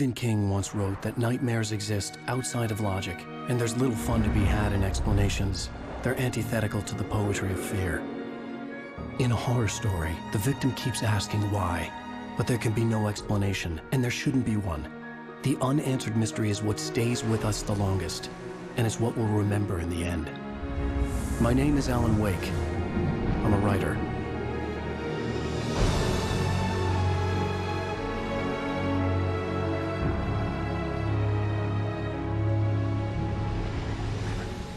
Stephen King once wrote that nightmares exist outside of logic, and there's little fun to be had in explanations. They're antithetical to the poetry of fear. In a horror story, the victim keeps asking why, but there can be no explanation, and there shouldn't be one. The unanswered mystery is what stays with us the longest, and it's what we'll remember in the end. My name is Alan Wake. I'm a writer.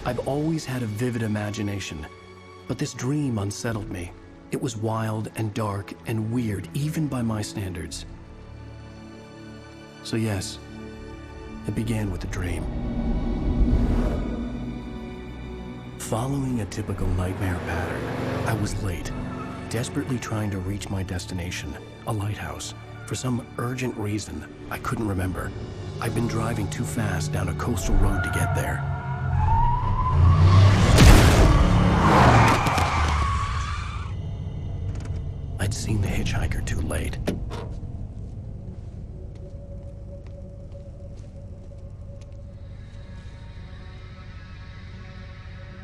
I've always had a vivid imagination, but this dream unsettled me. It was wild and dark and weird, even by my standards. So yes, it began with a dream. Following a typical nightmare pattern, I was late, desperately trying to reach my destination, a lighthouse. For some urgent reason, I couldn't remember. I'd been driving too fast down a coastal road to get there. I'd seen the hitchhiker too late.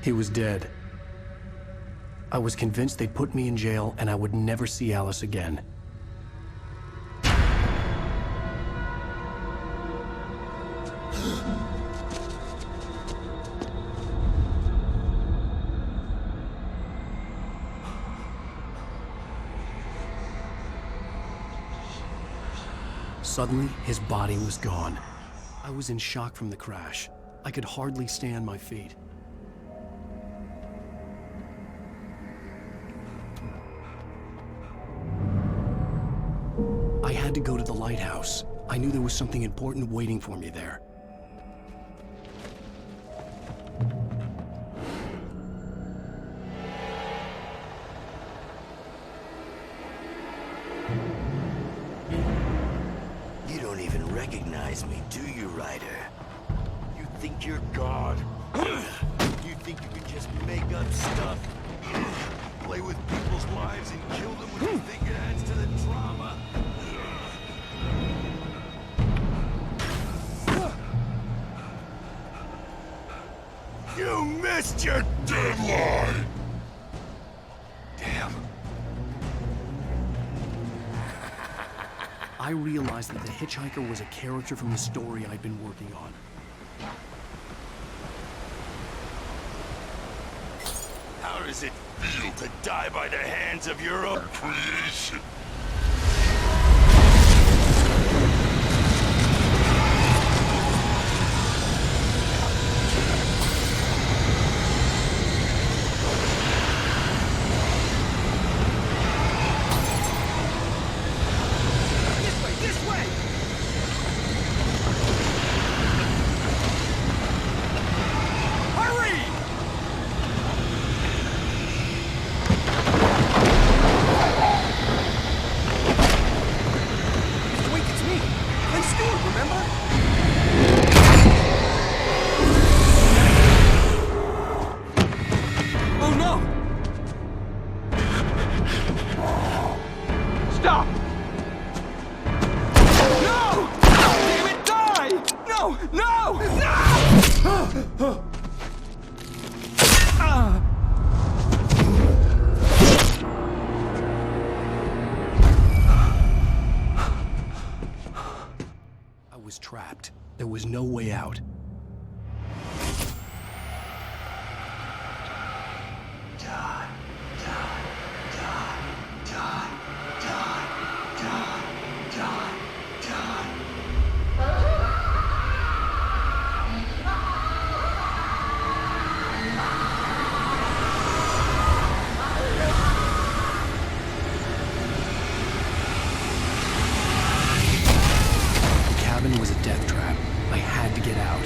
He was dead. I was convinced they'd put me in jail and I would never see Alice again. Suddenly, his body was gone. I was in shock from the crash. I could hardly stay on my feet. I had to go to the lighthouse. I knew there was something important waiting for me there. You don't even recognize me, do you, Ryder? You think you're God? You think you can just make up stuff? Play with people's lives and kill them when you think it adds to the drama? You missed your deadline! Damn. I realized that the hitchhiker was a character from the story I'd been working on. How does it feel to die by the hands of your own creation? Trapped. There was no way out. Die, die, die, die, die, die, die, die. The cabin was a death trap. I had to get out.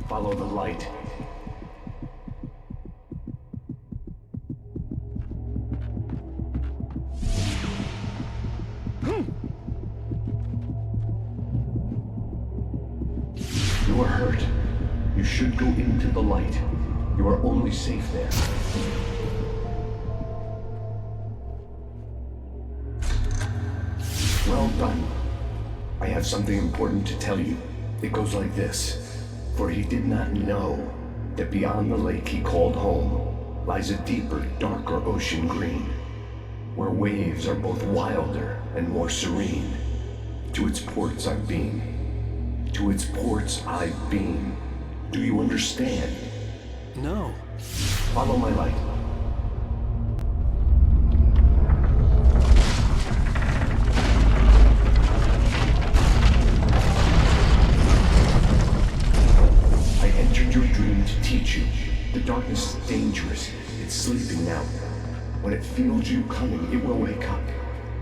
Follow the light. You are hurt. You should go into the light. You are only safe there. Well done. I have something important to tell you. It goes like this. For he did not know that beyond the lake he called home lies a deeper, darker ocean green, where waves are both wilder and more serene. To its ports I've been. To its ports I've been. Do you understand? No. Follow my light. I entered your dream to teach you. The darkness is dangerous. It's sleeping now. When it feels you coming, it will wake up.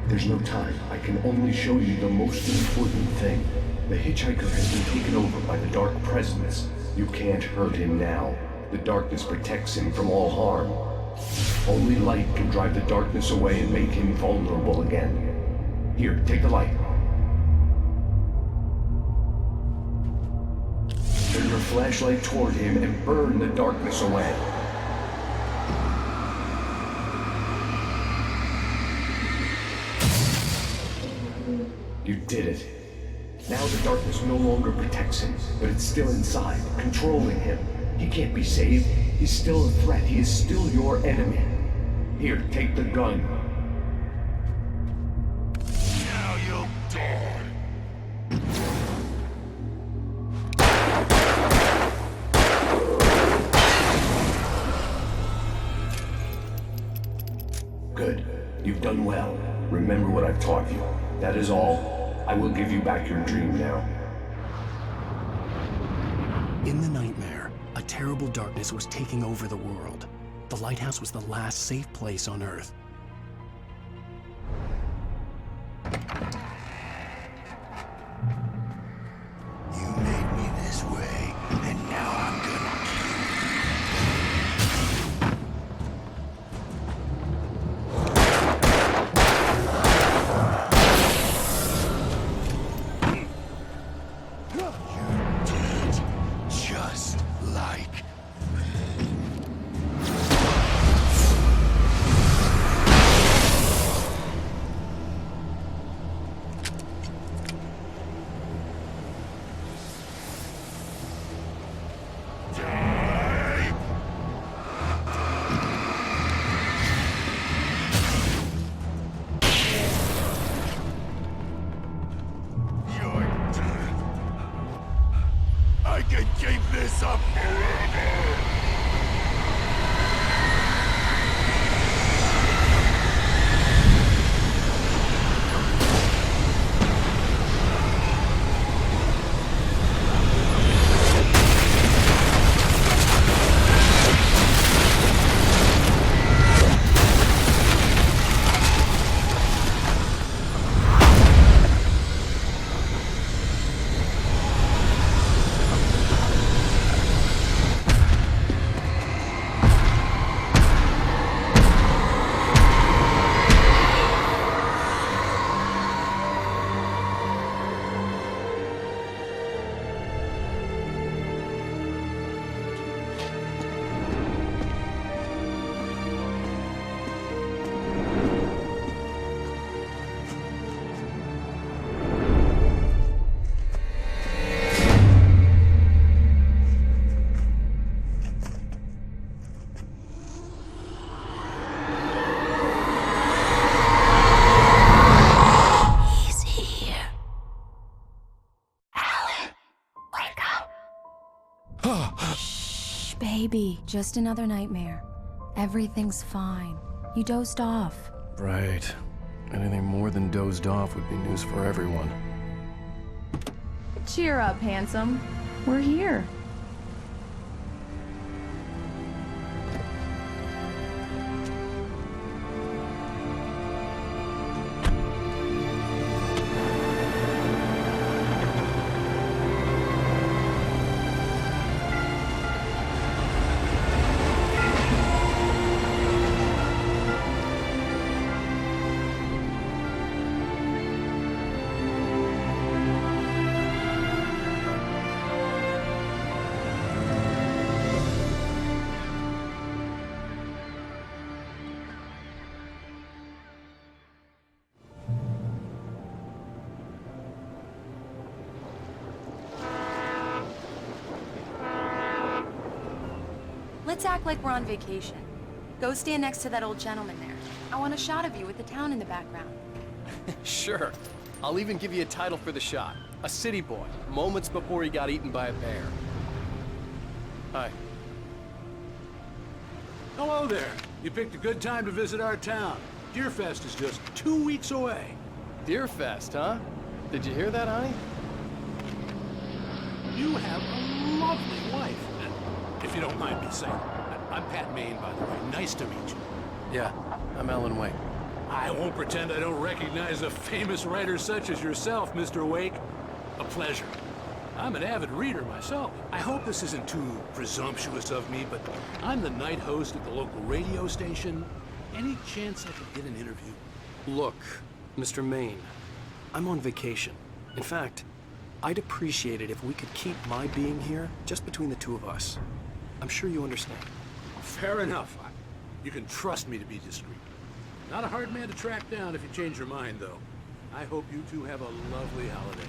There's no time. I can only show you the most important thing. The hitchhiker has been taken over by the dark presence. You can't hurt him now. The darkness protects him from all harm. Only light can drive the darkness away and make him vulnerable again. Here, take the light. Turn your flashlight toward him and burn the darkness away. You did it. Now the darkness no longer protects him, but it's still inside, controlling him. He can't be saved. He's still a threat. He is still your enemy. Here, take the gun. Now you'll die. Good. You've done well. Remember what I've taught you. That is all. I will give you back your dream now. In the nightmare, a terrible darkness was taking over the world. The lighthouse was the last safe place on Earth. You made me this way, and now I'm gonna You're dead, just like I can keep this up forever! Baby, just another nightmare. Everything's fine. You dozed off. Right. Anything more than dozed off would be news for everyone. Cheer up, handsome. We're here. Let's act like we're on vacation. Go stand next to that old gentleman there. I want a shot of you with the town in the background. Sure. I'll even give you a title for the shot. A city boy, moments before he got eaten by a bear. Hi. Hello there. You picked a good time to visit our town. Deerfest is just 2 weeks away. Deerfest, huh? Did you hear that, honey? You have a lovely wife. And if you don't mind me saying, I'm Pat Maine, by the way. Nice to meet you. Yeah, I'm Alan Wake. I won't pretend I don't recognize a famous writer such as yourself, Mr. Wake. A pleasure. I'm an avid reader myself. I hope this isn't too presumptuous of me, but I'm the night host at the local radio station. Any chance I could get an interview? Look, Mr. Maine, I'm on vacation. In fact, I'd appreciate it if we could keep my being here just between the two of us. I'm sure you understand. Fair enough. You can trust me to be discreet. Not a hard man to track down if you change your mind, though. I hope you two have a lovely holiday.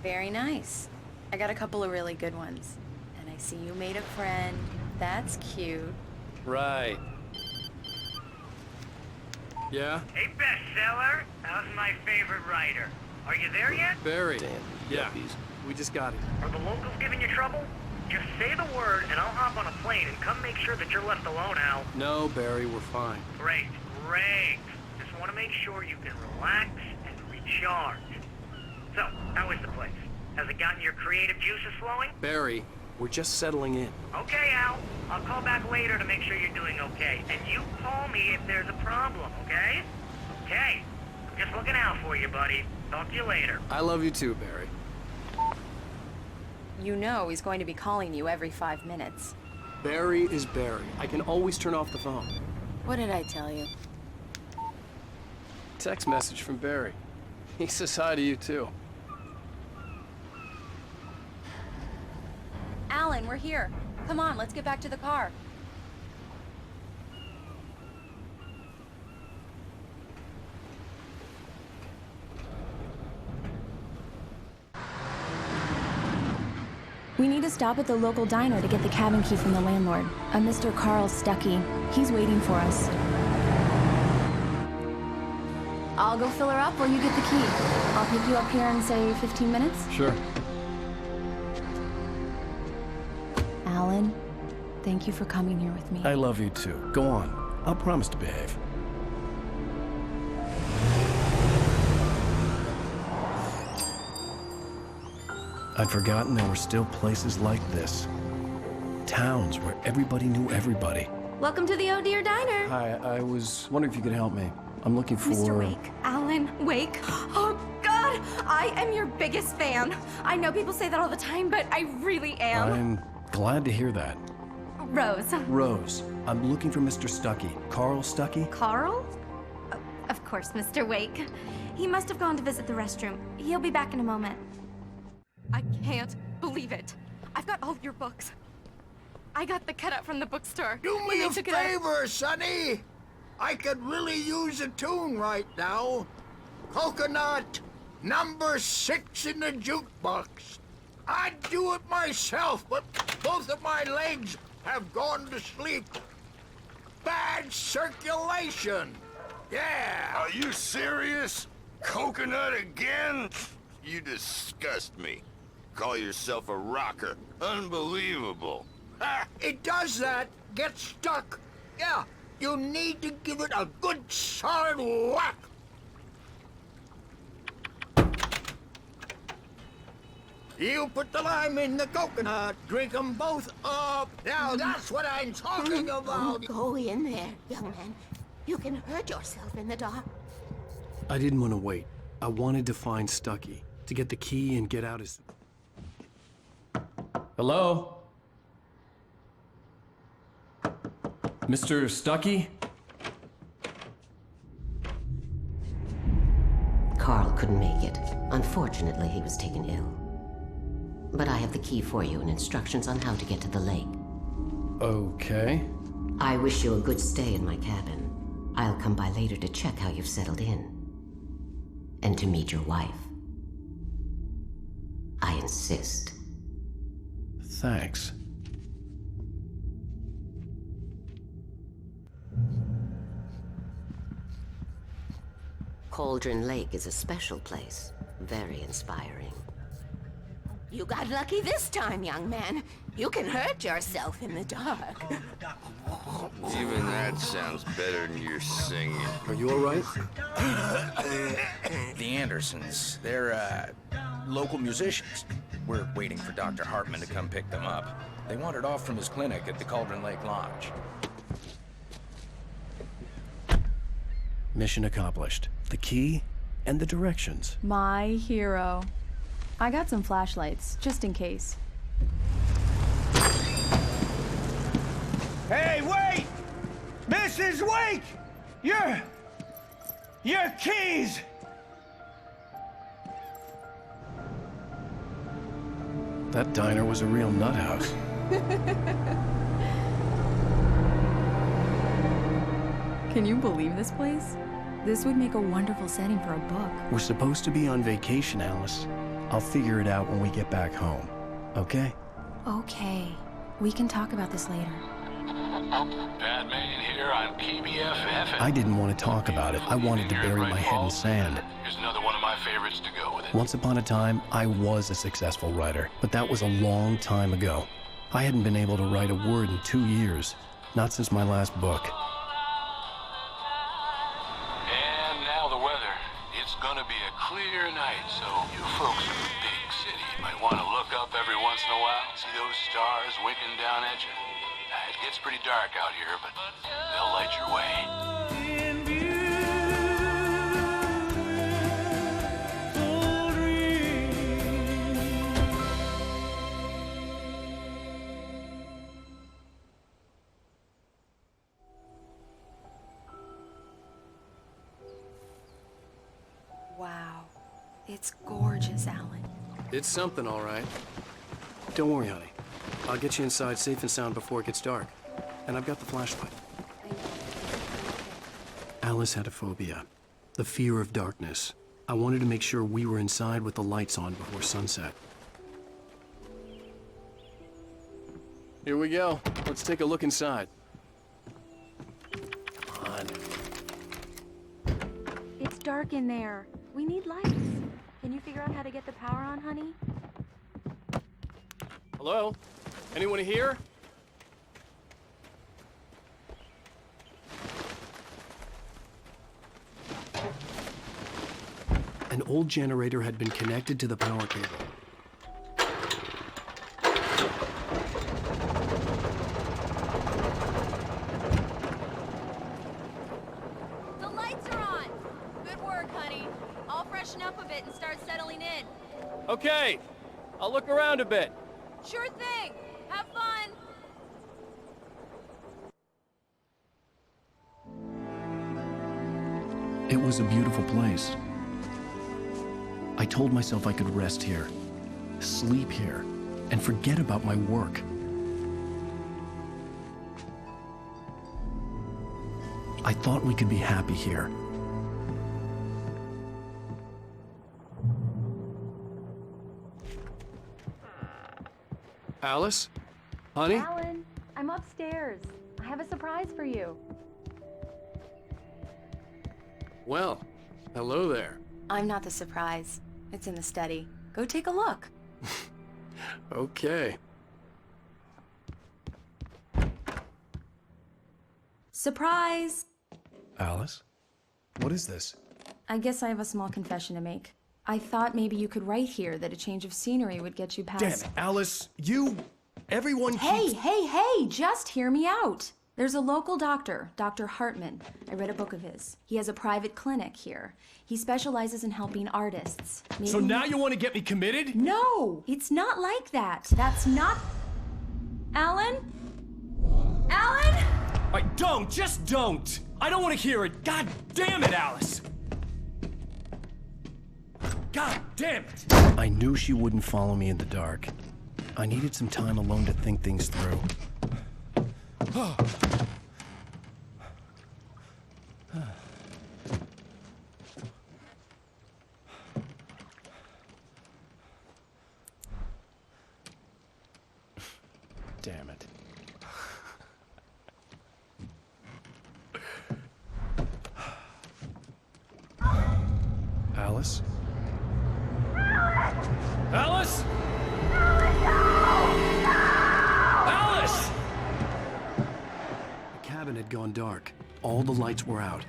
Very nice. I got a couple of really good ones. And I see you made a friend. That's cute. Right. Yeah? Hey, bestseller. How's my favorite writer? Are you there yet? Barry. Damn, Yeah, yuppies. we just got it. Are the locals giving you trouble? Just say the word and I'll hop on a plane and come make sure that you're left alone, Al. No, Barry, we're fine. Great, great. Just want to make sure you can relax and recharge. So, how is the place? Has it gotten your creative juices flowing? Barry, we're just settling in. Okay, Al. I'll call back later to make sure you're doing okay. And you call me if there's a problem, okay? Okay. I'm just looking out for you, buddy. Talk to you later. I love you too, Barry. You know he's going to be calling you every 5 minutes. Barry is Barry. I can always turn off the phone. What did I tell you? Text message from Barry. He says hi to you too. Alan, we're here. Come on, let's get back to the car. We need to stop at the local diner to get the cabin key from the landlord, a Mr. Carl Stuckey. He's waiting for us. I'll go fill her up while you get the key. I'll pick you up here in, say, 15 minutes? Sure. Alan, thank you for coming here with me. I love you too. Go on. I'll promise to behave. I'd forgotten there were still places like this. Towns where everybody knew everybody. Welcome to the Oh Dear Diner. Hi, I was wondering if you could help me. I'm looking for... Mr. Wake. Alan Wake. Oh, God! I am your biggest fan. I know people say that all the time, but I really am. I'm glad to hear that. Rose. Rose, I'm looking for Mr. Stuckey. Carl Stuckey? Carl? Of course, Mr. Wake. He must have gone to visit the restroom. He'll be back in a moment. I can't believe it. I've got all your books. I got the cutout from the bookstore. Do me a favor, Sonny. I could really use a tune right now. Coconut, number 6 in the jukebox. I'd do it myself, but both of my legs have gone to sleep. Bad circulation. Yeah. Are you serious? Coconut again? You disgust me. Call yourself a rocker. Unbelievable. Ha! It does that. Get stuck. Yeah, you need to give it a good solid whack. You put the lime in the coconut, drink them both up. Now that's what I'm talking about. Go in there, young man. You can hurt yourself in the dark. I didn't want to wait. I wanted to find Stuckey, to get the key and get out as... Hello? Mr. Stuckey? Carl couldn't make it. Unfortunately, he was taken ill. But I have the key for you and instructions on how to get to the lake. Okay. I wish you a good stay in my cabin. I'll come by later to check how you've settled in. and to meet your wife. I insist. Thanks. Cauldron Lake is a special place. Very inspiring. You got lucky this time, young man. You can hurt yourself in the dark. Even that sounds better than your singing. Are you all right? The Andersons, they're, local musicians. We're waiting for Dr. Hartman to come pick them up. They wandered off from his clinic at the Cauldron Lake Lodge. Mission accomplished. The key and the directions. My hero. I got some flashlights, just in case. Hey, wait! Mrs. Wake! Your keys! That diner was a real nut house. Can you believe this place? This would make a wonderful setting for a book. We're supposed to be on vacation, Alice. I'll figure it out when we get back home. Okay? Okay. We can talk about this later. Batman here on KBFF. I didn't want to talk about it. I wanted to bury my head in sand. Here's another one of my favorites to go with it. Once upon a time, I was a successful writer, but that was a long time ago. I hadn't been able to write a word in 2 years. Not since my last book. And now the weather. It's gonna be a clear night, so you folks in the big city might want to look up every once in a while. See those stars winking down at you? It gets pretty dark out here, but they'll light your way. Wow. It's gorgeous, Alan. It's something, all right. Don't worry, honey. I'll get you inside safe and sound before it gets dark. And I've got the flashlight. Alice had a phobia. The fear of darkness. I wanted to make sure we were inside with the lights on before sunset. Here we go. Let's take a look inside. Come on. It's dark in there. We need lights. Can you figure out how to get the power on, honey? Hello? Anyone here? An old generator had been connected to the power cable. The lights are on! Good work, honey. I'll freshen up a bit and start settling in. Okay, I'll look around a bit. Sure thing! Have fun! It was a beautiful place. I told myself I could rest here, sleep here, and forget about my work. I thought we could be happy here. Alice? Honey? Alan, I'm upstairs. I have a surprise for you. Well, hello there. I'm not the surprise. It's in the study. Go take a look. Okay. Surprise! Alice? What is this? I guess I have a small confession to make. I thought maybe you could write here that a change of scenery would get you past... Damn it, Alice! Everyone keeps... Hey! Just hear me out! There's a local doctor, Dr. Hartman. I read a book of his. He has a private clinic here. He specializes in helping artists. So now you want to get me committed? No! It's not like that. That's not... Alan? Alan? Just don't! I don't want to hear it! God damn it, Alice! God damn it! I knew she wouldn't follow me in the dark. I needed some time alone to think things through. Damn it. Alice? Alice? Alice! The cabin had gone dark. All the lights were out.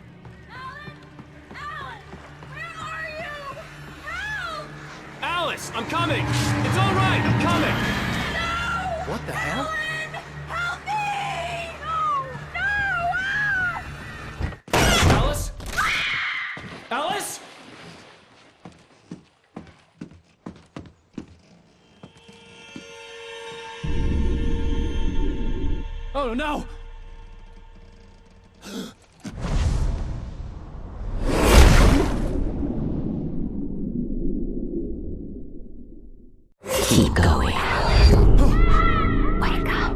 Alice, I'm coming! It's all right, I'm coming! No! What the hell? Help me! No! Alice? Alice? Oh no! Keep going. Wake up.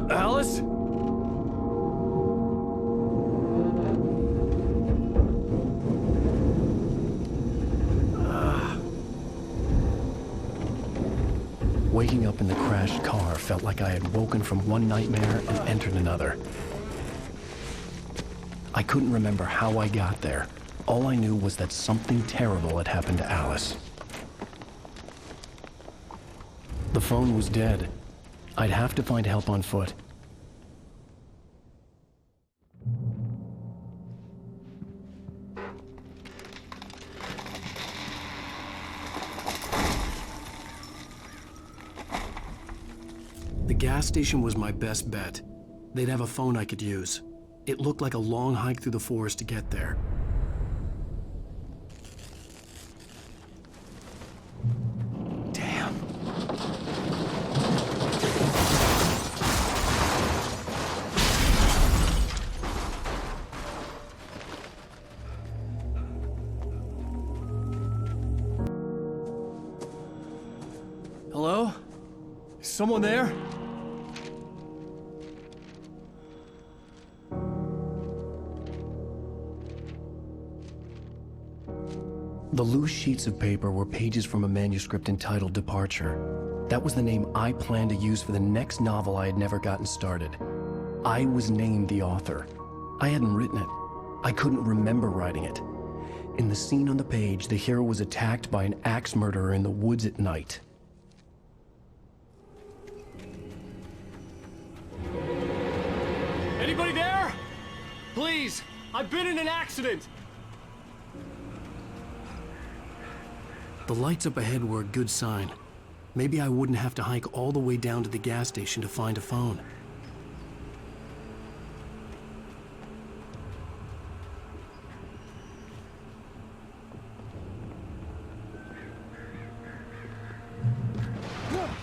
Alice? Waking up in the crashed car felt like I had woken from one nightmare and entered another. I couldn't remember how I got there. All I knew was that something terrible had happened to Alice. The phone was dead. I'd have to find help on foot. The gas station was my best bet. They'd have a phone I could use. It looked like a long hike through the forest to get there. Damn. Hello? Is someone there? The loose sheets of paper were pages from a manuscript entitled Departure. That was the name I planned to use for the next novel I had never gotten started. I was named the author. I hadn't written it. I couldn't remember writing it. In the scene on the page, the hero was attacked by an axe murderer in the woods at night. Anybody there? Please, I've been in an accident! The lights up ahead were a good sign. Maybe I wouldn't have to hike all the way down to the gas station to find a phone.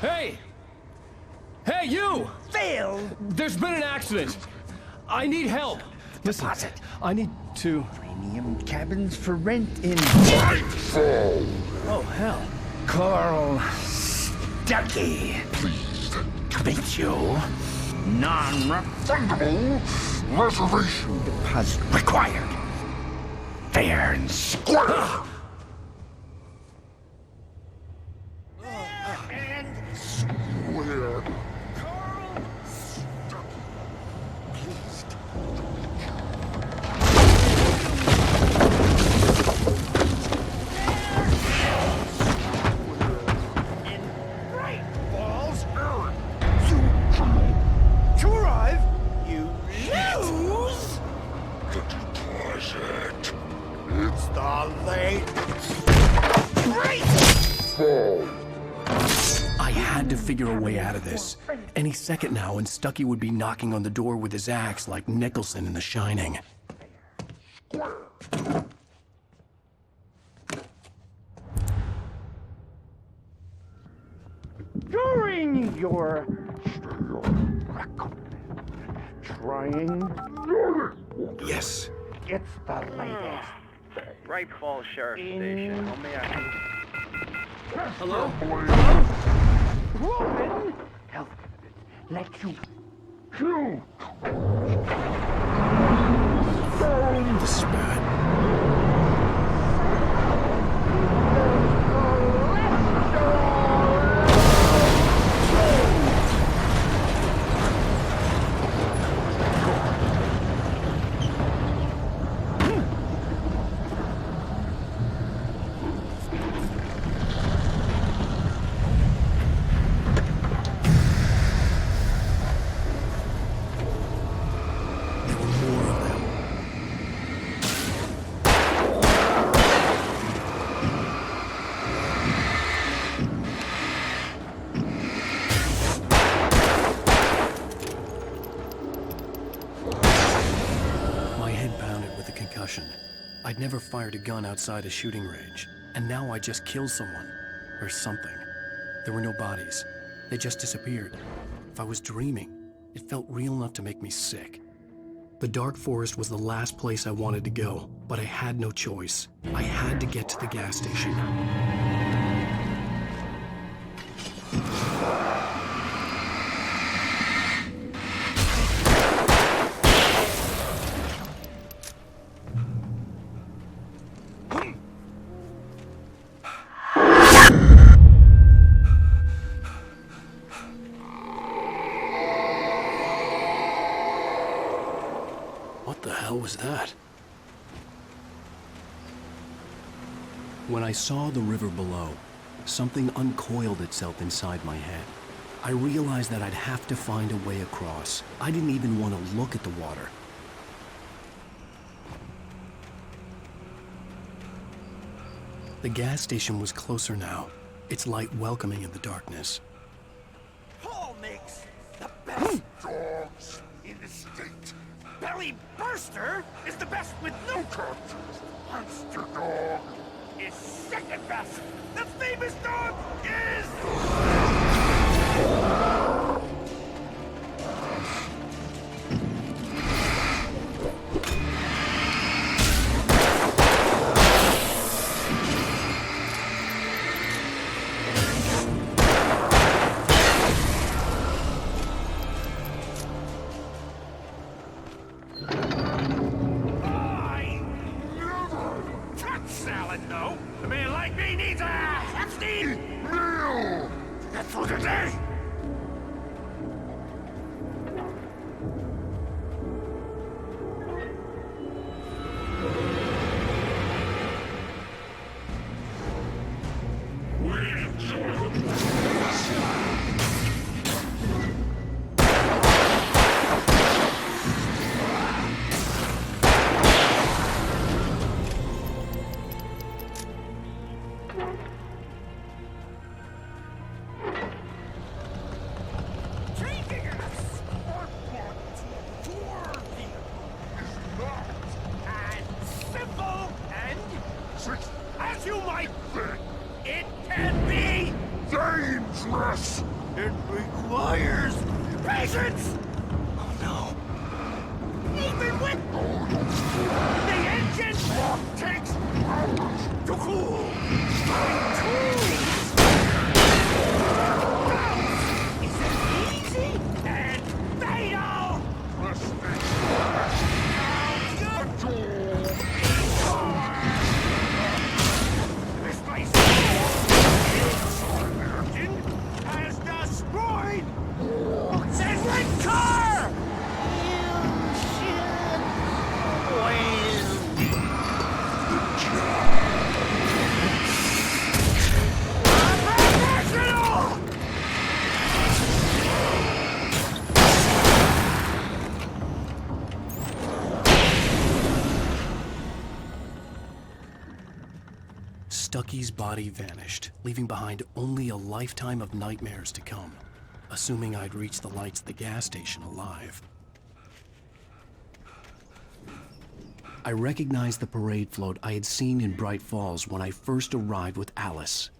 Hey! Hey, you! Phil! There's been an accident! I need help! Listen, Deposit. I need to... Premium cabins for rent in... Nightfall! Oh, hell. Carl Stuckey. Pleased To meet you. Non-refundable reservation deposit required. Fair and square. And where Carl Stuckey. Pleased. In Bright Falls, to arrive, you lose. the deposit? It's the late Great. Fall. I had to figure a way out of this. Any second now, and Stuckey would be knocking on the door with his axe like Nicholson in The Shining. During your trying, Yes. it's the latest. Bright Falls Sheriff Station. How may I... Hello? Roman, help let you You! This is bad. concussion. I'd never fired a gun outside a shooting range, and now I just killed someone. Or something. There were no bodies. They just disappeared. If I was dreaming, it felt real enough to make me sick. The dark forest was the last place I wanted to go, but I had no choice. I had to get to the gas station. What the hell was that? When I saw the river below, something uncoiled itself inside my head. I realized that I'd have to find a way across. I didn't even want to look at the water. The gas station was closer now, its light welcoming in the darkness. Paul makes the best dogs in the state. Belly Burster is the best with no cartridge. Monster Dog is second best. The famous dog is... It requires patience! Oh no. Even with the engine takes hours to cool. Is it easy and fatal? This place has destroyed every car! You should win. Professional! Stucky's body vanished, leaving behind only a lifetime of nightmares to come, assuming I'd reach the lights at the gas station alive. I recognized the parade float I had seen in Bright Falls when I first arrived with Alice.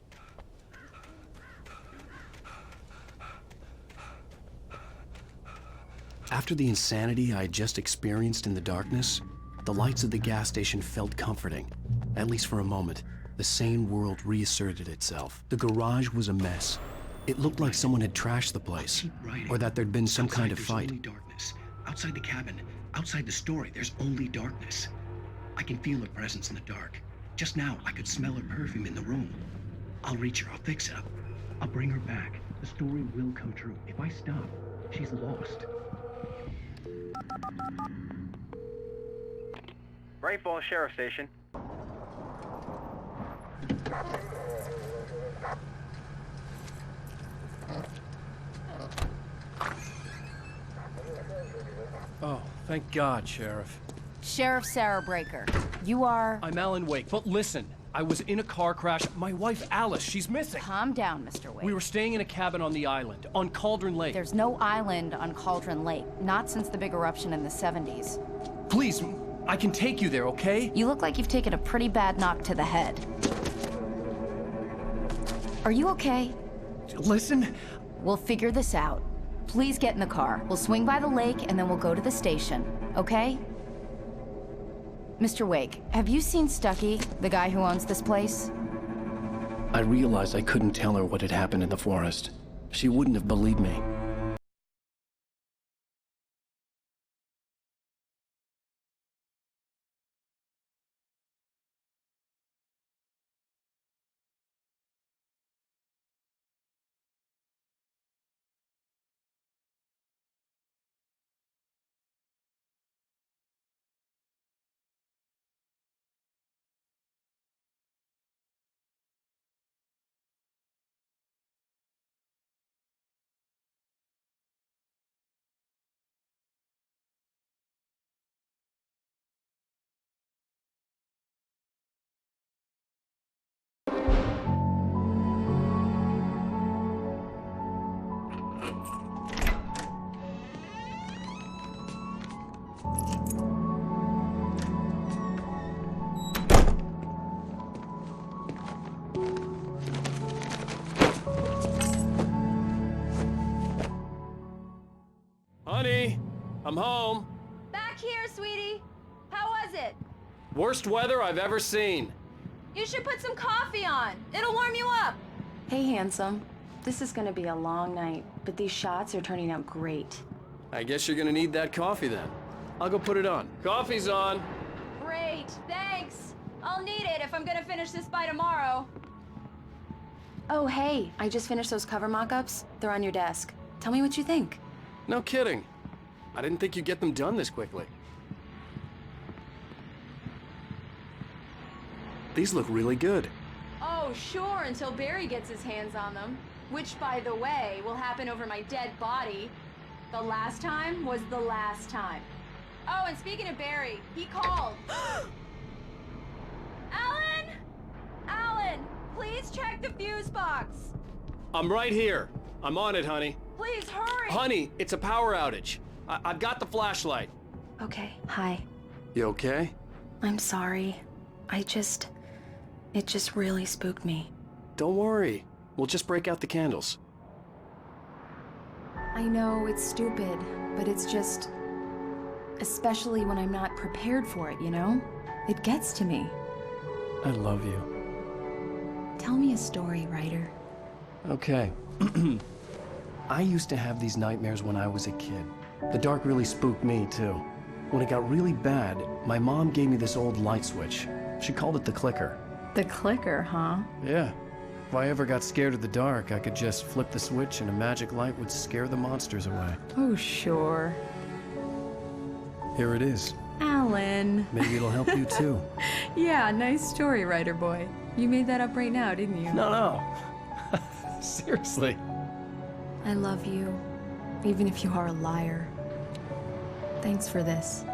After the insanity I had just experienced in the darkness, the lights of the gas station felt comforting, at least for a moment. The sane world reasserted itself. The garage was a mess. It looked like someone had trashed the place, or that there'd been some kind of fight. There's only darkness. Outside the cabin, outside the story, there's only darkness. I can feel her presence in the dark. Just now, I could smell her perfume in the room. I'll reach her, I'll fix it up. I'll bring her back. The story will come true. If I stop, she's lost. Bright Falls Sheriff Station. Oh, thank God, Sheriff. Sheriff Sarah Breaker, you are... I'm Alan Wake, but listen, I was in a car crash. My wife, Alice, she's missing. Calm down, Mr. Wake. We were staying in a cabin on the island, on Cauldron Lake. There's no island on Cauldron Lake, not since the big eruption in the 70s. Please, I can take you there, okay? You look like you've taken a pretty bad knock to the head. Are you okay? Listen. We'll figure this out. Please get in the car. We'll swing by the lake and then we'll go to the station, okay? Mr. Wake, have you seen Stucky, the guy who owns this place? I realized I couldn't tell her what had happened in the forest. She wouldn't have believed me. Honey, I'm home. Back here, sweetie. How was it? Worst weather I've ever seen. You should put some coffee on. It'll warm you up. Hey, handsome. This is gonna be a long night, but these shots are turning out great. I guess you're gonna need that coffee then. I'll go put it on. Coffee's on. Great, thanks. I'll need it if I'm gonna finish this by tomorrow. Oh, hey, I just finished those cover mock-ups. They're on your desk. Tell me what you think. No kidding. I didn't think you'd get them done this quickly. These look really good. Oh, sure, until Barry gets his hands on them. Which, by the way, will happen over my dead body. The last time was the last time. Oh, and speaking of Barry, he called. Alan! Alan, please check the fuse box. I'm right here. I'm on it, honey. Please, hurry! Honey, it's a power outage. I've got the flashlight. Okay, hi. You okay? I'm sorry. It just really spooked me. Don't worry. We'll just break out the candles. I know it's stupid, but it's just... especially when I'm not prepared for it, you know? It gets to me. I love you. Tell me a story, writer. Okay. I used to have these nightmares when I was a kid. The dark really spooked me, too. When it got really bad, my mom gave me this old light switch. She called it the clicker. The clicker, huh? Yeah. If I ever got scared of the dark, I could just flip the switch and a magic light would scare the monsters away. Oh, sure. Here it is. Alan. Maybe it'll help you, too. Yeah, nice story, writer boy. You made that up right now, didn't you? No. Seriously. I love you, even if you are a liar. Thanks for this.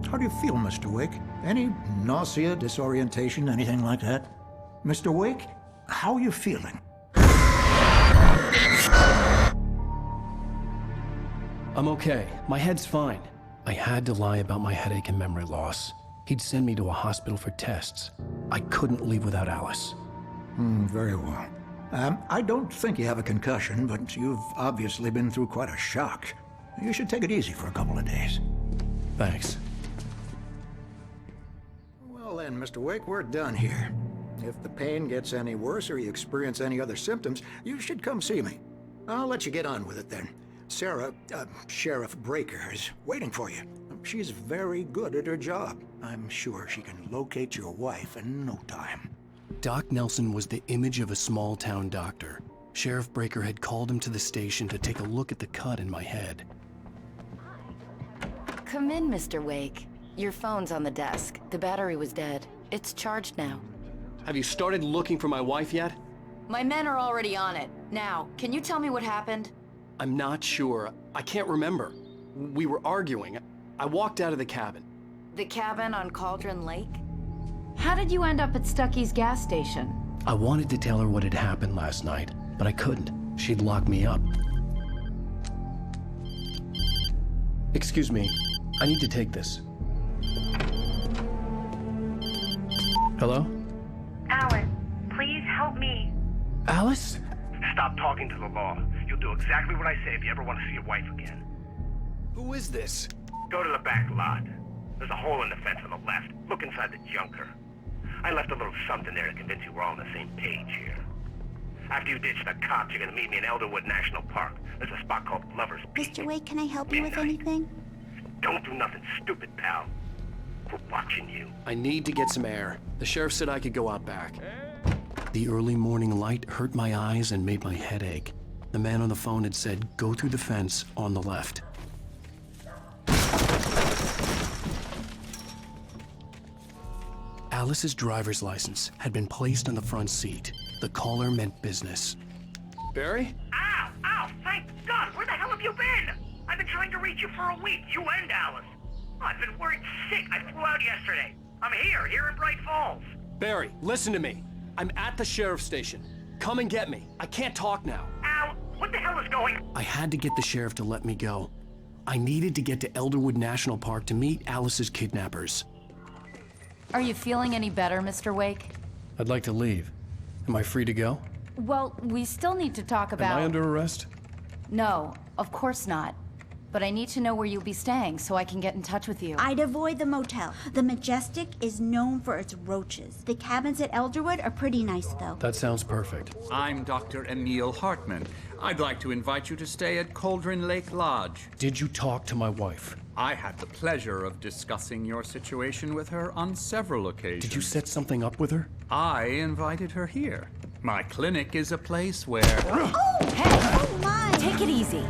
How do you feel, Mr. Wake? Any nausea, disorientation, anything like that? Mr. Wake, how are you feeling? I'm okay. My head's fine. I had to lie about my headache and memory loss. He'd send me to a hospital for tests. I couldn't leave without Alice. Very well. I don't think you have a concussion, but you've obviously been through quite a shock. You should take it easy for a couple of days. Thanks. Well then, Mr. Wake, we're done here. If the pain gets any worse or you experience any other symptoms, you should come see me. I'll let you get on with it then. Sarah, Sheriff Breaker, is waiting for you. She's very good at her job. I'm sure she can locate your wife in no time. Doc Nelson was the image of a small-town doctor. Sheriff Breaker had called him to the station to take a look at the cut in my head. Come in, Mr. Wake. Your phone's on the desk. The battery was dead. It's charged now. Have you started looking for my wife yet? My men are already on it. Now, can you tell me what happened? I'm not sure. I can't remember. We were arguing. I walked out of the cabin. The cabin on Cauldron Lake? How did you end up at Stucky's gas station? I wanted to tell her what had happened last night, but I couldn't. She'd lock me up. Excuse me, I need to take this. Hello? Alice, please help me. Alice? Stop talking to the law. You'll do exactly what I say if you ever want to see your wife again. Who is this? Go to the back lot. There's a hole in the fence on the left. Look inside the junker. I left a little something there to convince you we're all on the same page here. After you ditch the cops, you're gonna meet me in Elderwood National Park. There's a spot called Lover's Peak. Mr. Wake, can I help you with anything? Don't do nothing stupid, pal. We're watching you. I need to get some air. The sheriff said I could go out back. The early morning light hurt my eyes and made my head ache. The man on the phone had said, go through the fence on the left. Alice's driver's license had been placed on the front seat. The caller meant business. Barry? Ow! Ow! Thank God! Where the hell have you been? I've been trying to reach you for a week, you and Alice. I've been worried sick. I flew out yesterday. I'm here in Bright Falls. Barry, listen to me. I'm at the sheriff's station. Come and get me. I can't talk now. Al, what the hell is going... I had to get the sheriff to let me go. I needed to get to Elderwood National Park to meet Alice's kidnappers. Are you feeling any better, Mr. Wake? I'd like to leave. Am I free to go? Well, we still need to talk about... Am I under arrest? No, of course not. But I need to know where you'll be staying so I can get in touch with you. I'd avoid the motel. The Majestic is known for its roaches. The cabins at Elderwood are pretty nice, though. That sounds perfect. I'm Dr. Emil Hartman. I'd like to invite you to stay at Cauldron Lake Lodge. Did you talk to my wife? I had the pleasure of discussing your situation with her on several occasions. Did you set something up with her? I invited her here. My clinic is a place where... Oh, hey! Oh, my! Take it easy.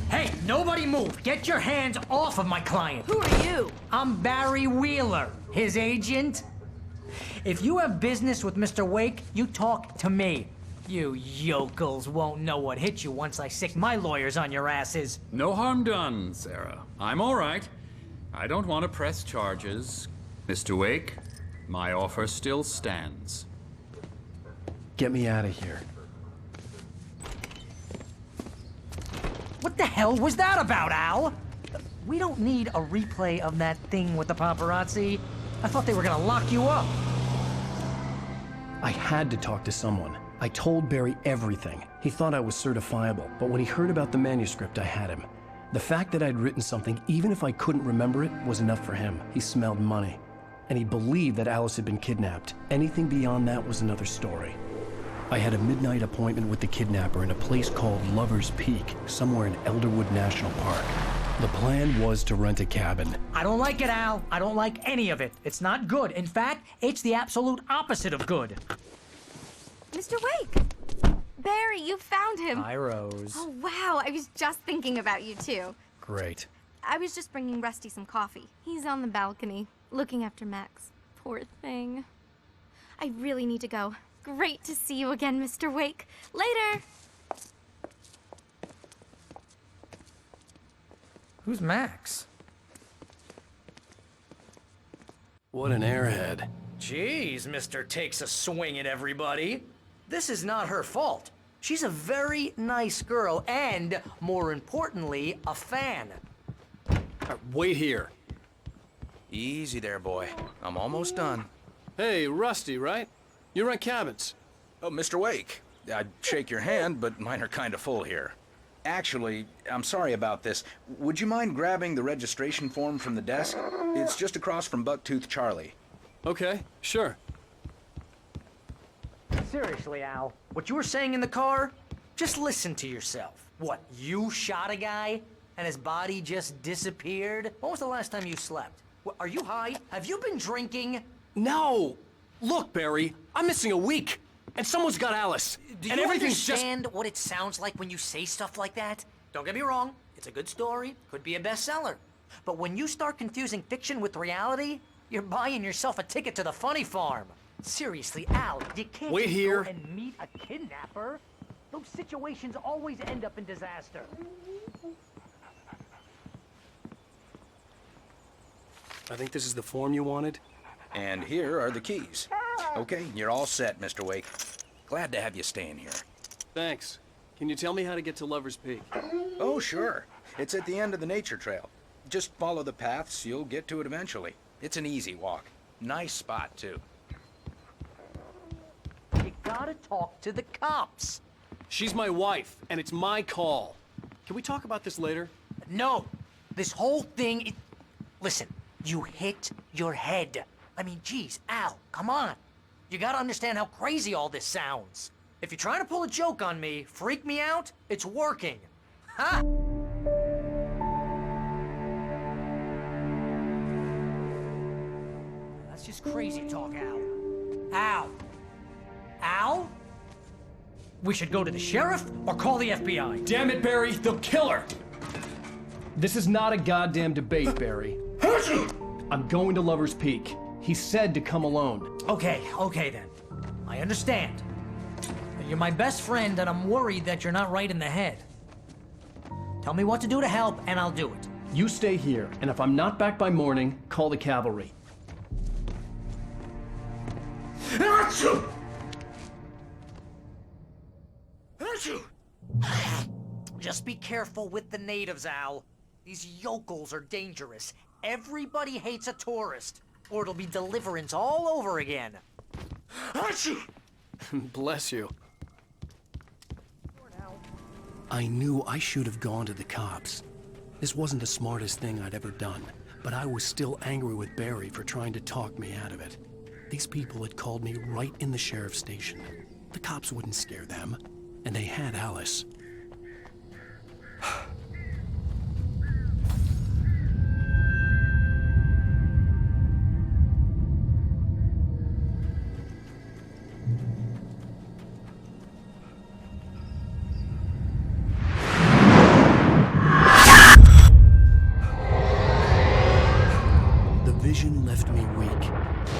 Hey, nobody move! Get your hands off of my client! Who are you? I'm Barry Wheeler, his agent. If you have business with Mr. Wake, you talk to me. You yokels won't know what hit you once I sick my lawyers on your asses. No harm done, Sarah. I'm all right. I don't want to press charges. Mr. Wake, my offer still stands. Get me out of here. What the hell was that about, Al? We don't need a replay of that thing with the paparazzi. I thought they were gonna lock you up. I had to talk to someone. I told Barry everything. He thought I was certifiable, but when he heard about the manuscript, I had him. The fact that I'd written something, even if I couldn't remember it, was enough for him. He smelled money. And he believed that Alice had been kidnapped. Anything beyond that was another story. I had a midnight appointment with the kidnapper in a place called Lover's Peak, somewhere in Elderwood National Park. The plan was to rent a cabin. I don't like it, Al. I don't like any of it. It's not good. In fact, it's the absolute opposite of good. Mr. Wake! Barry, you found him. Hi, Rose. Oh, wow. I was just thinking about you, too. Great. I was just bringing Rusty some coffee. He's on the balcony, looking after Max. Poor thing. I really need to go. Great to see you again, Mr. Wake. Later! Who's Max? What an airhead. Jeez, Mr. Takes a Swing at everybody. This is not her fault. She's a very nice girl and, more importantly, a fan. Wait here. Easy there, boy. I'm almost done. Hey, Rusty, right? You rent cabins. Oh, Mr. Wake. I'd shake your hand, but mine are kind of full here. Actually, I'm sorry about this. Would you mind grabbing the registration form from the desk? It's just across from Bucktooth Charlie. Okay, sure. Seriously, Al, what you were saying in the car? Just listen to yourself. What, you shot a guy and his body just disappeared? When was the last time you slept? What, are you high? Have you been drinking? No! Look, Barry, I'm missing a week, and someone's got Alice. Do and you everything's understand what it sounds like when you say stuff like that? Don't get me wrong, it's a good story, could be a bestseller. But when you start confusing fiction with reality, you're buying yourself a ticket to the funny farm. Seriously, Al, you can't Wait just here. go and meet a kidnapper. Those situations always end up in disaster. I think this is the form you wanted. And here are the keys. Okay, you're all set, Mr. Wake. Glad to have you staying here. Thanks. Can you tell me how to get to Lover's Peak? Oh, sure. It's at the end of the nature trail. Just follow the paths, you'll get to it eventually. It's an easy walk. Nice spot, too. You gotta talk to the cops. She's my wife, and it's my call. Can we talk about this later? No. This whole thing... Listen, you hit your head. I mean, geez, Al, come on. You gotta understand how crazy all this sounds. If you're trying to pull a joke on me, freak me out, it's working. Ha! That's just crazy talk, Al. Al? Al? We should go to the sheriff or call the FBI. Damn it, Barry, they'll kill her! This is not a goddamn debate, Barry. I'm going to Lover's Peak. He said to come alone. Okay then. I understand. You're my best friend, and I'm worried that you're not right in the head. Tell me what to do to help, and I'll do it. You stay here, and if I'm not back by morning, call the cavalry. Achoo! Just be careful with the natives, Al. These yokels are dangerous. Everybody hates a tourist, or it'll be deliverance all over again. Bless you. I knew I should have gone to the cops. This wasn't the smartest thing I'd ever done, but I was still angry with Barry for trying to talk me out of it. These people had called me right in the sheriff's station. The cops wouldn't scare them, and they had Alice. The vision left me weak.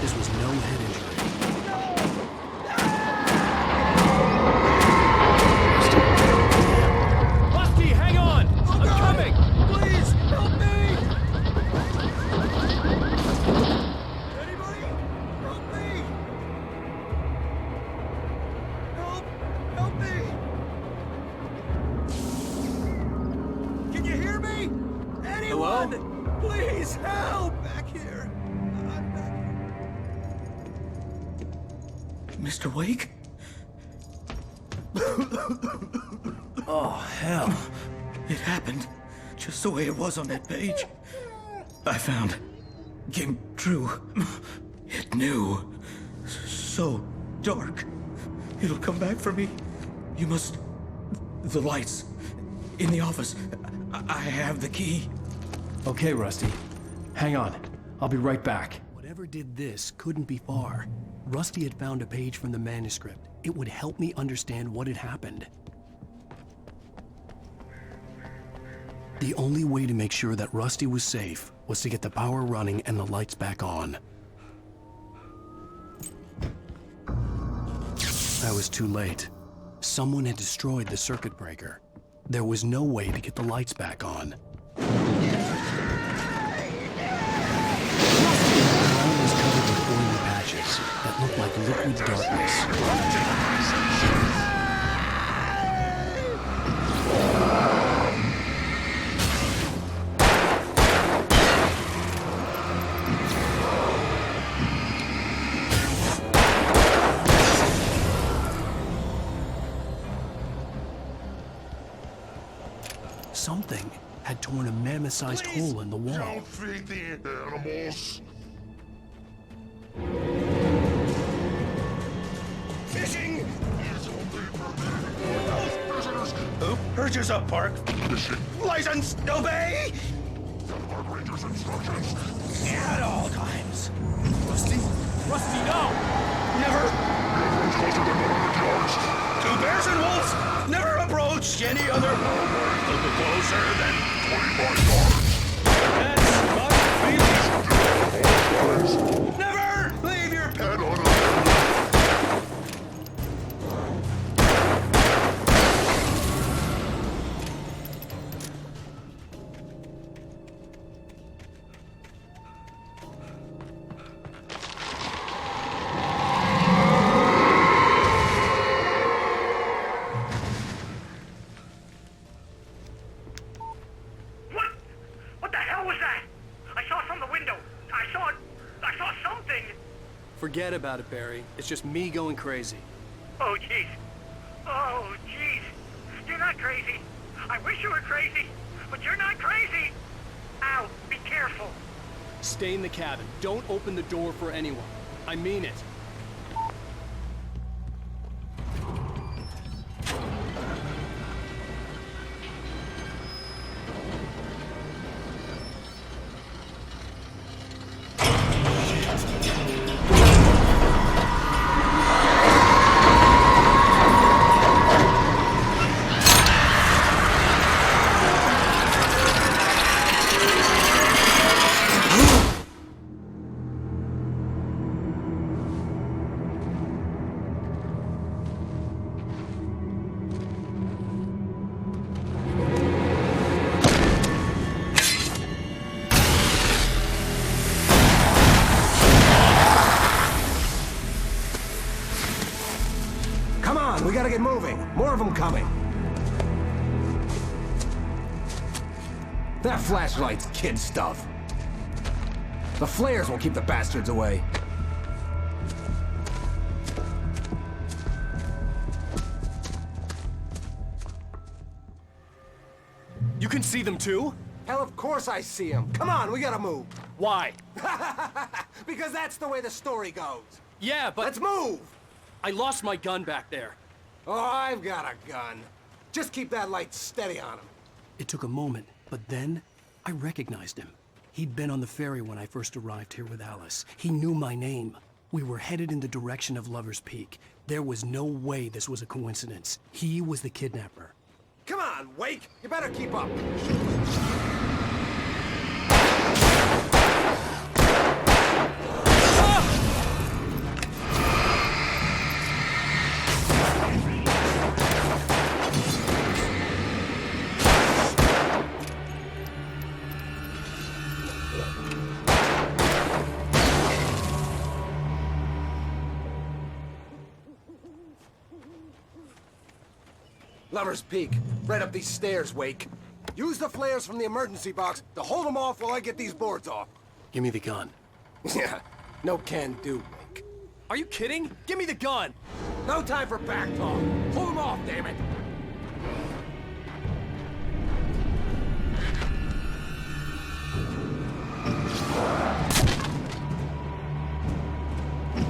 This was no head injury. Rusty, hang on! I'm coming! Please, help me! Anybody? Help me! Help me! Can you hear me? Anyone? Hello? Please, help! Back here. I'm back here. Mr. Wake? Oh, hell. It happened just the way it was on that page. I found. Came true. It knew. So dark. It'll come back for me. You must... The lights. In the office. I have the key. Okay, Rusty. Hang on. I'll be right back. Whatever did this couldn't be far. Rusty had found a page from the manuscript. It would help me understand what had happened. The only way to make sure that Rusty was safe was to get the power running and the lights back on. I was too late. Someone had destroyed the circuit breaker. There was no way to get the lights back on. The ground was covered with oily patches that looked like liquid darkness. Something had torn a mammoth-sized hole in the wall. Don't feed the animals. Fishing! Who? Urges up, Park. Fishing. License, obey! Park Ranger's instructions. At all times. Rusty? Rusty, no! Never. Everyone's closer than 100 yards. Two bears and wolves never approach any other. A little closer than 25 yards. That's my feeling. Never leave your pet on a... Forget about it, Barry. It's just me going crazy. Oh, jeez. Oh, jeez. You're not crazy. I wish you were crazy, but you're not crazy. Ow, be careful. Stay in the cabin. Don't open the door for anyone. I mean it. We gotta get moving. More of them coming. That flashlight's kid stuff. The flares will keep the bastards away. You can see them too? Hell, of course I see them. Come on, we gotta move. Why? Because that's the way the story goes. Yeah, but... Let's move! I lost my gun back there. Oh, I've got a gun. Just keep that light steady on him. It took a moment, but then I recognized him. He'd been on the ferry when I first arrived here with Alice. He knew my name. We were headed in the direction of Lover's Peak. There was no way this was a coincidence. He was the kidnapper. Come on, Wake! You better keep up. Lover's Peak. Right up these stairs, Wake. Use the flares from the emergency box to hold them off while I get these boards off. Give me the gun. Yeah, no can do, Wake. Are you kidding? Give me the gun! No time for back talk. Hold them off, damn it!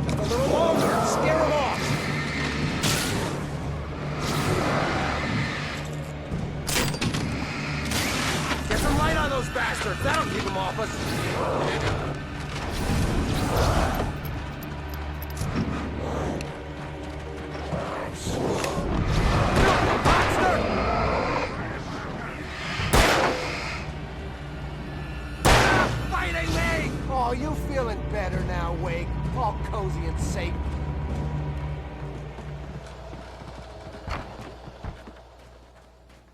Just a little longer. Scare them off. Get some light on those bastards. That'll keep them off us. Oh, you feeling better now, Wake? All cozy and safe.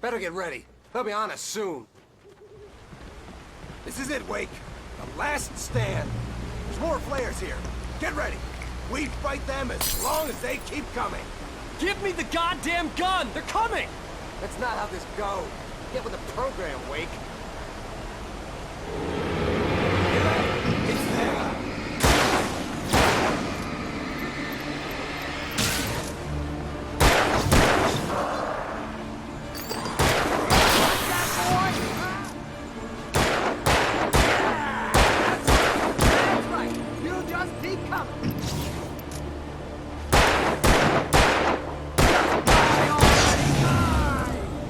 Better get ready. They'll be on us soon. This is it, Wake. The last stand. There's more flares here. Get ready. We fight them as long as they keep coming. Give me the goddamn gun! They're coming! That's not how this goes. Get with the program, Wake. It's there. That's right. You just keep coming.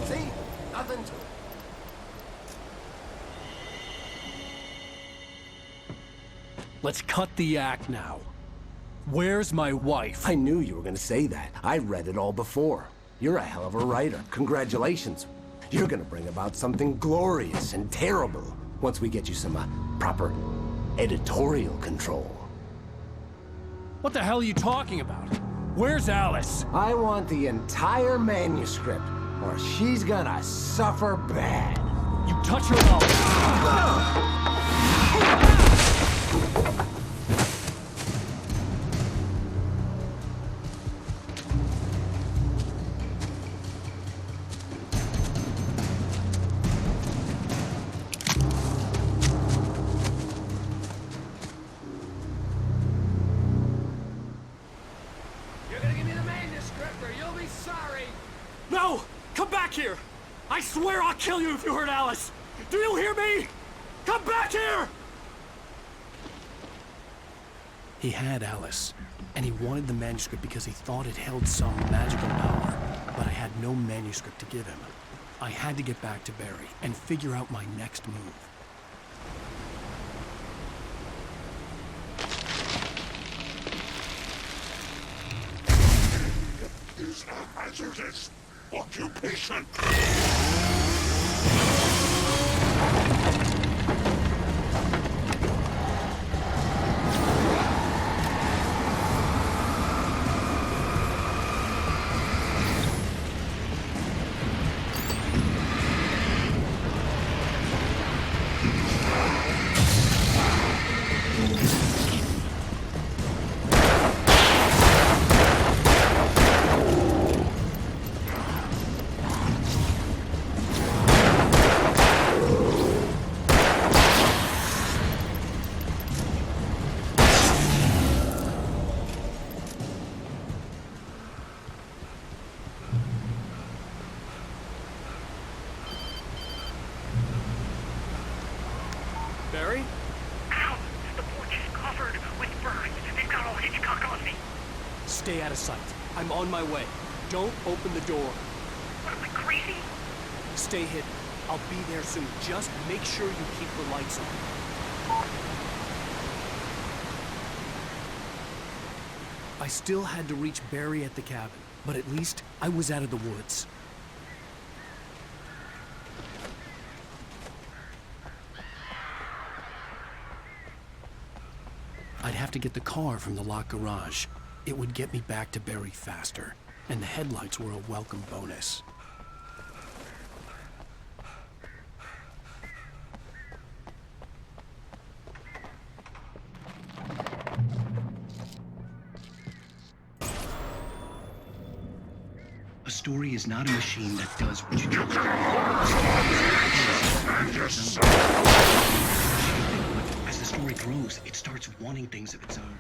See? Nothing to it. Let's cut the act now. Where's my wife? I knew you were gonna say that. I read it all before. You're a hell of a writer. Congratulations. You're gonna bring about something glorious and terrible once we get you some proper editorial control. What the hell are you talking about? Where's Alice? I want the entire manuscript, or she's gonna suffer bad. You touch her mouth. here! I swear I'll kill you if you hurt Alice! Do you hear me? Come back here! He had Alice, and he wanted the manuscript because he thought it held some magical power, but I had no manuscript to give him. I had to get back to Barry and figure out my next move. Is a hazardous occupation. Barry? Ow! The porch is covered with birds. They've got all Hitchcock on me. Stay out of sight. I'm on my way. Don't open the door. What, am I crazy? Stay hidden. I'll be there soon. Just make sure you keep the lights on. I still had to reach Barry at the cabin, but at least I was out of the woods. I'd have to get the car from the locked garage. It would get me back to Barry faster, and the headlights were a welcome bonus. A story is not a machine that does what you do. As the story grows, it starts wanting things of its own.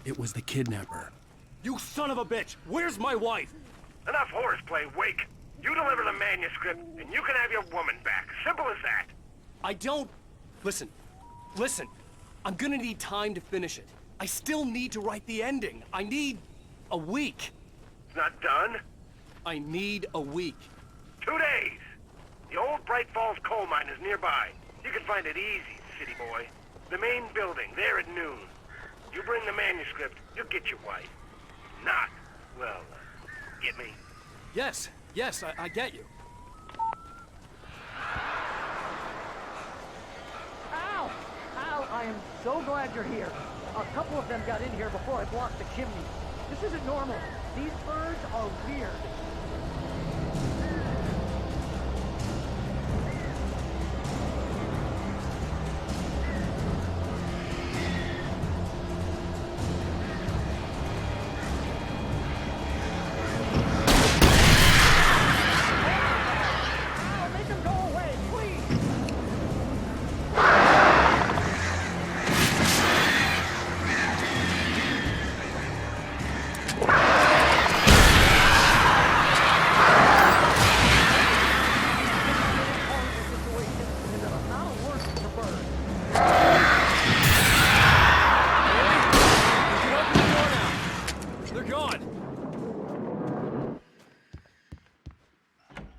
It was the kidnapper. You son of a bitch! Where's my wife? Enough horseplay, Wake. You deliver the manuscript, and you can have your woman back. Simple as that. I don't... Listen. I'm gonna need time to finish it. I still need to write the ending. I need a week. It's not done? I need a week. 2 days. The old Bright Falls coal mine is nearby. You can find it easy, city boy. The main building, there at noon. You bring the manuscript, you'll get your wife. Not, well, get me? Yes, I get you. Ow! Ow, I am so glad you're here. A couple of them got in here before I blocked the chimney. This isn't normal. These birds are weird.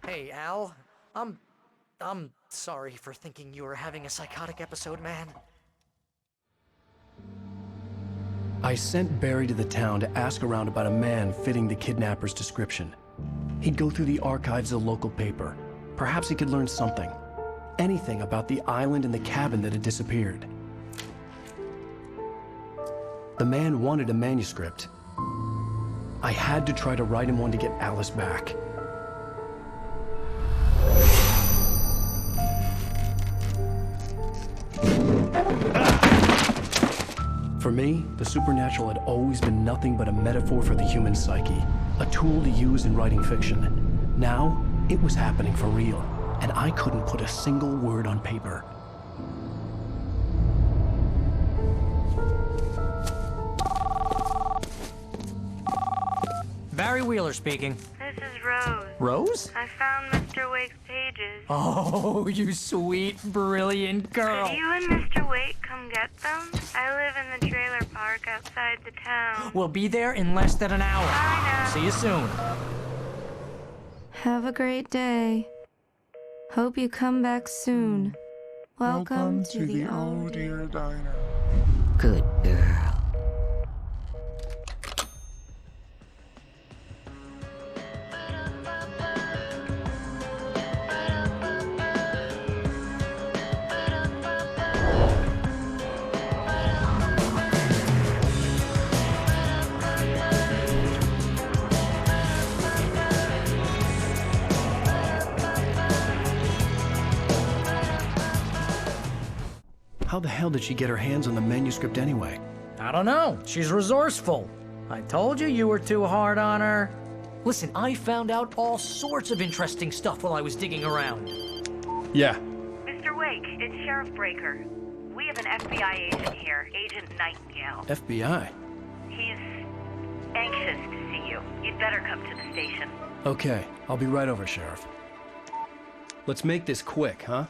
Hey, Al. I'm sorry for thinking you were having a psychotic episode, man. I sent Barry to the town to ask around about a man fitting the kidnapper's description. He'd go through the archives of the local paper. Perhaps he could learn something. anything about the island and the cabin that had disappeared. The man wanted a manuscript. I had to try to write him one to get Alice back. For me, the supernatural had always been nothing but a metaphor for the human psyche, a tool to use in writing fiction. Now, it was happening for real, and I couldn't put a single word on paper. Barry Wheeler speaking. This is Rose. Rose? I found Mr. Wake's pages. Oh, you sweet, brilliant girl. Could you and Mr. Wake come get them? I live in the trailer park outside the town. We'll be there in less than an hour. I know. See you soon. Have a great day. Hope you come back soon. Welcome to the Oh Dear Diner. Good girl. How the hell did she get her hands on the manuscript anyway? I don't know. She's resourceful. I told you were too hard on her. Listen, I found out all sorts of interesting stuff while I was digging around. Yeah. Mr. Wake, it's Sheriff Breaker. We have an FBI agent here, Agent Nightingale. FBI? He's anxious to see you. You'd better come to the station. Okay, I'll be right over, Sheriff. Let's make this quick, huh?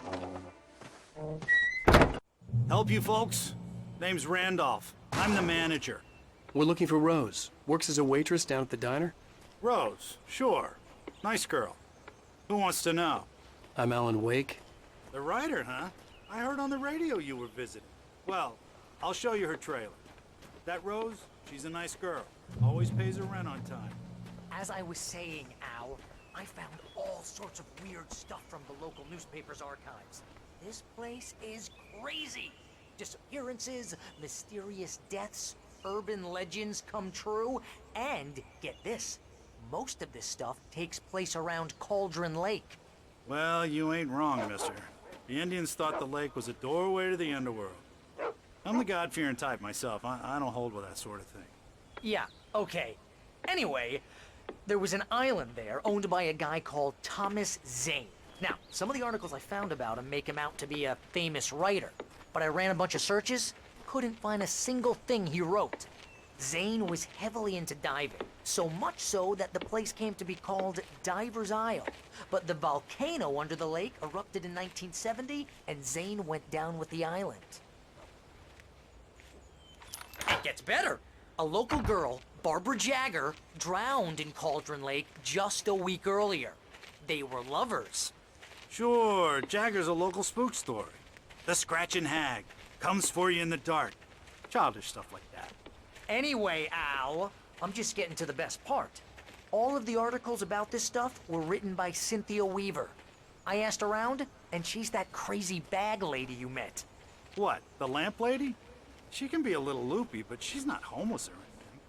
Help you folks? Name's Randolph. I'm the manager. We're looking for Rose. Works as a waitress down at the diner? Rose, sure. Nice girl. Who wants to know? I'm Alan Wake. The writer, huh? I heard on the radio you were visiting. Well, I'll show you her trailer. That Rose, she's a nice girl. Always pays her rent on time. As I was saying, Al, I found all sorts of weird stuff from the local newspaper's archives. This place is crazy. Disappearances, mysterious deaths, urban legends come true, and get this, most of this stuff takes place around Cauldron Lake. Well, you ain't wrong, mister. The Indians thought the lake was a doorway to the underworld. I'm the God-fearing type myself. I don't hold with that sort of thing. Yeah, okay. Anyway, there was an island there owned by a guy called Thomas Zane. Now, some of the articles I found about him make him out to be a famous writer, but I ran a bunch of searches, couldn't find a single thing he wrote. Zane was heavily into diving, so much so that the place came to be called Diver's Isle. But the volcano under the lake erupted in 1970, and Zane went down with the island. It gets better. A local girl, Barbara Jagger, drowned in Cauldron Lake just a week earlier. They were lovers. Sure, Jagger's a local spook story. The Scratching Hag comes for you in the dark. Childish stuff like that. Anyway, Al, I'm just getting to the best part. All of the articles about this stuff were written by Cynthia Weaver. I asked around, and she's that crazy bag lady you met. What, the lamp lady? She can be a little loopy, but she's not homeless or anything.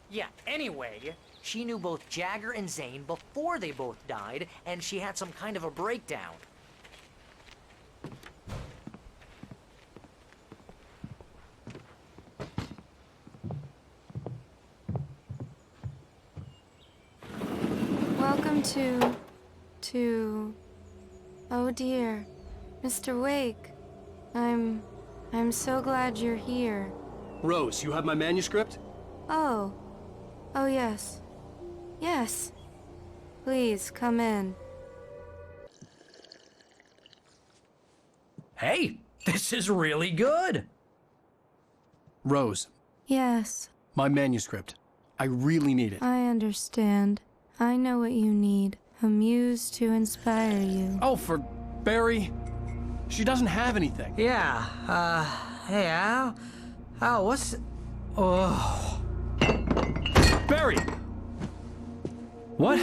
Yeah, anyway, she knew both Jagger and Zane before they both died, and she had some kind of a breakdown. Welcome to... Oh dear, Mr. Wake. I'm so glad you're here. Rose, you have my manuscript? Oh. Oh yes. Yes. Please, come in. Hey, this is really good. Rose, Yes, my manuscript. I really need it. I understand. I know what you need. A muse to inspire you. Oh, for Barry? She doesn't have anything. Yeah, hey, Al? Al, what's... Oh... Barry! What?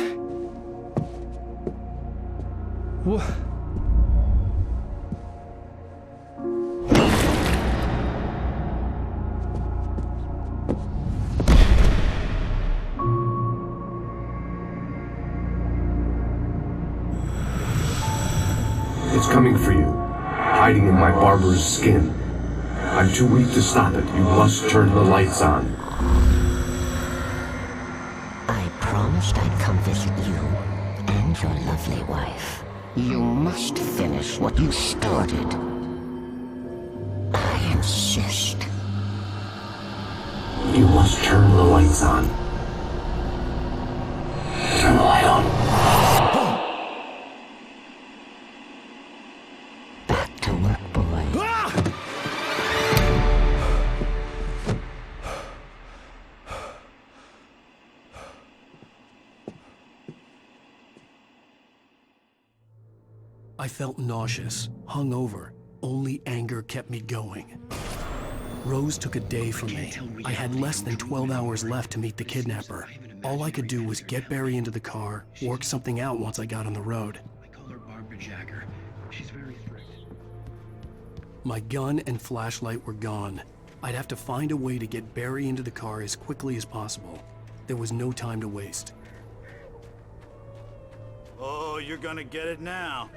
coming for you, hiding in my barber's skin. I'm too weak to stop it. You must turn the lights on. I promised I'd come visit you and your lovely wife. You must finish what you started. I insist. You must turn the lights on. Turn the light on. Back to work, boy. I felt nauseous, hungover. Only anger kept me going. Rose took a day from me. I had less than 12 hours left to meet the kidnapper. All I could do was get Barry into the car, work something out once I got on the road. I call her Barbara Jacker. She's very strict. My gun and flashlight were gone. I'd have to find a way to get Barry into the car as quickly as possible. There was no time to waste. Oh, you're gonna get it now.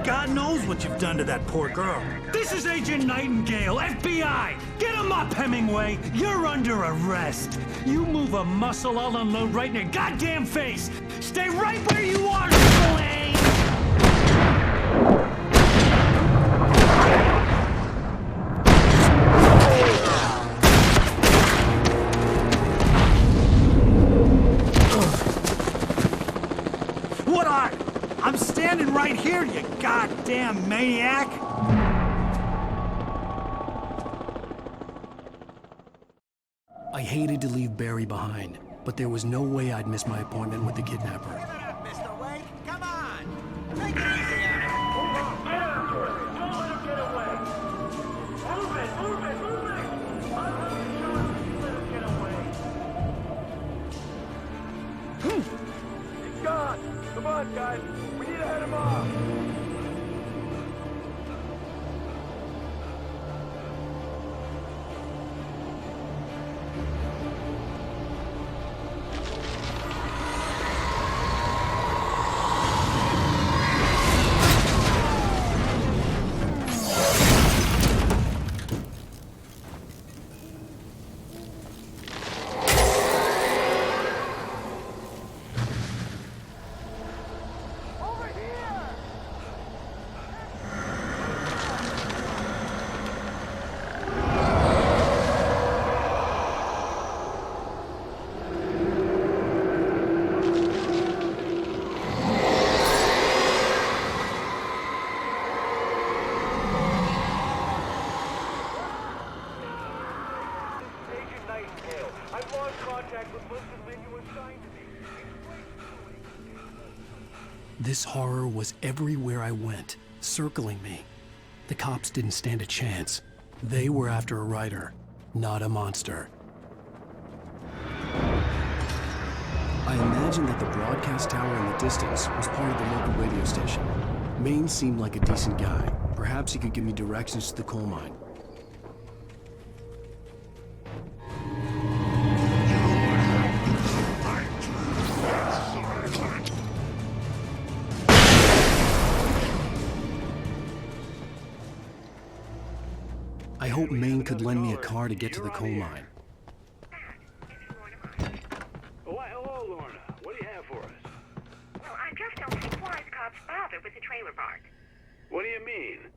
God knows what you've done to that poor girl. This is Agent Nightingale, FBI! Get him up, Hemingway! You're under arrest! You move a muscle, I'll unload right in your goddamn face! Stay right where you are, Zane! What are? I'm standing right here, you goddamn maniac! I hated to leave Barry behind, but there was no way I'd miss my appointment with the kidnapper. Mr. Wake, come on! Take it easy on him! Get after it! Don't let him get away! Move it! Move it! Move it! I'm not sure if you let him get away. He's gone! Come on, guys! We need to head him off! I've lost contact with most of the men you assigned to me. This horror was everywhere I went, circling me. The cops didn't stand a chance. They were after a writer, not a monster. I imagined that the broadcast tower in the distance was part of the local radio station. Maine seemed like a decent guy. Perhaps he could give me directions to the coal mine. I hope Maine could lend me a car to get to the coal mine. Why, hello, Lorna. What do you have for us? Well, I just don't see why the cops bother with the trailer park. What do you mean?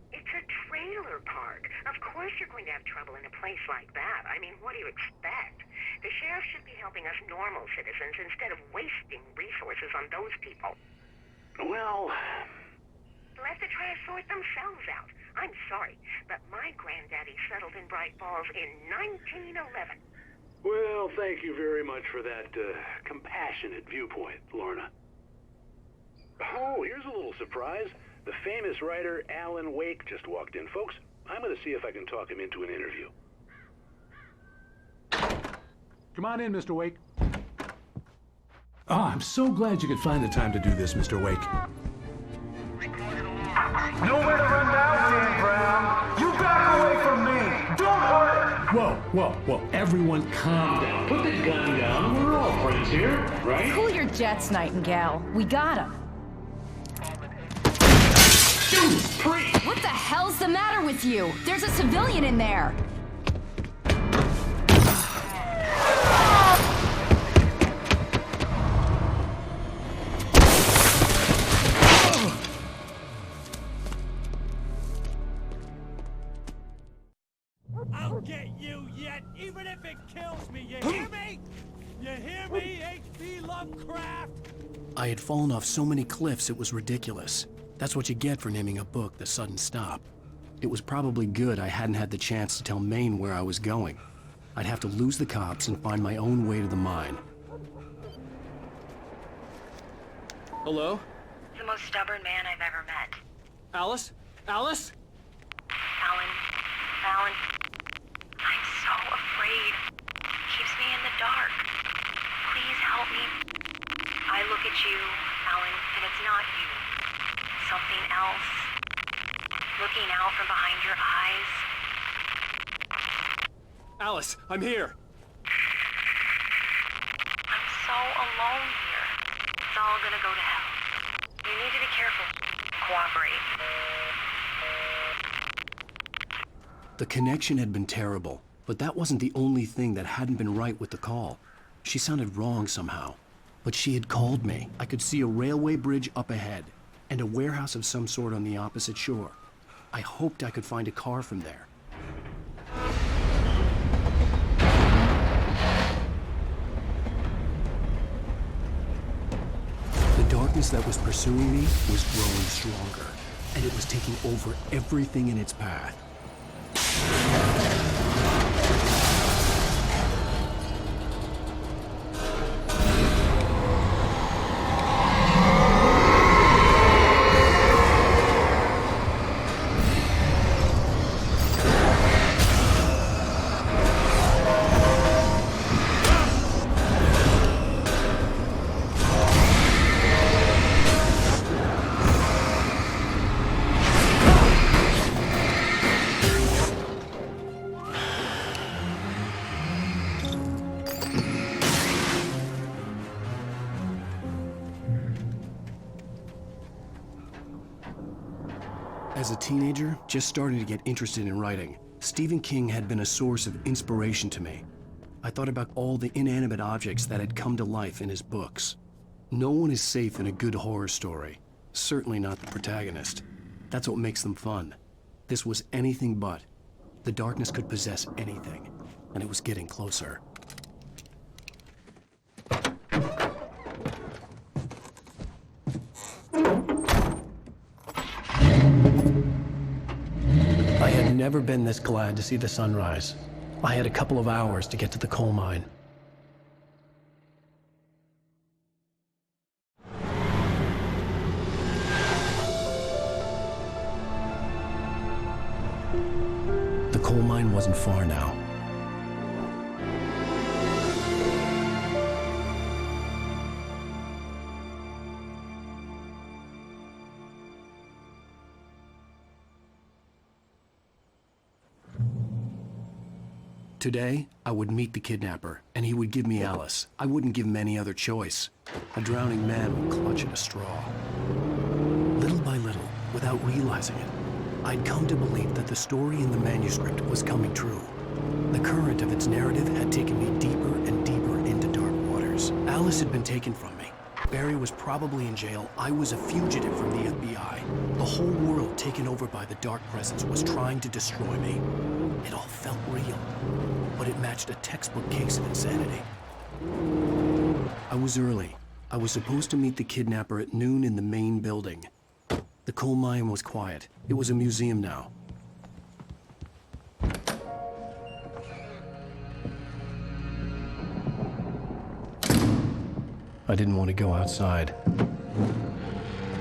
It's a trailer park. Of course you're going to have trouble in a place like that. I mean, what do you expect? The sheriff should be helping us normal citizens instead of wasting resources on those people. Well... Let the trash sort themselves out. I'm sorry, but my granddaddy settled in Bright Falls in 1911. Well, thank you very much for that compassionate viewpoint, Lorna. Oh, here's a little surprise. The famous writer Alan Wake just walked in. Folks, I'm going to see if I can talk him into an interview. Come on in, Mr. Wake. I'm so glad you could find the time to do this, Mr. Wake. Nowhere to run now, Dan Brown. You back away from me. Don't hurt. Whoa. Whoa, everyone calm down. Put the gun down. We're all friends here, right? Cool your jets, Nightingale. We got him. What the hell's the matter with you? There's a civilian in there. I'll get you yet, even if it kills me, you hear me? You hear me, H.P. Lovecraft? I had fallen off so many cliffs it was ridiculous. That's what you get for naming a book The Sudden Stop. It was probably good I hadn't had the chance to tell Maine where I was going. I'd have to lose the cops and find my own way to the mine. Hello? The most stubborn man I've ever met. Alice? Alice? Alan, I'm so afraid. Keeps me in the dark. Please help me. I look at you, Alan, and it's not you. Something else. Looking out from behind your eyes. Alice, I'm here. I'm so alone here. It's all gonna go to hell. You need to be careful. Cooperate. The connection had been terrible, but that wasn't the only thing that hadn't been right with the call. She sounded wrong somehow. But she had called me. I could see a railway bridge up ahead, and a warehouse of some sort on the opposite shore. I hoped I could find a car from there. The darkness that was pursuing me was growing stronger, and it was taking over everything in its path. As a teenager, just starting to get interested in writing, Stephen King had been a source of inspiration to me. I thought about all the inanimate objects that had come to life in his books. No one is safe in a good horror story. Certainly not the protagonist. That's what makes them fun. This was anything but. The darkness could possess anything, and it was getting closer. I had never been this glad to see the sunrise. I had a couple of hours to get to the coal mine. The coal mine wasn't far now. Today, I would meet the kidnapper, and he would give me Alice. I wouldn't give him any other choice. A drowning man would clutch at a straw. Little by little, without realizing it, I'd come to believe that the story in the manuscript was coming true. The current of its narrative had taken me deeper and deeper into dark waters. Alice had been taken from me. Barry was probably in jail. I was a fugitive from the FBI. The whole world taken over by the dark presence was trying to destroy me. It all felt real, but it matched a textbook case of insanity. I was early. I was supposed to meet the kidnapper at noon in the main building. The coal mine was quiet. It was a museum now. I didn't want to go outside.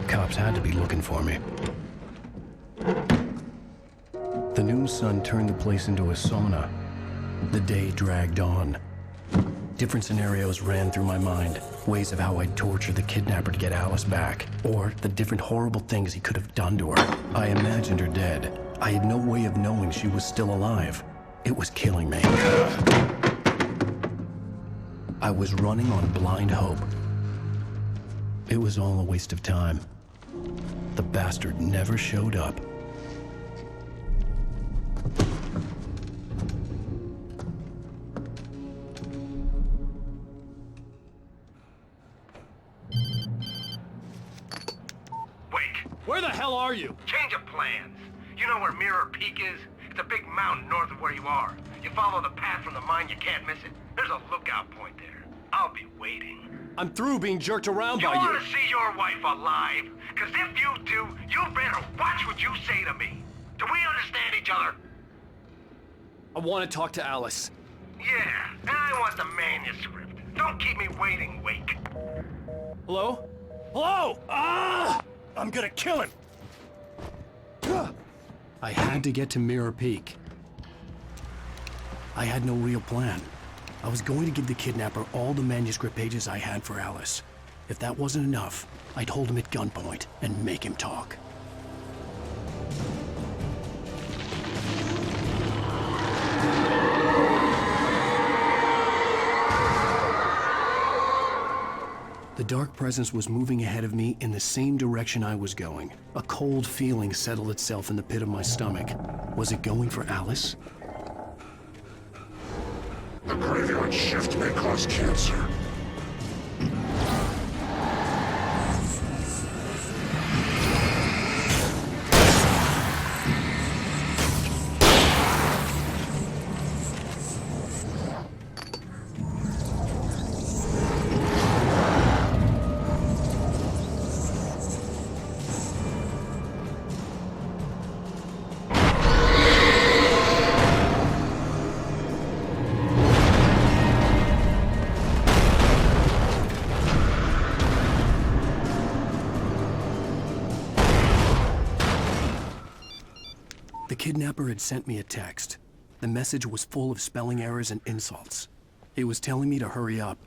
Cops had to be looking for me. The noon sun turned the place into a sauna. The day dragged on. Different scenarios ran through my mind. Ways of how I'd torture the kidnapper to get Alice back. Or the different horrible things he could have done to her. I imagined her dead. I had no way of knowing she was still alive. It was killing me. I was running on blind hope. It was all a waste of time. The bastard never showed up. Where the hell are you? Change of plans. You know where Mirror Peak is? It's a big mountain north of where you are. You follow the path from the mine, you can't miss it. There's a lookout point there. I'll be waiting. I'm through being jerked around by You you. want to see your wife alive? Because if you do, you better watch what you say to me. Do we understand each other? I want to talk to Alice. Yeah, and I want the manuscript. Don't keep me waiting, Wake. Hello? Hello? Ah! I'm gonna kill him! I had to get to Mirror Peak. I had no real plan. I was going to give the kidnapper all the manuscript pages I had for Alice. If that wasn't enough, I'd hold him at gunpoint and make him talk. The dark presence was moving ahead of me in the same direction I was going. A cold feeling settled itself in the pit of my stomach. Was it going for Alice? The graveyard shift may cause cancer. The kidnapper had sent me a text. The message was full of spelling errors and insults. It was telling me to hurry up.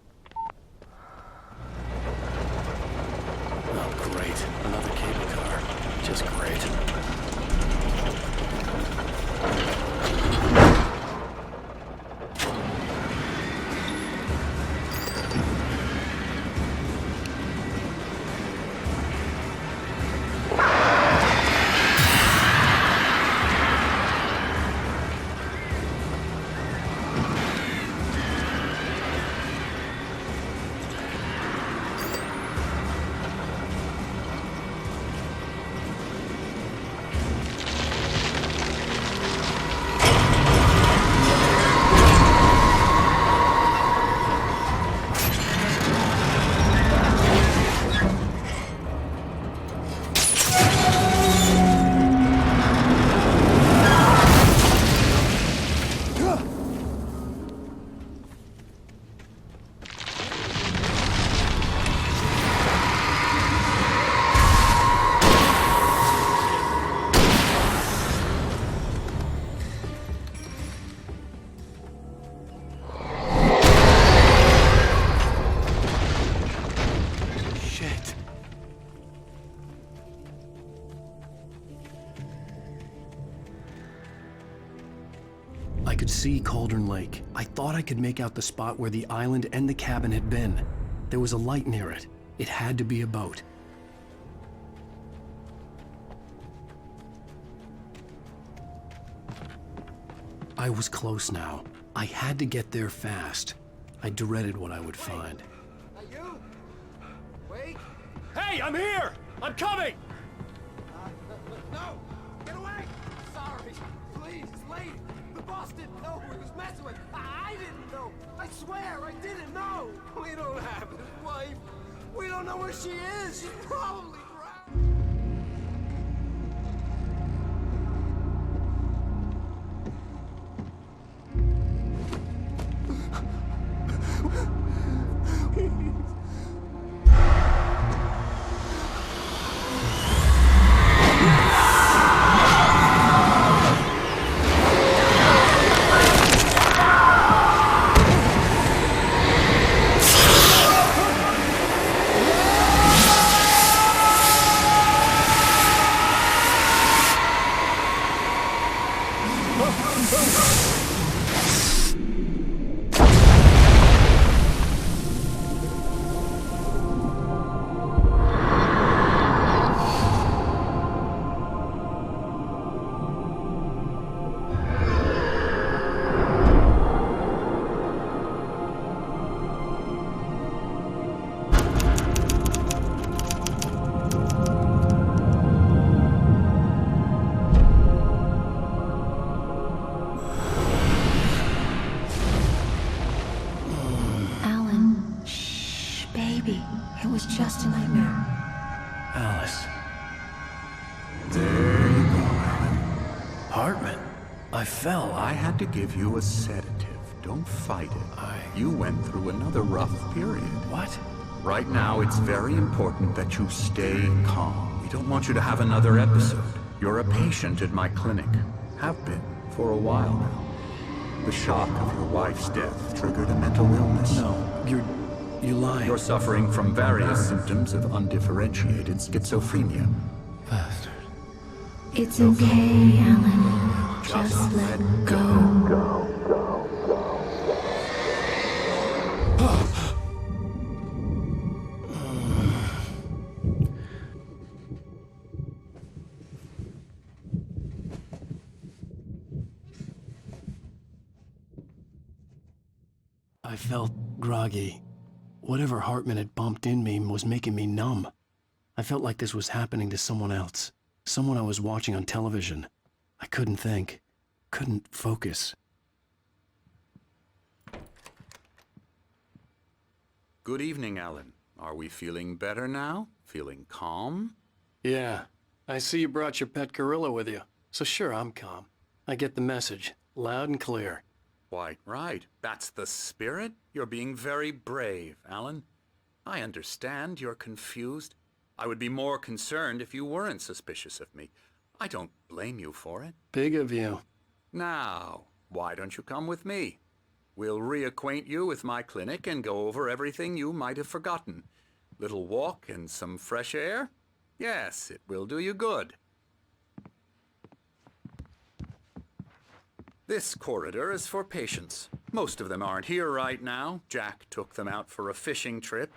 Oh, great. Another cable car. Just great. I could see Cauldron Lake. I thought I could make out the spot where the island and the cabin had been. There was a light near it. It had to be a boat. I was close now. I had to get there fast. I dreaded what I would find. You? Wait. Hey, I'm here! I'm coming! No! Get away! Sorry. Please, it's late. The boss didn't know who he was messing with. I didn't know. I swear, I didn't know. We don't have his wife. We don't know where she is. She's probably drowned. I fell. I had to give you a sedative. Don't fight it. You went through another rough period. What? Right now, it's very important that you stay calm. We don't want you to have another episode. You're a patient at my clinic. Have been for a while now. The shock of your wife's death triggered a mental illness. No, you lie. You're suffering from various symptoms of undifferentiated schizophrenia. Bastard. It's okay, Alan. Just let go. I felt groggy. Whatever Hartman had bumped in me was making me numb. I felt like this was happening to someone else. Someone I was watching on television. I couldn't think. Couldn't focus. Good evening, Alan. Are we feeling better now? Feeling calm? Yeah. I see you brought your pet gorilla with you. So sure, I'm calm. I get the message. Loud and clear. Why, right. That's the spirit. You're being very brave, Alan. I understand you're confused. I would be more concerned if you weren't suspicious of me. I don't blame you for it. Big of you. Now, why don't you come with me? We'll reacquaint you with my clinic and go over everything you might have forgotten. Little walk and some fresh air? Yes, it will do you good. This corridor is for patients. Most of them aren't here right now. Jack took them out for a fishing trip,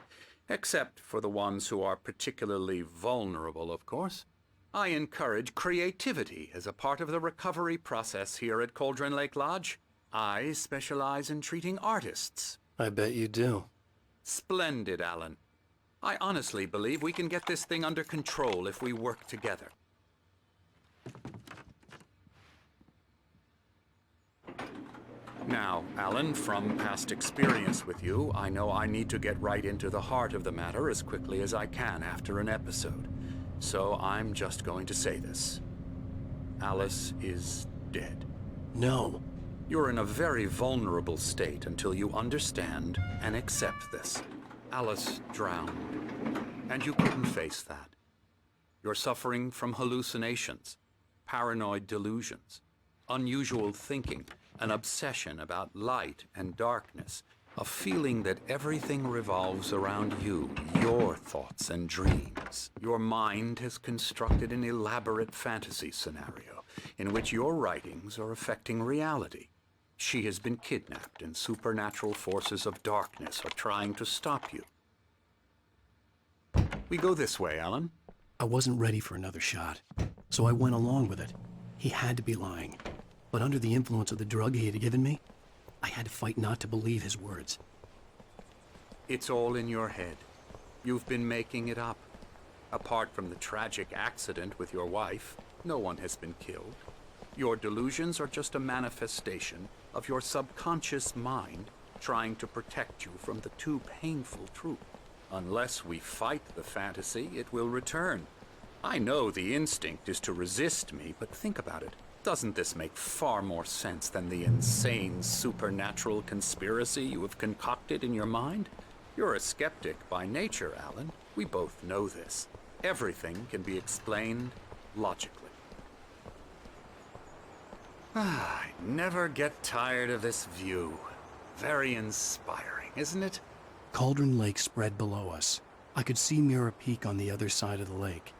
except for the ones who are particularly vulnerable, of course. I encourage creativity as a part of the recovery process here at Cauldron Lake Lodge. I specialize in treating artists. I bet you do. Splendid, Alan. I honestly believe we can get this thing under control if we work together. Now, Alan, from past experience with you, I know I need to get right into the heart of the matter as quickly as I can after an episode. So I'm just going to say this. Alice is dead. No. You're in a very vulnerable state until you understand and accept this. Alice drowned, and you couldn't face that. You're suffering from hallucinations, paranoid delusions, unusual thinking, an obsession about light and darkness, a feeling that everything revolves around you, your thoughts and dreams. Your mind has constructed an elaborate fantasy scenario in which your writings are affecting reality. She has been kidnapped and supernatural forces of darkness are trying to stop you. We go this way, Alan. I wasn't ready for another shot, so I went along with it. He had to be lying. But under the influence of the drug he had given me, I had to fight not to believe his words. It's all in your head. You've been making it up. Apart from the tragic accident with your wife, no one has been killed. Your delusions are just a manifestation of your subconscious mind trying to protect you from the too painful truth. Unless we fight the fantasy, it will return. I know the instinct is to resist me, but think about it. Doesn't this make far more sense than the insane supernatural conspiracy you have concocted in your mind? You're a skeptic by nature, Alan. We both know this. Everything can be explained logically. I never get tired of this view. Very inspiring, isn't it? Cauldron Lake spread below us. I could see Mirror Peak on the other side of the lake.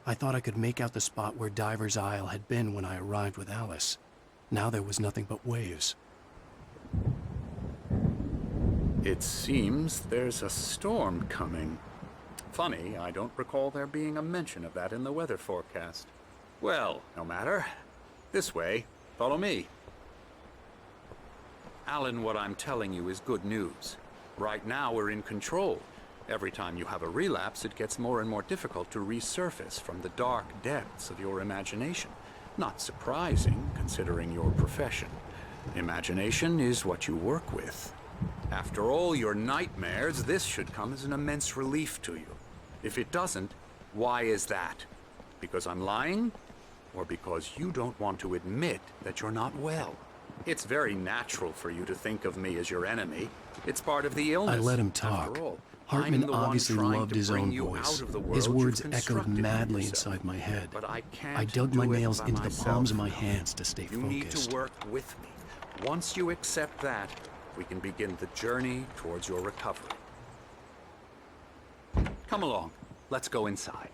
I thought I could make out the spot where Diver's Isle had been when I arrived with Alice. Now there was nothing but waves. It seems there's a storm coming. Funny, I don't recall there being a mention of that in the weather forecast. Well, no matter. This way. Follow me. Alan, what I'm telling you is good news. Right now we're in control. Every time you have a relapse, it gets more and more difficult to resurface from the dark depths of your imagination. Not surprising, considering your profession. Imagination is what you work with. After all your nightmares, this should come as an immense relief to you. If it doesn't, why is that? Because I'm lying? or because you don't want to admit that you're not well. It's very natural for you to think of me as your enemy. It's part of the illness. I let him talk. After all, Hartman obviously loved his own voice. His words echoed madly inside my head. But I can't I dug my do it nails by into the myself. palms of my hands to stay You need focused. to work with me. Once you accept that, we can begin the journey towards your recovery. Come along. Let's go inside.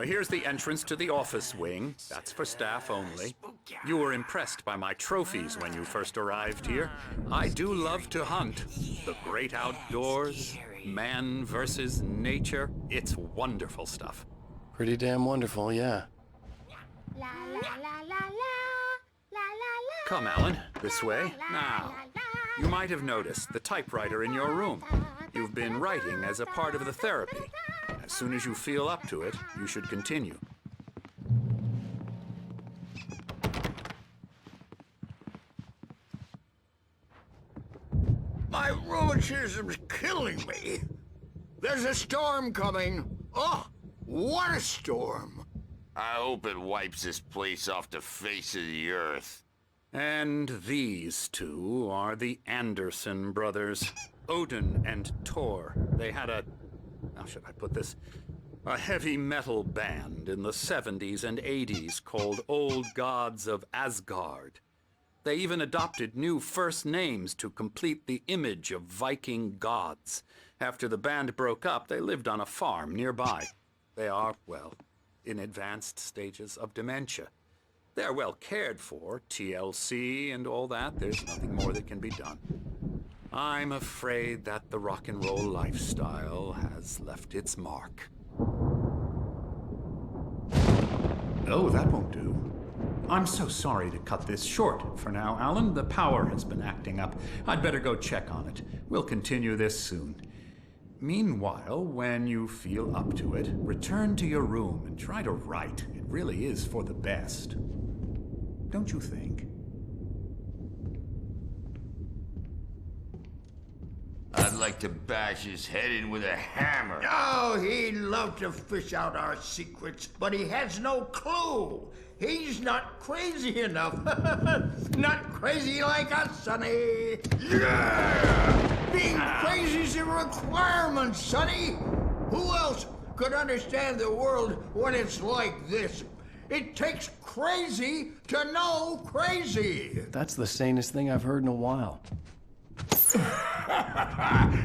Here's the entrance to the office wing. That's for staff only. You were impressed by my trophies when you first arrived here. I do love to hunt. The great outdoors, man versus nature. It's wonderful stuff. Pretty damn wonderful, yeah. Come, Alan, this way. Now, you might have noticed the typewriter in your room. You've been writing as a part of the therapy. As soon as you feel up to it, you should continue. My rheumatism's killing me. There's a storm coming. Oh, what a storm. I hope it wipes this place off the face of the earth. And these two are the Anderson brothers, Odin and Thor. They had a... how should I put this? A heavy metal band in the 70s and 80s called Old Gods of Asgard. They even adopted new first names to complete the image of Viking gods. After the band broke up, they lived on a farm nearby. They are, well, in advanced stages of dementia. They're well cared for, TLC and all that. There's nothing more that can be done. I'm afraid that the rock and roll lifestyle has left its mark. Oh, that won't do. I'm so sorry to cut this short for now, Alan. The power has been acting up. I'd better go check on it. We'll continue this soon. Meanwhile, when you feel up to it, return to your room and try to write. It really is for the best. Don't you think? I'd like to bash his head in with a hammer. Oh, he'd love to fish out our secrets, but he has no clue. He's not crazy enough. Not crazy like us, Sonny. Yeah! Being crazy's a requirement, Sonny. Who else could understand the world when it's like this? It takes crazy to know crazy. That's the sanest thing I've heard in a while.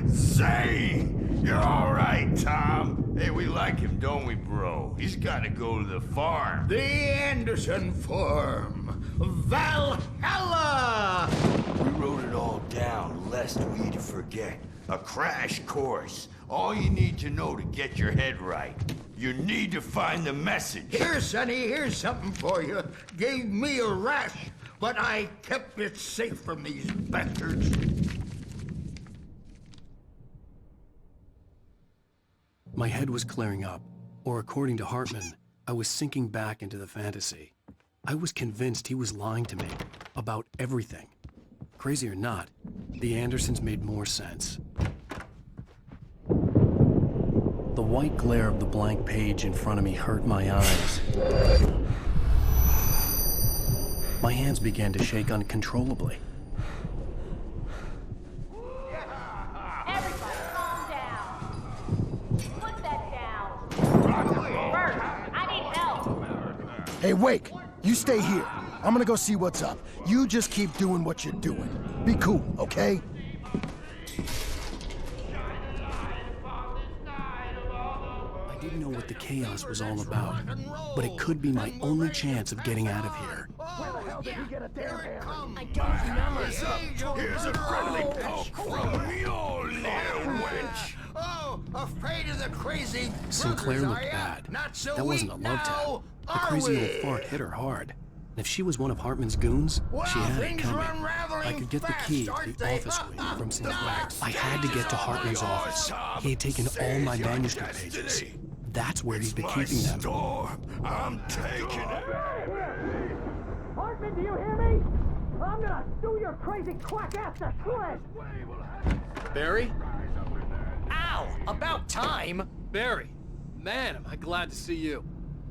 Zane! You're all right, Tom. Hey, we like him, don't we, bro? He's got to go to the farm. The Anderson farm. Valhalla! We wrote it all down, lest we'd forget. A crash course. All you need to know to get your head right. You need to find the message. Here, Sonny, here's something for you. Gave me a rash, but I kept it safe from these bastards. My head was clearing up, or according to Hartman, I was sinking back into the fantasy. I was convinced he was lying to me about everything. Crazy or not, the Andersons made more sense. The white glare of the blank page in front of me hurt my eyes. My hands began to shake uncontrollably. Everybody, calm down. Put that down. First, I need help. Hey, Wake, you stay here. I'm gonna go see what's up. You just keep doing what you're doing. Be cool, okay? I didn't know what the chaos was all about, but it could be my only chance of getting out of here. Where the hell did he get a damn hammer? I don't know. Here's a friendly poke from Mjolnir, wench. Oh, afraid of the crazy Sinclair brothers, looked are ya? bad. Not so That wasn't a weak love now, tap. The are crazy we? old fart hit her hard. And if she was one of Hartman's goons, Well, she had it things coming. are unraveling I could get the fast, key to aren't the they? office wing from Sinclair. I had to get to Hartman's office. He had taken all my manuscript pages. That's where he's been keeping them. I'm taking it. Hartman, do you hear me? I'm gonna do your crazy quack ass to shreds. Barry? Ow! About time! Barry, man, am I glad to see you.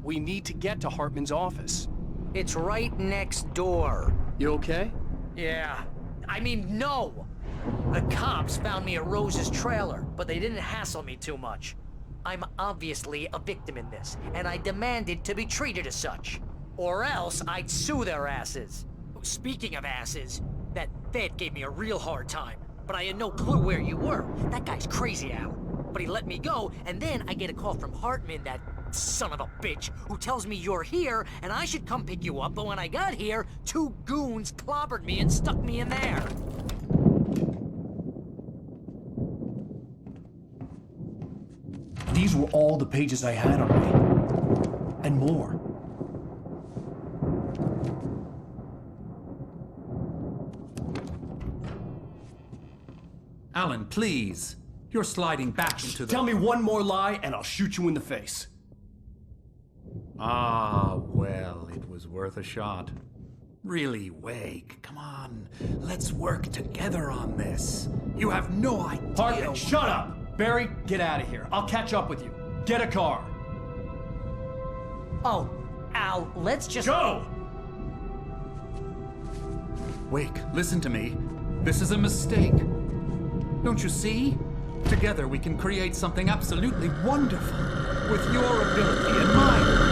We need to get to Hartman's office. It's right next door. You okay? Yeah. I mean, no! The cops found me at Rose's trailer, but they didn't hassle me too much. I'm obviously a victim in this, and I demanded to be treated as such. Or else I'd sue their asses. Speaking of asses, that Fed gave me a real hard time, but I had no clue where you were. That guy's crazy, Al. But he let me go, and then I get a call from Hartman, that son of a bitch, who tells me you're here, and I should come pick you up, but when I got here, 2 goons clobbered me and stuck me in there. These were all the pages I had on me. And more. Alan, please. You're sliding back into the... Tell me one more lie and I'll shoot you in the face. Ah, well, it was worth a shot. Really, Wake, come on. Let's work together on this. You have no idea... Hartman, shut up! Barry, get out of here. I'll catch up with you. Get a car. Oh, Al, let's just... Go! Wake, listen to me. This is a mistake. Don't you see? Together we can create something absolutely wonderful. With your ability and mine.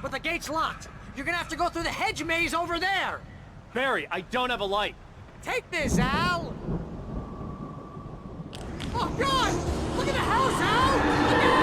But the gate's locked. You're gonna have to go through the hedge maze over there. Barry, I don't have a light. Take this, Al. Oh, God! Look at the house, Al! Look out!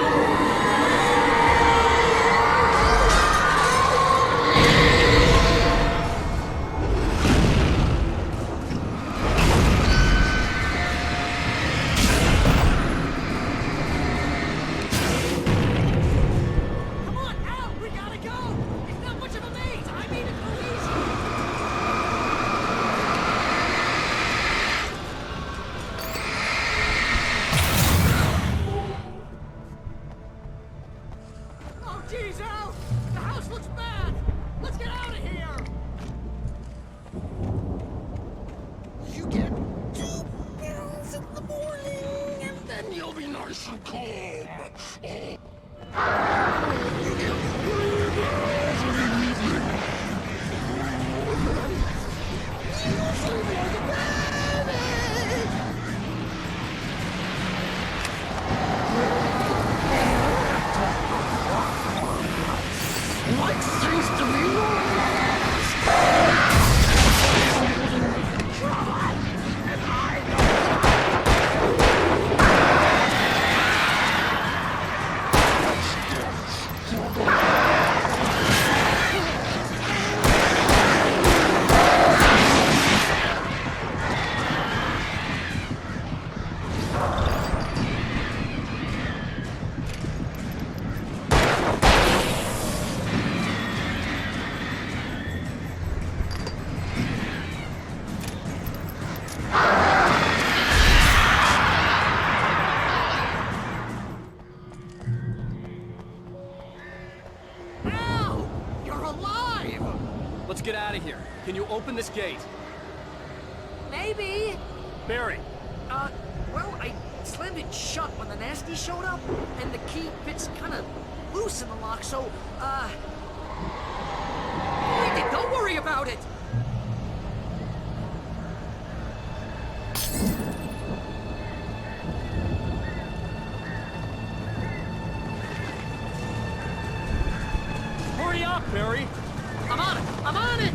Weaver. Let's get out of here. Can you open this gate? Maybe. Barry. Well, I slammed it shut when the nasty showed up, and the key fits kind of loose in the lock, so, don't worry about it! Hurry up, Barry! I'm on it! I'm on it!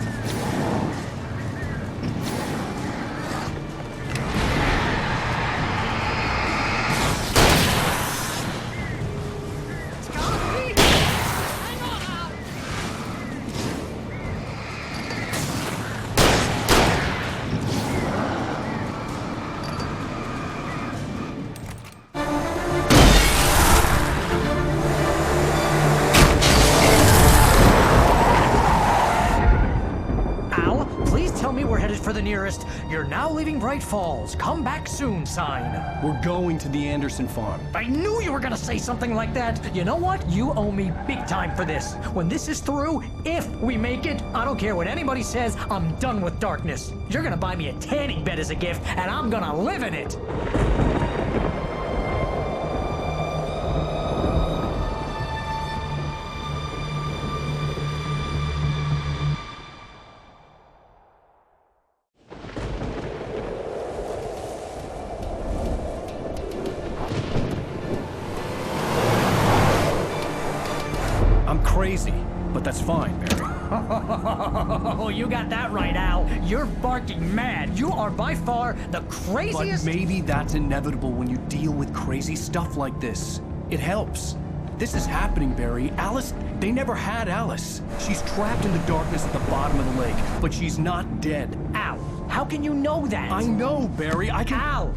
For the nearest, you're now leaving Bright Falls. Come back soon sign. We're going to the Anderson farm. I knew you were gonna say something like that. You know what? You owe me big time for this. When this is through, if we make it, I don't care what anybody says, I'm done with darkness. You're gonna buy me a tanning bed as a gift, and I'm gonna live in it. Crazy, but that's fine, Barry. Oh, you got that right, Al. You're barking mad. You are by far the craziest... But maybe that's inevitable when you deal with crazy stuff like this. It helps. This is happening, Barry. Alice, they never had Alice. She's trapped in the darkness at the bottom of the lake, but she's not dead. Al, how can you know that? I know, Barry. I can... Al,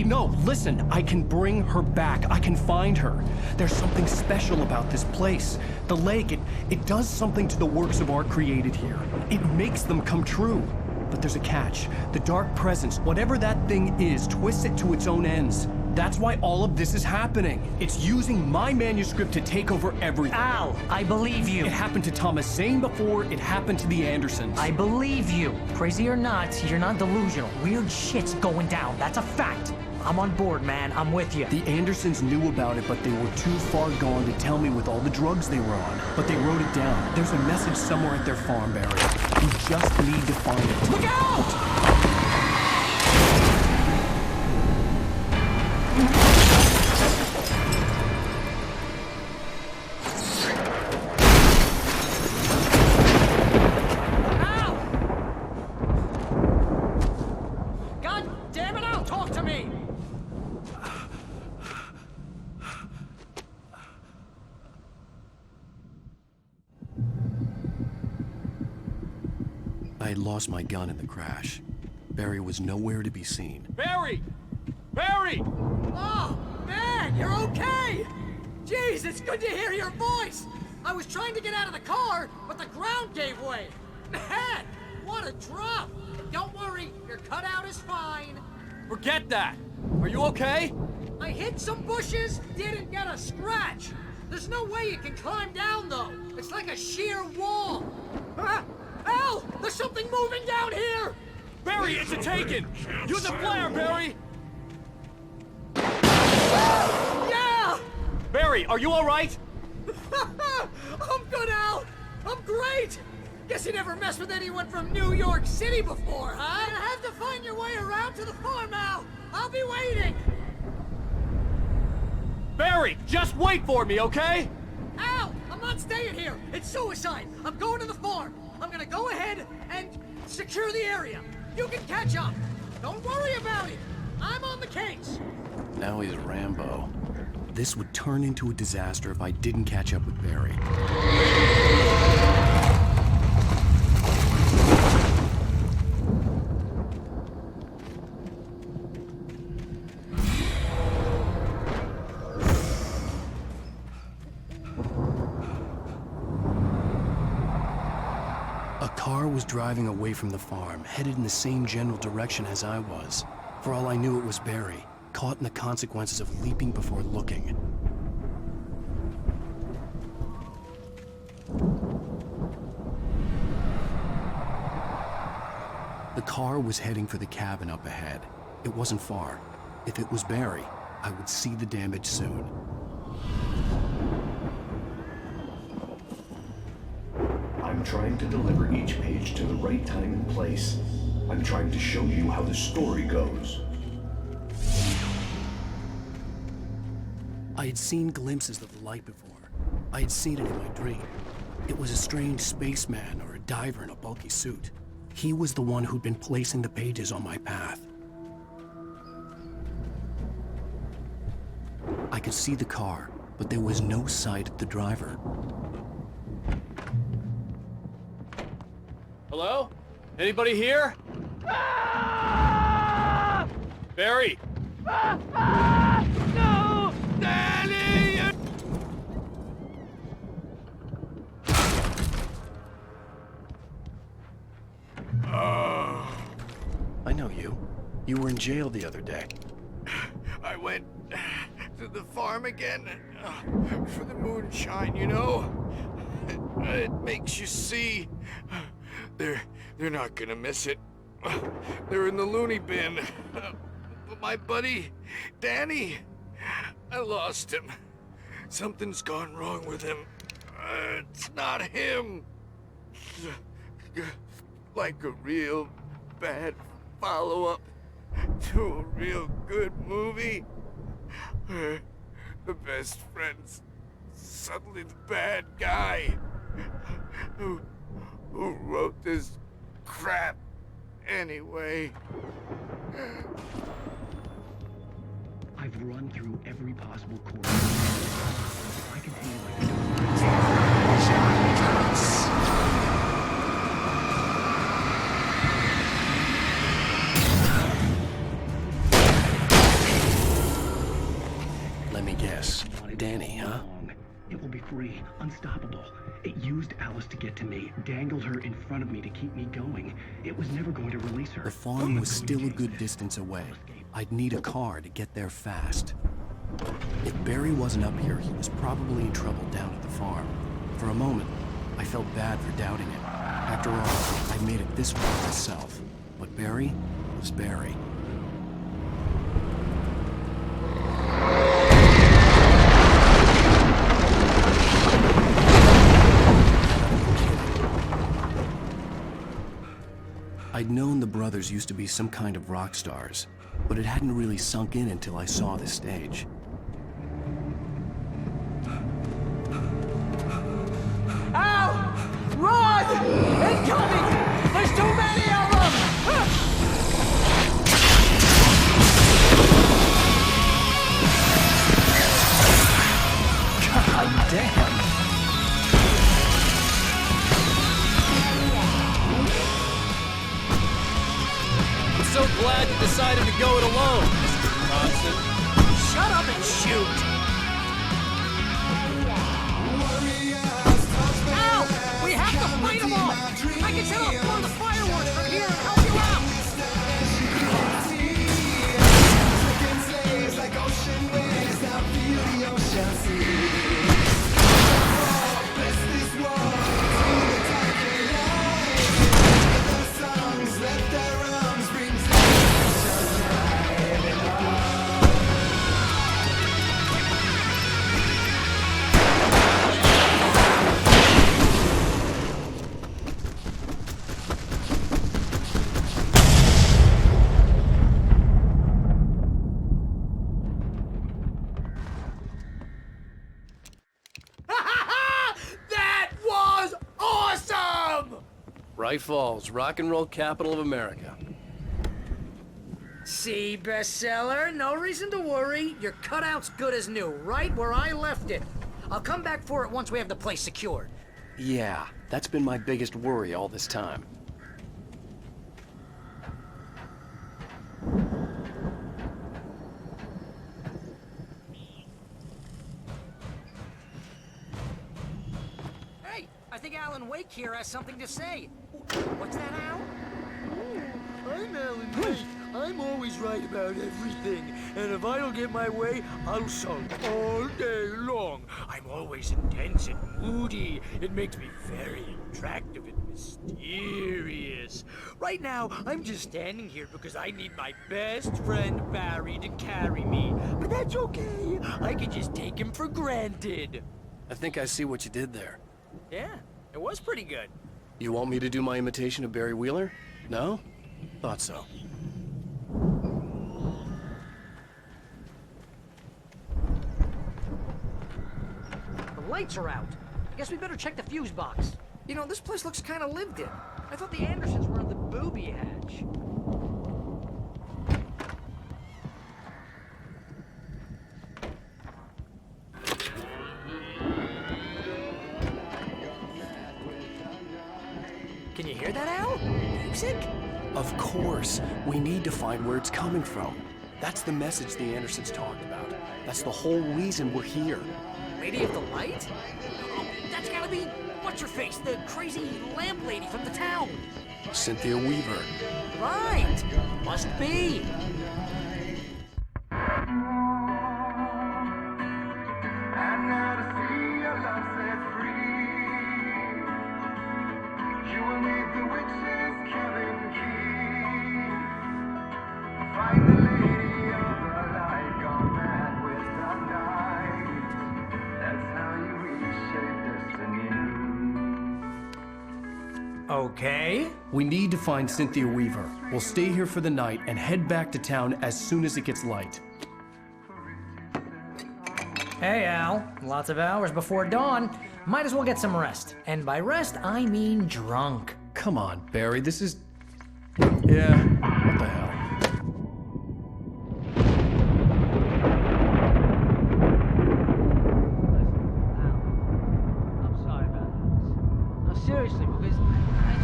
No, listen. I can bring her back. I can find her. There's something special about this place. The lake, it does something to the works of art created here. It makes them come true. But there's a catch. The dark presence, whatever that thing is, twists it to its own ends. That's why all of this is happening. It's using my manuscript to take over everything. Al, I believe you. It happened to Thomas Zane before, it happened to the Andersons. I believe you. Crazy or not, you're not delusional. Weird shit's going down. That's a fact. I'm on board, man. I'm with you. The Andersons knew about it, but they were too far gone to tell me with all the drugs they were on. But they wrote it down. There's a message somewhere at their farm, Barry. We just need to find it. Look out! I had lost my gun in the crash. Barry was nowhere to be seen. Barry! Barry! Oh, man, you're okay! Jeez, it's good to hear your voice! I was trying to get out of the car, but the ground gave way. Man, what a drop! Don't worry, your cutout is fine. Forget that! Are you okay? I hit some bushes, didn't get a scratch. There's no way you can climb down, though. It's like a sheer wall. Al! There's something moving down here! Barry, it's a taken! Use a flare, Barry! Yeah! Barry, are you alright? I'm good, Al! I'm great! Guess you never messed with anyone from New York City before, huh? You have to find your way around to the farm, Al! I'll be waiting! Barry, just wait for me, okay? Al! I'm not staying here! It's suicide! I'm going to the farm! I'm gonna go ahead and secure the area. You can catch up. Don't worry about it. I'm on the case. Now he's Rambo. This would turn into a disaster if I didn't catch up with Barry. A car was driving away from the farm, headed in the same general direction as I was. For all I knew, it was Barry, caught in the consequences of leaping before looking. The car was heading for the cabin up ahead. It wasn't far. If it was Barry, I would see the damage soon. I'm trying to deliver each page to the right time and place. I'm trying to show you how the story goes. I had seen glimpses of the light before. I had seen it in my dream. It was a strange spaceman or a diver in a bulky suit. He was the one who'd been placing the pages on my path. I could see the car, but there was no sight of the driver. Hello? Anybody here? Barry! No! Daddy! I know you. You were in jail the other day. I went to the farm again for the moonshine, you know? It makes you see. They're not gonna miss it. They're in the loony bin. But my buddy, Danny, I lost him. Something's gone wrong with him. It's not him. Like a real bad follow-up to a real good movie. Where the best friend's suddenly the bad guy. Who wrote this crap anyway? I've run through every possible course. I can tell you like Let me guess. Danny, huh? It will be free, unstoppable. It used Alice to get to me, dangled her in front of me to keep me going. It was never going to release her. The farm was still a good distance away. I'd need a car to get there fast. If Barry wasn't up here, he was probably in trouble down at the farm. For a moment, I felt bad for doubting it. After all, I made it this far myself. But Barry was Barry. I'd known the brothers used to be some kind of rock stars, but it hadn't really sunk in until I saw the stage. Ow! Run! Incoming! There's too many of them! God damn! So glad you decided to go it alone, Mr. Johnson. Shut up and shoot! Ow! We have to fight them all! I can set off more of the fireworks from here and help you out! Bright Falls, rock and roll capital of America. See, bestseller? No reason to worry. Your cutout's good as new, right where I left it. I'll come back for it once we have the place secured. Yeah, that's been my biggest worry all this time. Hey, I think Alan Wake here has something to say. What's that, Al? I'm Alan Wake. I'm always right about everything. And if I don't get my way, I'll sulk all day long. I'm always intense and moody. It makes me very attractive and mysterious. Right now, I'm just standing here because I need my best friend Barry to carry me. But that's okay. I can just take him for granted. I think I see what you did there. Yeah, it was pretty good. You want me to do my imitation of Barry Wheeler? No? Thought so. The lights are out. I guess we better check the fuse box. You know, this place looks kind of lived in. I thought the Andersons were in the booby hatch. Can you hear that, Al? Music? Of course. We need to find where it's coming from. That's the message the Andersons talked about. That's the whole reason we're here. Lady of the Light? Oh, that's gotta be what's-her-face, the crazy lamp lady from the town. Cynthia Weaver. Right. Must be. Okay. We need to find Cynthia Weaver. We'll stay here for the night and head back to town as soon as it gets light. Hey, Al. Lots of hours before dawn. Might as well get some rest. And by rest, I mean drunk. Come on, Barry, this is... Yeah, what the hell? I'm sorry about this. No, seriously, because I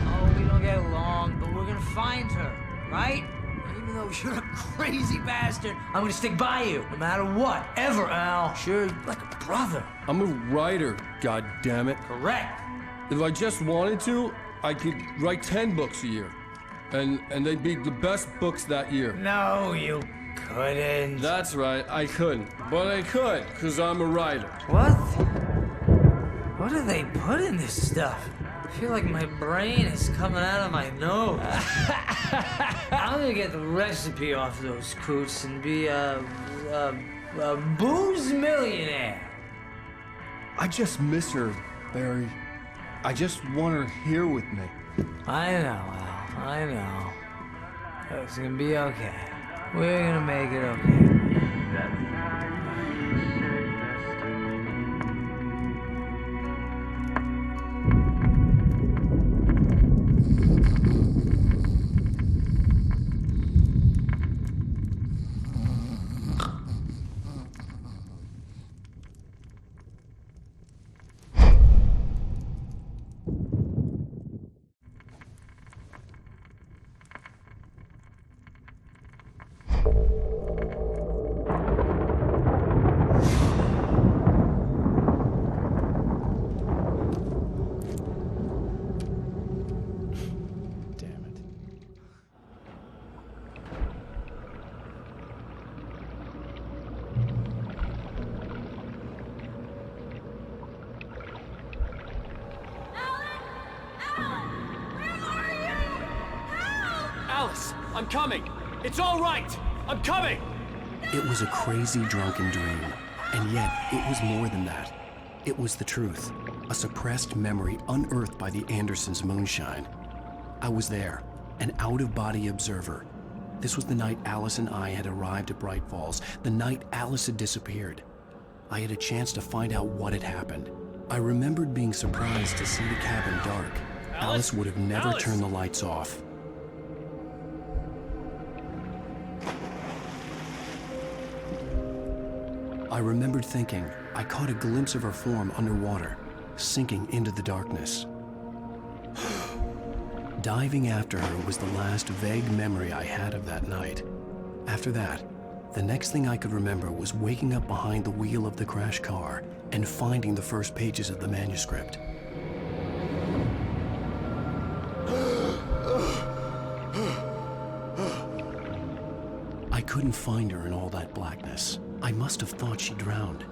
know we don't get along, but we're gonna find her, right? Even though you're a crazy bastard, I'm gonna stick by you, no matter what, ever, Al. Sure, like a brother. I'm a writer, goddammit. Correct. If I just wanted to, I could write 10 books a year. And they'd be the best books that year. No, you couldn't. That's right, I couldn't. But I could, because I'm a writer. What? What do they put in this stuff? I feel like my brain is coming out of my nose. I'm gonna get the recipe off those coots and be a booze millionaire. I just miss her, Barry. I just want her here with me. I know, Al. I know. It's gonna be okay. We're gonna make it okay. Alice, I'm coming. It's all right. I'm coming. It was a crazy, drunken dream. And yet, it was more than that. It was the truth. A suppressed memory unearthed by the Andersons' moonshine. I was there, an out-of-body observer. This was the night Alice and I had arrived at Bright Falls, the night Alice had disappeared. I had a chance to find out what had happened. I remembered being surprised to see the cabin dark. Alice would have never turned the lights off. I remembered thinking I caught a glimpse of her form underwater, sinking into the darkness. Diving after her was the last vague memory I had of that night. After that, the next thing I could remember was waking up behind the wheel of the crashed car and finding the first pages of the manuscript. I couldn't find her in all that blackness. I must have thought she drowned.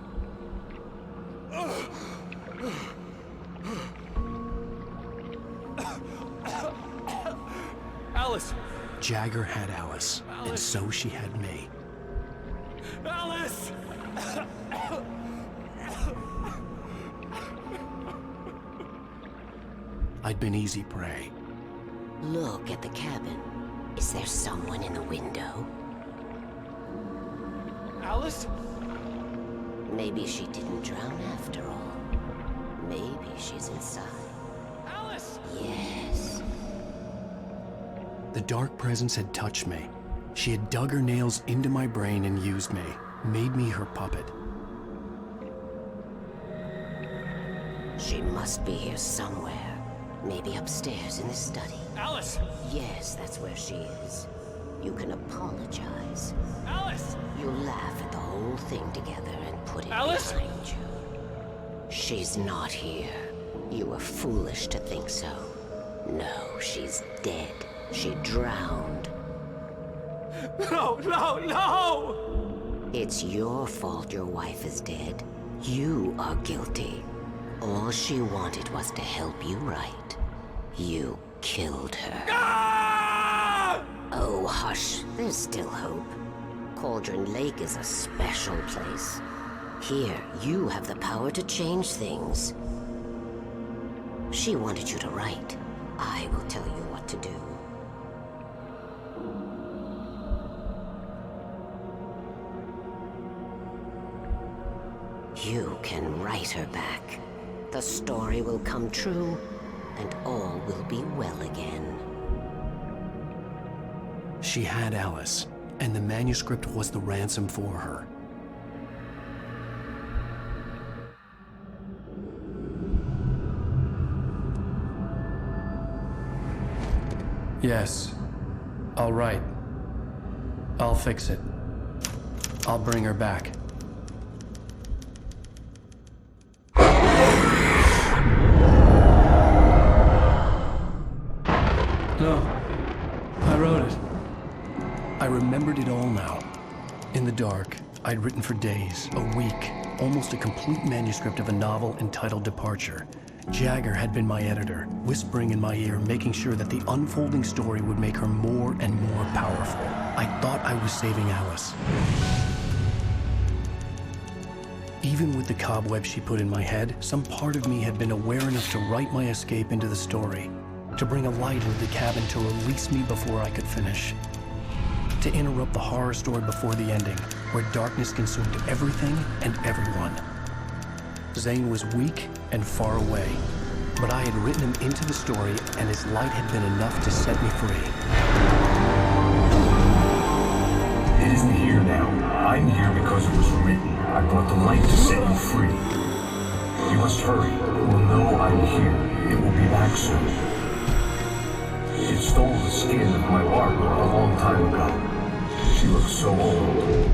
Alice! Jagger had Alice, and so she had me. Alice! I'd been easy prey. Look at the cabin. Is there someone in the window? Alice? Maybe she didn't drown after all. Maybe she's inside. Alice! Yes. The dark presence had touched me. She had dug her nails into my brain and used me, made me her puppet. She must be here somewhere. Maybe upstairs in the study. Alice! Yes, that's where she is. You can apologize. Alice! You laugh at the whole thing together and put it Alice? behind you. She's not here. You were foolish to think so. No, she's dead. She drowned. No, no, no! It's your fault your wife is dead. You are guilty. All she wanted was to help you right. You killed her. Ah! Oh, hush. There's still hope. Cauldron Lake is a special place. Here, you have the power to change things. She wanted you to write. I will tell you what to do. You can write her back. The story will come true, and all will be well again. She had Alice, and the manuscript was the ransom for her. Yes. All right. I'll fix it. I'll bring her back. No. I wrote it. I remembered it all now. In the dark, I'd written for days, a week, almost a complete manuscript of a novel entitled Departure. Jagger had been my editor, whispering in my ear, making sure that the unfolding story would make her more and more powerful. I thought I was saving Alice. Even with the cobweb she put in my head, some part of me had been aware enough to write my escape into the story, to bring a light into the cabin to release me before I could finish, to interrupt the horror story before the ending, where darkness consumed everything and everyone. Zane was weak and far away, but I had written him into the story, and his light had been enough to set me free. It isn't here now. I'm here because it was written. I brought the light to set you free. You must hurry. It will know I'm here. It will be back soon. It stole the skin of my partner a long time ago. She looks so old.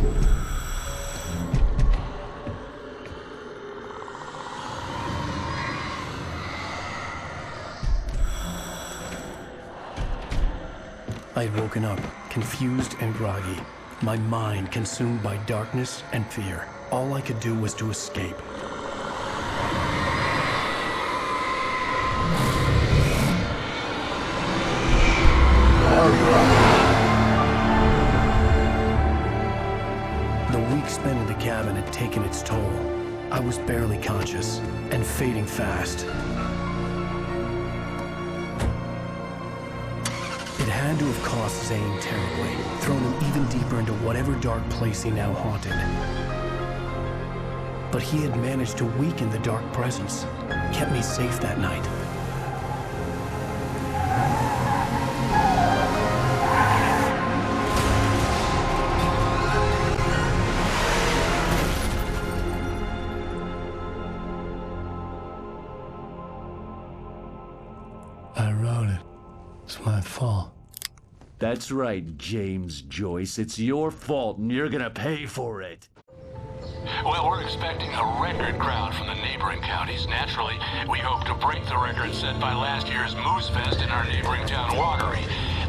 I had woken up, confused and groggy, my mind consumed by darkness and fear. All I could do was to escape. The week spent in the cabin had taken its toll. I was barely conscious, and fading fast. It had to have cost Zane terribly, thrown him even deeper into whatever dark place he now haunted. But he had managed to weaken the dark presence, kept me safe that night. I wrote it. It's my fault. That's right, James Joyce. It's your fault, and you're gonna pay for it. Well, we're expecting a record crowd from the neighboring counties. Naturally, we hope to break the record set by last year's Moose Fest in our neighboring town, Watery.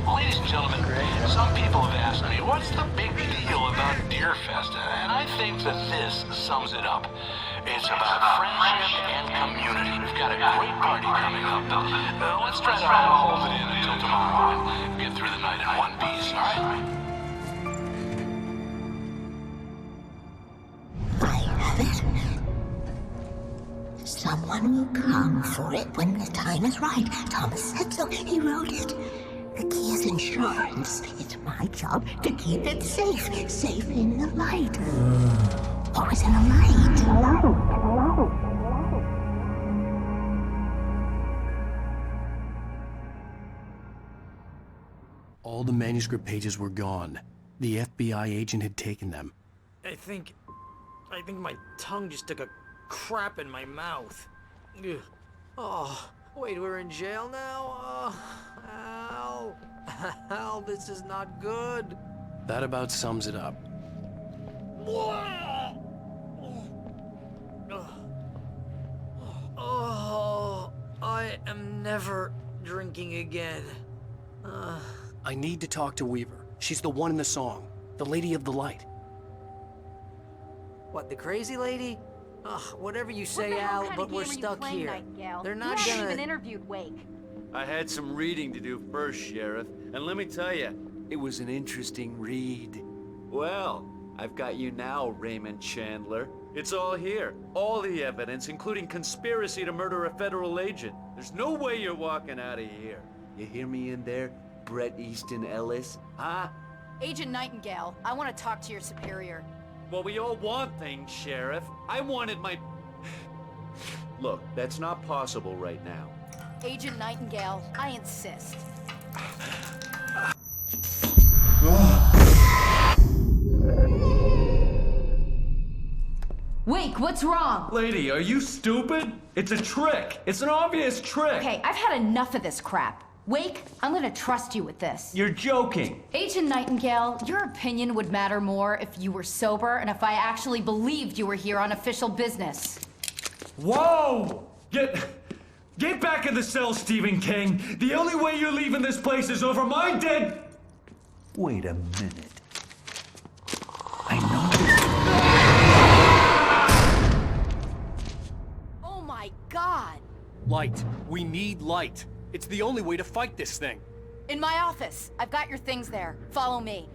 Ladies and gentlemen, some people have asked me, what's the big deal about Deer Fest? And I think that this sums it up. It's about friendship and community. We've got a great party coming up, but let's try to hold it in until tomorrow. Give get through the night in one piece, alright? I have it. Someone will come for it when the time is right. Thomas said so. He wrote it. The key is insurance. It's my job to keep it safe. Safe in the light. Always in the light. All the manuscript pages were gone. The FBI agent had taken them. I think my tongue just took a crap in my mouth. Ugh. Oh, wait, we're in jail now? Al. Al, this is not good. That about sums it up. Oh, I am never drinking again. I need to talk to Weaver. She's the one in the song. The Lady of the Light. What, the crazy lady? Ugh, whatever you say, Al, but we're stuck here. Nightingale? They're not you gonna... haven't even interviewed Wake. I had some reading to do first, Sheriff, and let me tell you, it was an interesting read. Well, I've got you now, Raymond Chandler. It's all here. All the evidence, including conspiracy to murder a federal agent. There's no way you're walking out of here. You hear me in there, Bret Easton Ellis? Huh? Agent Nightingale, I want to talk to your superior. Well, we all want things, Sheriff. I wanted my... Look, that's not possible right now. Agent Nightingale, I insist. Wake, what's wrong? Lady, are you stupid? It's a trick. It's an obvious trick. Okay, I've had enough of this crap. Wake, I'm gonna trust you with this. You're joking. Agent Nightingale, your opinion would matter more if you were sober and if I actually believed you were here on official business. Whoa! Get back in the cell, Stephen King. The only way you're leaving this place is over my dead... Wait a minute. Oh my God! Light. We need light. It's the only way to fight this thing. In my office. I've got your things there. Follow me.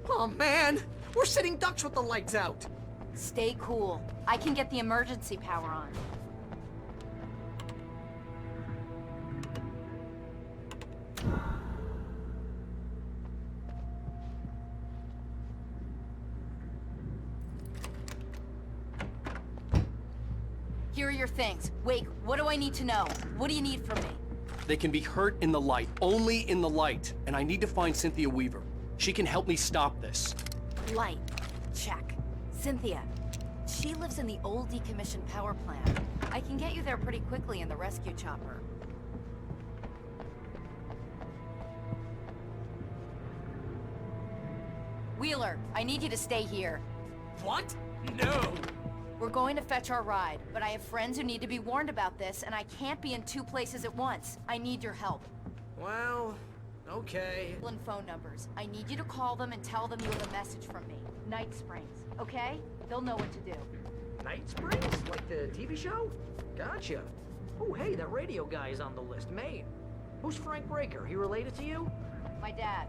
Oh, man! We're sitting ducks with the lights out! Stay cool. I can get the emergency power on. Here are your things. Wake, what do I need to know? What do you need from me? They can be hurt in the light, only in the light. And I need to find Cynthia Weaver. She can help me stop this. Light. Check. Cynthia. She lives in the old decommissioned power plant. I can get you there pretty quickly in the rescue chopper. Wheeler, I need you to stay here. What? No! We're going to fetch our ride, but I have friends who need to be warned about this, and I can't be in 2 places at once. I need your help. Well, okay. And phone numbers. I need you to call them and tell them you have a message from me. Night Springs, okay? They'll know what to do. Night Springs? Like the TV show? Gotcha. Oh, hey, that radio guy is on the list. Maine. Who's Frank Breaker? He related to you? My dad.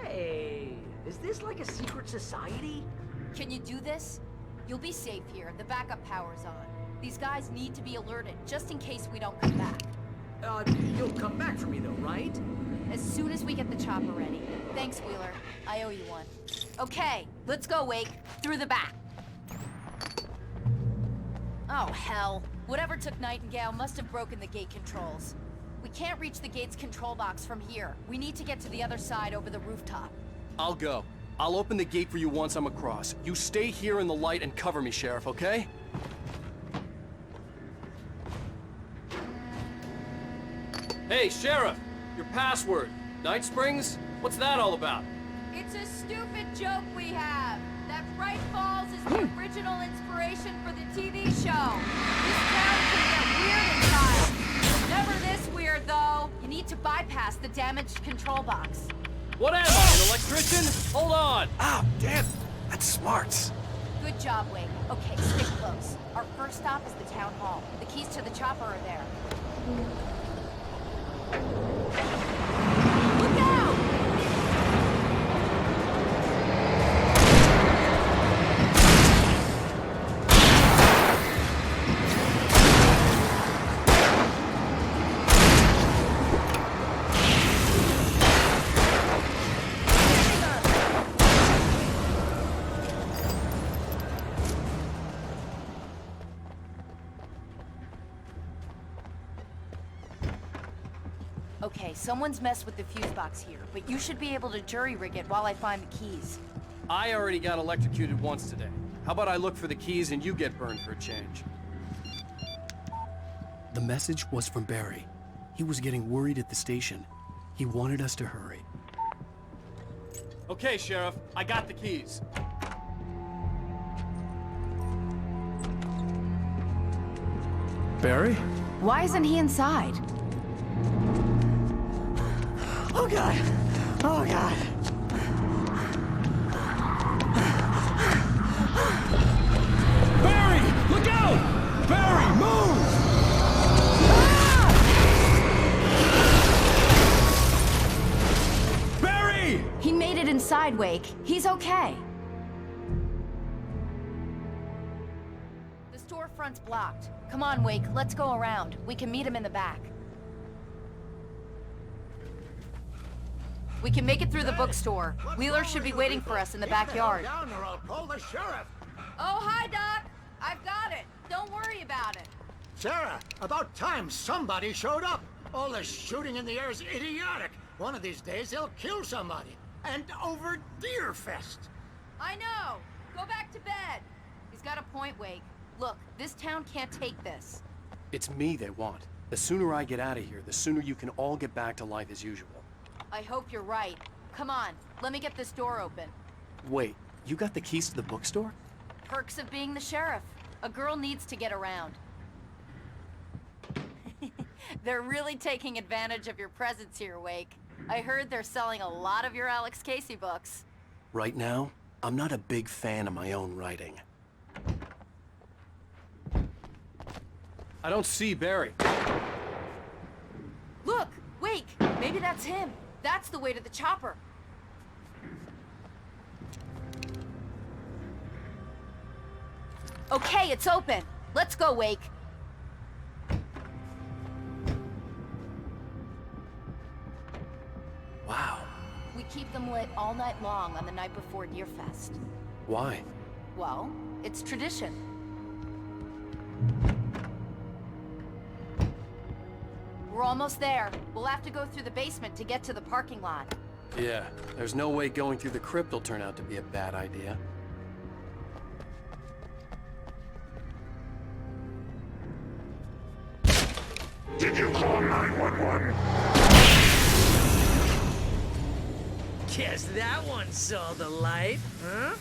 Hey, is this like a secret society? Can you do this? You'll be safe here. The backup power's on. These guys need to be alerted, just in case we don't come back. You'll come back for me though, right? As soon as we get the chopper ready. Thanks, Wheeler. I owe you one. Okay, let's go, Wake. Through the back. Oh, hell. Whatever took Nightingale must have broken the gate controls. We can't reach the gate's control box from here. We need to get to the other side over the rooftop. I'll go. I'll open the gate for you once I'm across. You stay here in the light and cover me, Sheriff, okay? Hey, Sheriff! Your password. Night Springs? What's that all about? It's a stupid joke we have. That Bright Falls is the original inspiration for the TV show. This town can get weird at times. Never this weird, though. You need to bypass the damaged control box. What am I, an electrician? Hold on! Ah, damn! That's smarts. Good job, Wake. Okay, stick close. Our first stop is the town hall. The keys to the chopper are there. Look out! someone's messed with the fuse box here, but you should be able to jury-rig it while I find the keys. I already got electrocuted once today. How about I look for the keys and you get burned for a change? The message was from Barry. He was getting worried at the station. He wanted us to hurry. Okay, Sheriff, I got the keys. Barry? Why isn't he inside? Oh God! Oh God! Barry! Look out! Barry, move! Barry! He made it inside, Wake. He's okay. The storefront's blocked. Come on, Wake, let's go around. We can meet him in the back. We can make it through the bookstore. Wheeler should be waiting for us in the backyard. Get the hell down or I'll call the sheriff. Oh, hi, Doc. I've got it. Don't worry about it. Sarah, about time somebody showed up. All this shooting in the air is idiotic. One of these days they'll kill somebody. And over Deerfest. I know. Go back to bed. He's got a point, Wake. Look, this town can't take this. It's me they want. The sooner I get out of here, the sooner you can all get back to life as usual. I hope you're right. Come on, let me get this door open. Wait, you got the keys to the bookstore? Perks of being the sheriff. A girl needs to get around. They're really taking advantage of your presence here, Wake. I heard they're selling a lot of your Alex Casey books. Right now, I'm not a big fan of my own writing. I don't see Barry. Look, Wake, maybe that's him. That's the way to the chopper. Okay, it's open. Let's go, Wake. Wow. We keep them lit all night long on the night before Deerfest. Why? Well, it's tradition. We're almost there. We'll have to go through the basement to get to the parking lot. Yeah, there's no way going through the crypt will turn out to be a bad idea. Did you call 911? Guess that one saw the light, huh?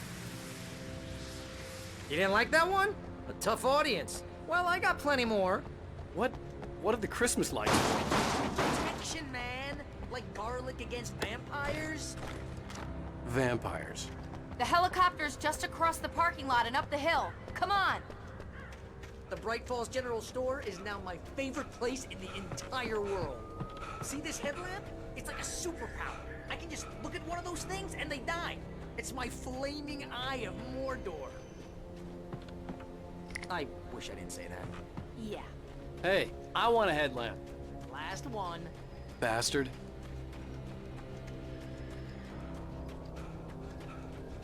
You didn't like that one? A tough audience. Well, I got plenty more. What are the Christmas lights? Protection, man. Like garlic against vampires. Vampires. The helicopter's just across the parking lot and up the hill. Come on! The Bright Falls General Store is now my favorite place in the entire world. See this headlamp? It's like a superpower. I can just look at one of those things and they die. It's my flaming eye of Mordor. I wish I didn't say that. Yeah. Hey, I want a headlamp. Last one. Bastard.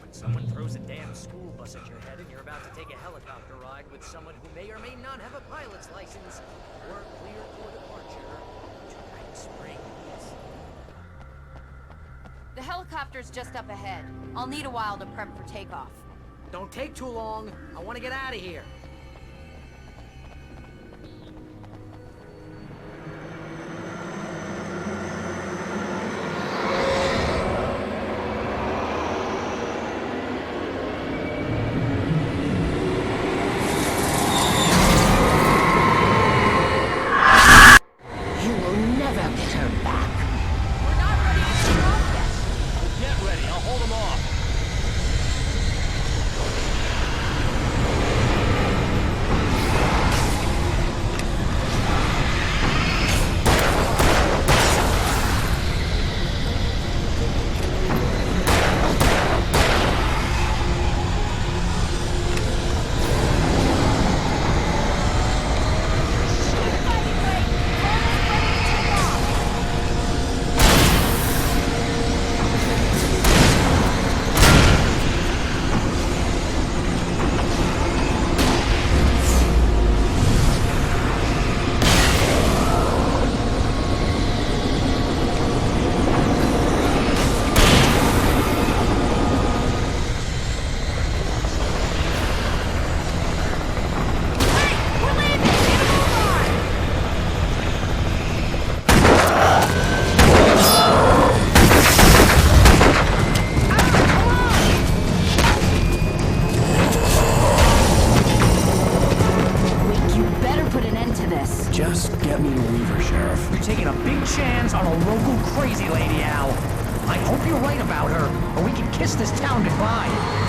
When someone throws a damn school bus at your head and you're about to take a helicopter ride with someone who may or may not have a pilot's license, or clear for departure to Night Springs. The helicopter's just up ahead. I'll need a while to prep for takeoff. Don't take too long. I want to get out of here. too crazy, Lady Al. I hope you're right about her, or we can kiss this town goodbye.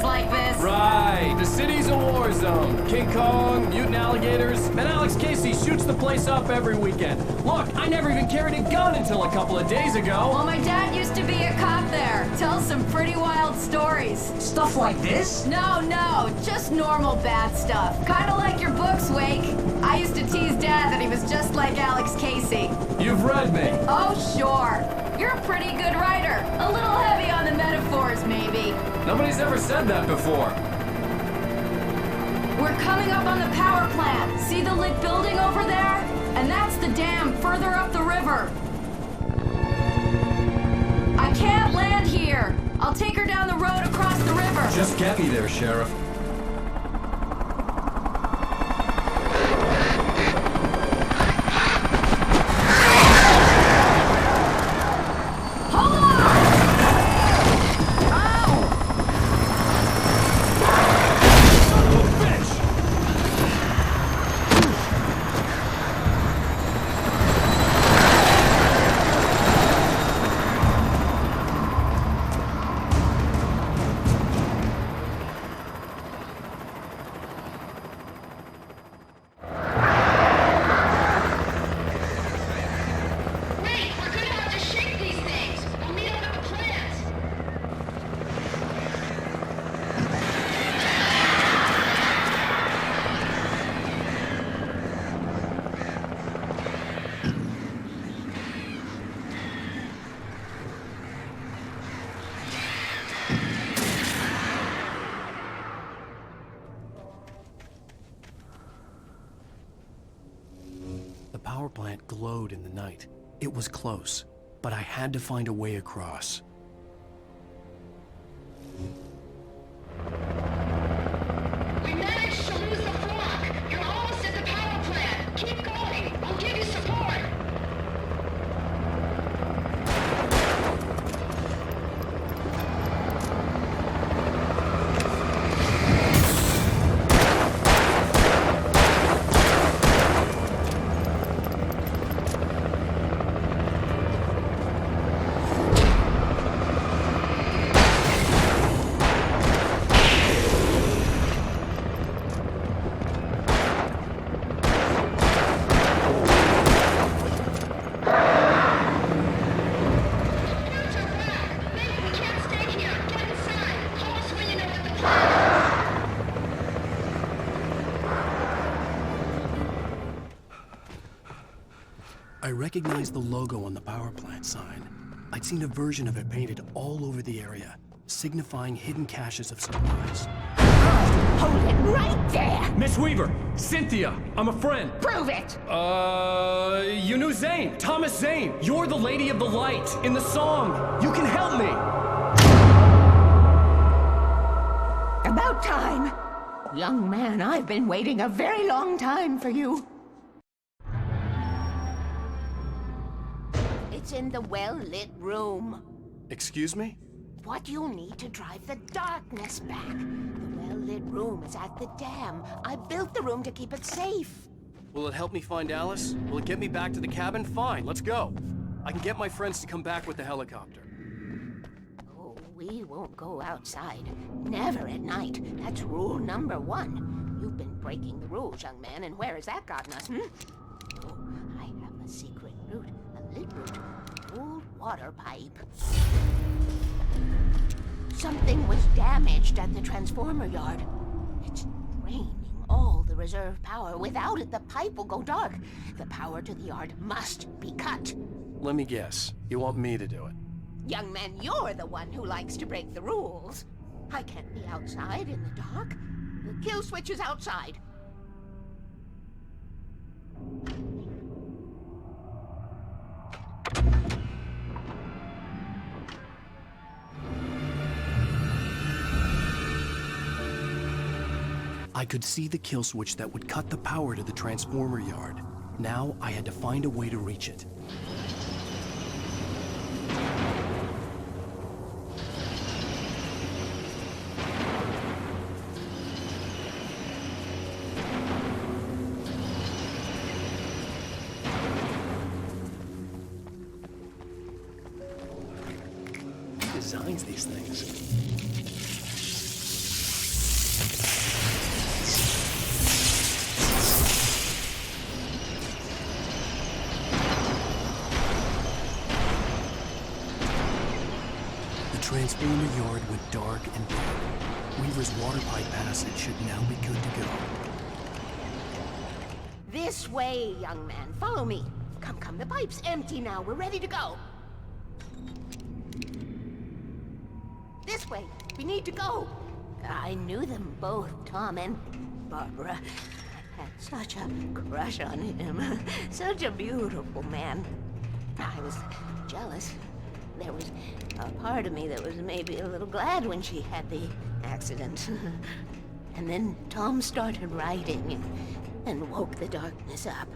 Like this. Right, the city's a war zone. King Kong, mutant alligators, and Alex Casey shoots the place up every weekend. Look, I never even carried a gun until a couple of days ago. Well, my dad used to be a cop there. Tells some pretty wild stories. Stuff like this? No, just normal bad stuff. Kinda like your books, Wake. I used to tease Dad that he was just like Alex Casey. You've read me. Oh, sure. You're a pretty good writer. A little heavy on the metaphors, maybe. Nobody's ever said that before. We're coming up on the power plant. See the lit building over there? And that's the dam further up the river. I can't land here. I'll take her down the road across the river. Just get me there, Sheriff. The power plant glowed in the night. It was close, but I had to find a way across. We managed to lose the flock. You're almost at the power plant. Keep going. I'll give you support. I recognized the logo on the power plant sign. I'd seen a version of it painted all over the area, signifying hidden caches of supplies. Hold it right there! Miss Weaver! Cynthia! I'm a friend! Prove it! You knew Zane! Thomas Zane! You're the Lady of the Light in the song! You can help me! About time! Young man, I've been waiting a very long time for you. It's in the well-lit room. Excuse me? What you need to drive the darkness back. The well-lit room is at the dam. I built the room to keep it safe. Will it help me find Alice? Will it get me back to the cabin? Fine, let's go. I can get my friends to come back with the helicopter. Oh, we won't go outside. Never at night. That's rule number 1. You've been breaking the rules, young man, and where has that gotten us, Oh, I have a secret route. A lit route. Old water pipe. Something was damaged at the transformer yard. It's draining all the reserve power. Without it, the pipe will go dark. The power to the yard must be cut. Let me guess. You want me to do it? Young man, you're the one who likes to break the rules. I can't be outside in the dark. The kill switch is outside. I could see the kill switch that would cut the power to the transformer yard. Now I had to find a way to reach it. Who designs these things? The transformer yard went dark and dead. Weaver's water pipe passage should now be good to go. This way, young man. Follow me. Come, come. The pipe's empty now. We're ready to go. This way. We need to go. I knew them both, Tom and Barbara. I had such a crush on him. Such a beautiful man. I was jealous. There was a part of me that was maybe a little glad when she had the accident. And then Tom started writing and woke the darkness up.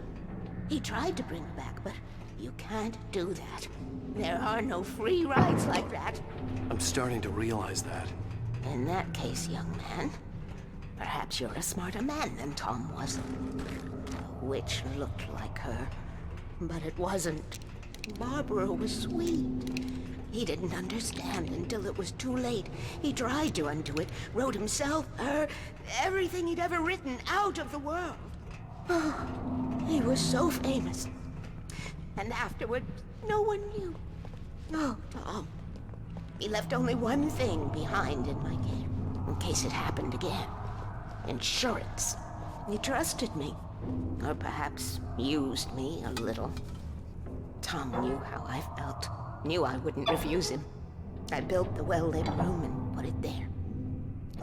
He tried to bring her back, but you can't do that. There are no free rides like that. I'm starting to realize that. In that case, young man, perhaps you're a smarter man than Tom was. The witch looked like her, but it wasn't. Barbara was sweet. He didn't understand until it was too late. He tried to undo it, wrote himself, her, everything he'd ever written out of the world. Oh, he was so famous. And afterward, no one knew. Oh, Tom. He left only one thing behind in my game, in case it happened again. Insurance. He trusted me. Or perhaps used me a little. Tom knew how I felt. Knew I wouldn't refuse him. I built the well-lit room and put it there.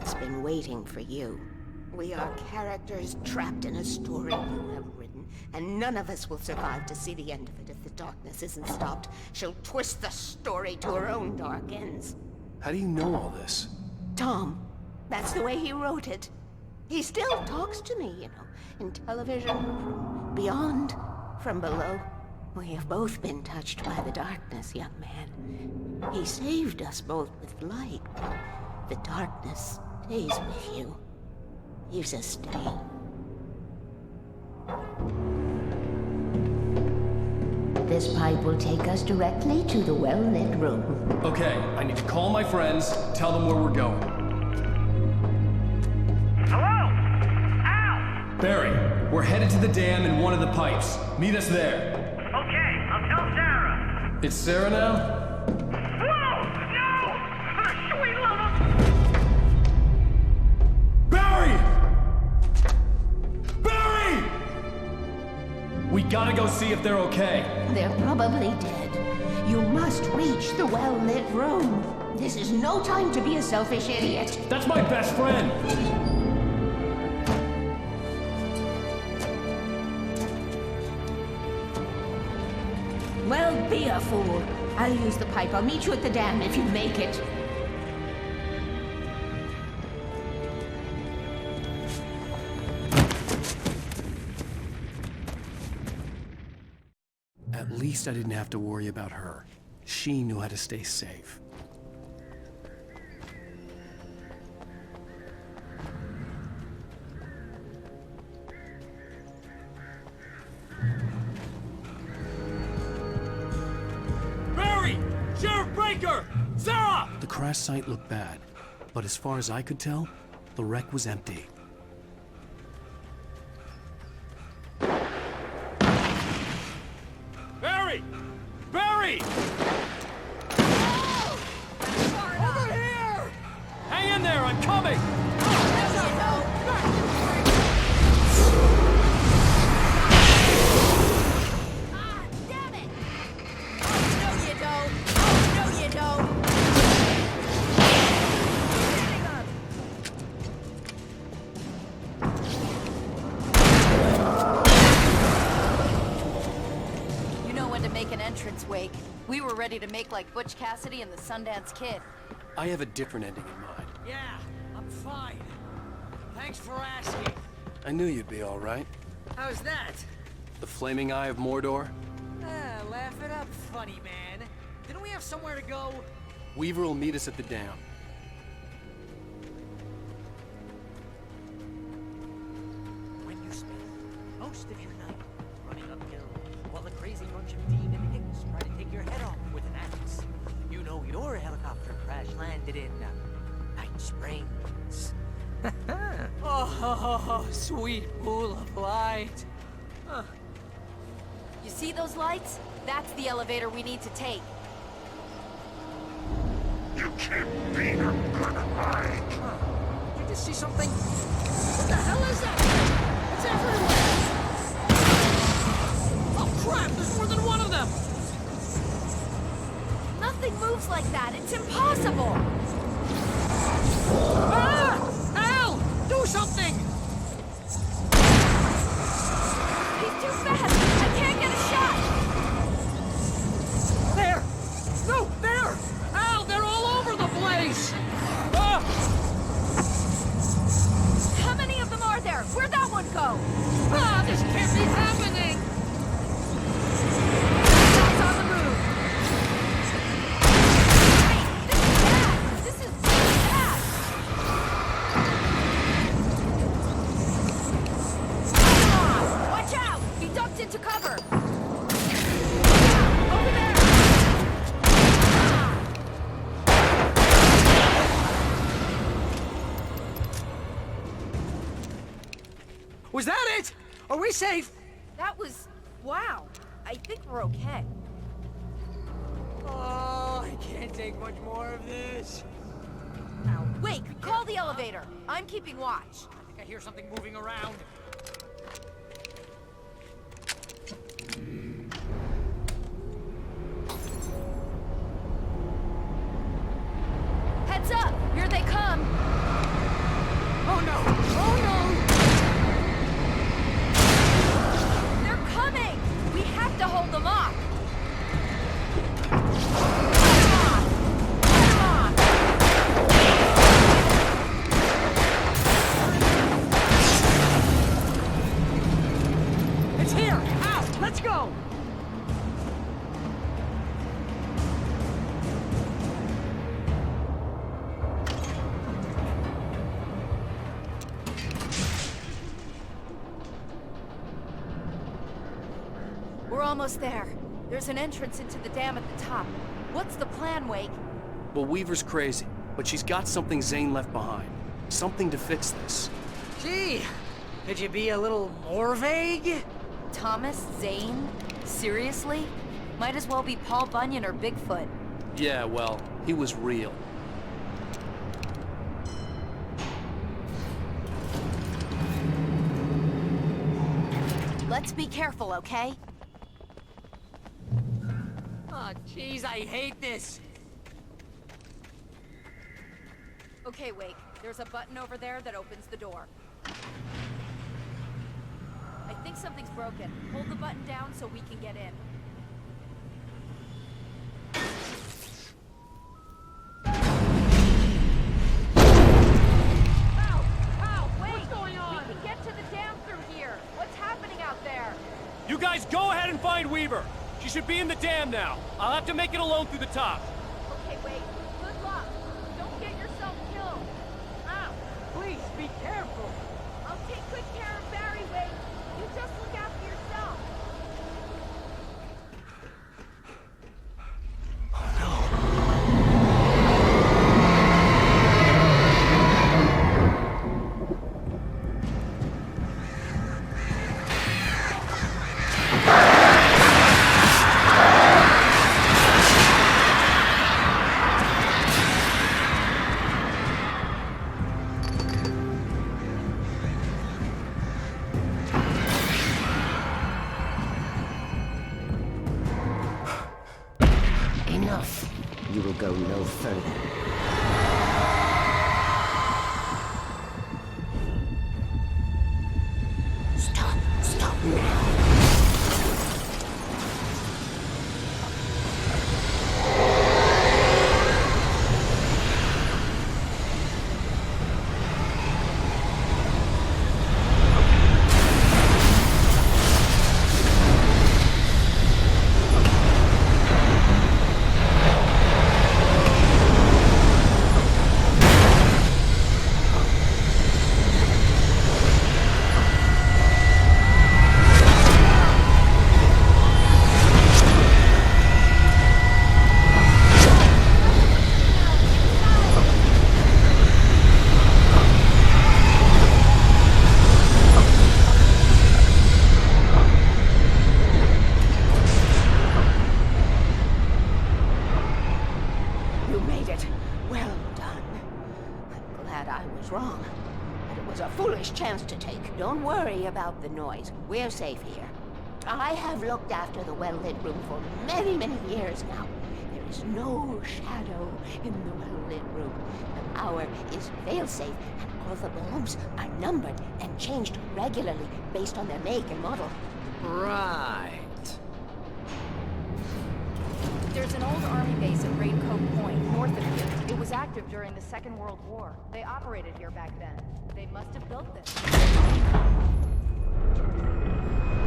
It's been waiting for you. We are characters trapped in a story you have written, and none of us will survive to see the end of it if the darkness isn't stopped. She'll twist the story to her own dark ends. How do you know all this? Tom, that's the way he wrote it. He still talks to me, you know, in television, from beyond, from below. We have both been touched by the darkness, young man. He saved us both with light, but the darkness stays with you. Leaves a stain. This pipe will take us directly to the well-lit room. Okay, I need to call my friends, tell them where we're going. Hello? Al! Barry, we're headed to the dam in one of the pipes. Meet us there. Okay, I'll tell Sarah. It's Sarah now? Whoa! No! Sweet love! Barry! Barry! We gotta go see if they're okay. They're probably dead. You must reach the well-lit room. This is no time to be a selfish idiot. That's my best friend! Well, be a fool. I'll use the pipe. I'll meet you at the dam if you make it. At least I didn't have to worry about her. She knew how to stay safe. Barry! Sheriff Breaker! Sarah! The crash site looked bad, but as far as I could tell, the wreck was empty. Barry! Barry! Over here! Hang in there, I'm coming! Damn it! Oh, no, you don't! Oh, no, you don't! You know when to make an entrance wake. We were ready to make like Butch Cassidy and the Sundance Kid. I have a different ending in mind. Yeah, I'm fine. Thanks for asking. I knew you'd be all right. How's that? The flaming eye of Mordor? Laugh it up, funny man. Didn't we have somewhere to go? Weaver will meet us at the dam. When you spend most of your night running uphill while a crazy bunch of demon hicks try to take your head off with an axe, you know your helicopter crash landed in Night Springs. Oh, sweet pool of light. You see those lights? That's the elevator we need to take. You can't be a good eye. You just see something? What the hell is that? It's everywhere! Oh crap, there's more than one of them! Nothing moves like that. It's impossible. Ah! Al! Do something! He's too fast. I can't get a shot. There! No, there! Al, they're all over the place! Ah! How many of them are there? Where'd that one go? Ah, this can't be happening! That's on the move. Wait, this is really bad. Come on, watch out! He ducked into cover. Over there. Was that it? Are we safe? That was... wow. I think we're okay. Oh, I can't take much more of this. Now, wait, call the elevator. I'm keeping watch. I think I hear something moving around. Heads up! Here they come! Oh no! Oh no! They're coming! We have to hold them off! It's here! Out! Let's go! We're almost there. There's an entrance into the dam at the top. What's the plan, Wake? Well, Weaver's crazy, but she's got something Zane left behind. Something to fix this. Gee, could you be a little more vague? Thomas? Zane? Seriously? Might as well be Paul Bunyan or Bigfoot. Yeah, well, he was real. Let's be careful, okay? Oh, jeez, I hate this. Okay, Wake. There's a button over there that opens the door. I think something's broken. Hold the button down so we can get in. Ow! Wait! What's going on? We can get to the dam through here. What's happening out there? You guys go ahead and find Weaver. She should be in the dam now. I'll have to make it alone through the top. Okay, Wake. Good luck. Don't get yourself killed. Ow! Please, be careful. I'll take good care of Barry, Wake. You just look after yourself. Enough. You will go no further. Stop now. Don't worry about the noise. We're safe here. I have looked after the well-lit room for many, many years now. There is no shadow in the well-lit room. The power is fail-safe, and all the bulbs are numbered and changed regularly based on their make and model. Right. There's an old army base at Raincoat Point, north of here. It was active during the Second World War. They operated here back then. They must have built this.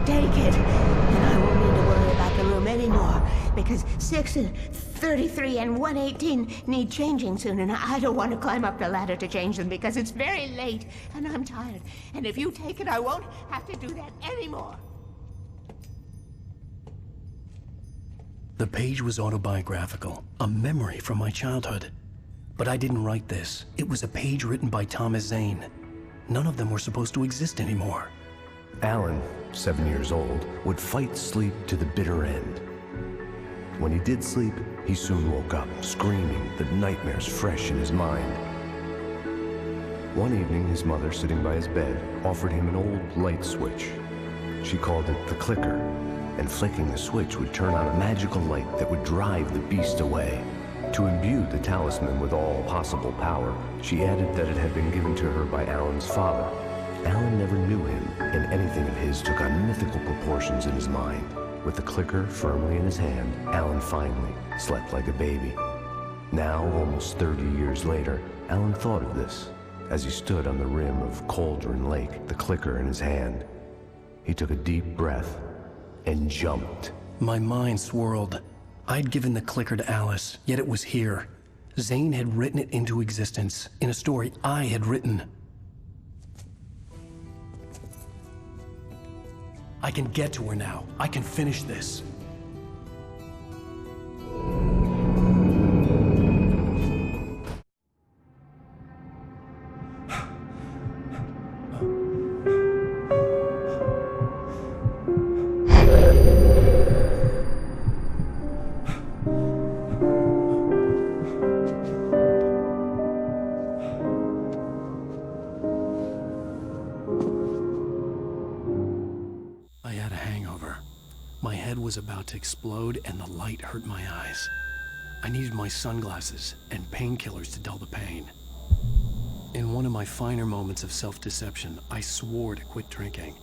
Take it, and I won't need to worry about the room anymore, because 6 and 33 and 118 need changing soon, and I don't want to climb up the ladder to change them because it's very late, and I'm tired. And if you take it, I won't have to do that anymore. The page was autobiographical, a memory from my childhood. But I didn't write this. It was a page written by Thomas Zane. None of them were supposed to exist anymore. Alan, 7 years old, would fight sleep to the bitter end. When he did sleep, he soon woke up, screaming, the nightmares fresh in his mind. One evening, his mother, sitting by his bed, offered him an old light switch. She called it the clicker, and flicking the switch would turn on a magical light that would drive the beast away. To imbue the talisman with all possible power, she added that it had been given to her by Alan's father. Alan never knew him, and anything of his took on mythical proportions in his mind. With the clicker firmly in his hand, Alan finally slept like a baby. Now, almost 30 years later, Alan thought of this as he stood on the rim of Cauldron Lake, the clicker in his hand. He took a deep breath and jumped. My mind swirled. I'd given the clicker to Alice, yet it was here. Zane had written it into existence, in a story I had written. I can get to her now. I can finish this. Was about to explode and the light hurt my eyes. I needed my sunglasses and painkillers to dull the pain. In one of my finer moments of self-deception, I swore to quit drinking.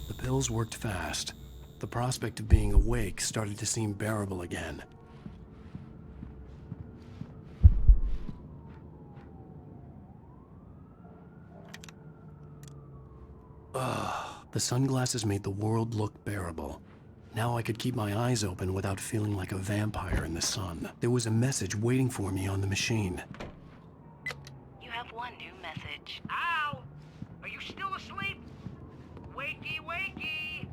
The pills worked fast. The prospect of being awake started to seem bearable again. The sunglasses made the world look bearable. Now I could keep my eyes open without feeling like a vampire in the sun. There was a message waiting for me on the machine. You have one new message. Al! Are you still asleep? Wakey, wakey!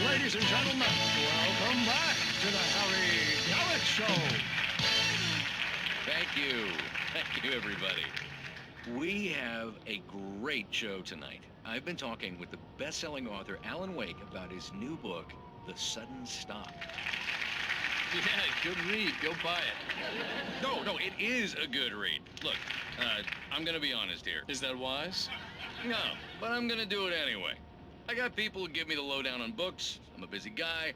Ladies and gentlemen, welcome back to the Harry Gallic Show. Thank you. Thank you, everybody. We have a great show tonight. I've been talking with the best-selling author Alan Wake about his new book, The Sudden Stop. Yeah, good read. Go buy it. No, it is a good read. Look, I'm gonna be honest here. Is that wise? No, but I'm gonna do it anyway. I got people who give me the lowdown on books. I'm a busy guy.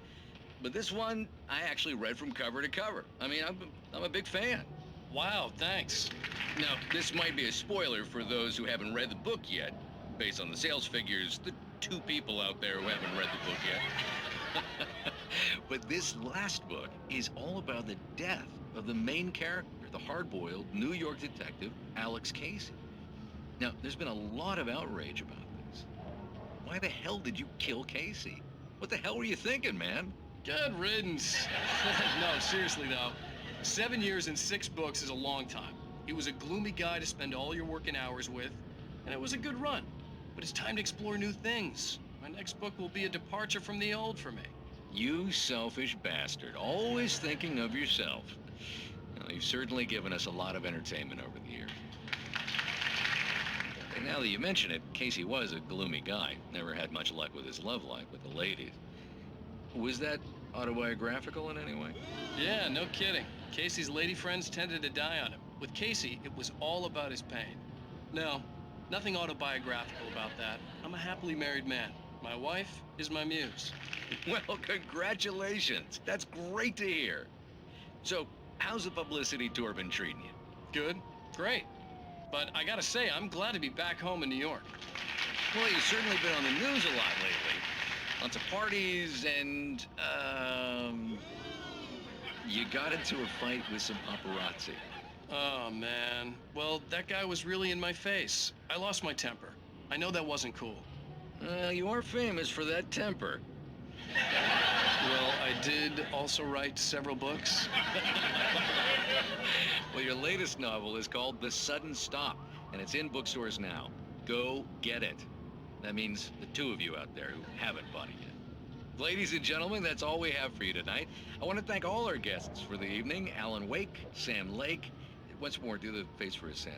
But this one, I actually read from cover to cover. I mean, I'm a big fan. Wow, thanks. Now, this might be a spoiler for those who haven't read the book yet. Based on the sales figures, the 2 people out there who haven't read the book yet. But this last book is all about the death of the main character, the hard-boiled New York detective, Alex Casey. Now, there's been a lot of outrage about this. Why the hell did you kill Casey? What the hell were you thinking, man? Good riddance. No, seriously though. 7 years and 6 books is a long time. He was a gloomy guy to spend all your working hours with, and it was a good run. But it's time to explore new things. My next book will be a departure from the old for me. You selfish bastard, always thinking of yourself. They've certainly given us a lot of entertainment over the years. And now that you mention it, Casey was a gloomy guy. Never had much luck with his love life with the ladies. Was that autobiographical in any way? Yeah, no kidding. Casey's lady friends tended to die on him. With Casey, it was all about his pain. No, nothing autobiographical about that. I'm a happily married man. My wife is my muse. Well, congratulations. That's great to hear. So, how's the publicity tour been treating you? Good, great. But I gotta say, I'm glad to be back home in New York. Well, you've certainly been on the news a lot lately. Lots of parties and, you got into a fight with some paparazzi. Oh, man. Well, that guy was really in my face. I lost my temper. I know that wasn't cool. You are famous for that temper. Well, I did also write several books. Well, your latest novel is called The Sudden Stop, and it's in bookstores now. Go get it. That means the two of you out there who haven't bought it yet. Ladies and gentlemen, that's all we have for you tonight. I want to thank all our guests for the evening. Alan Wake, Sam Lake. Once more, do the face for us, Sam.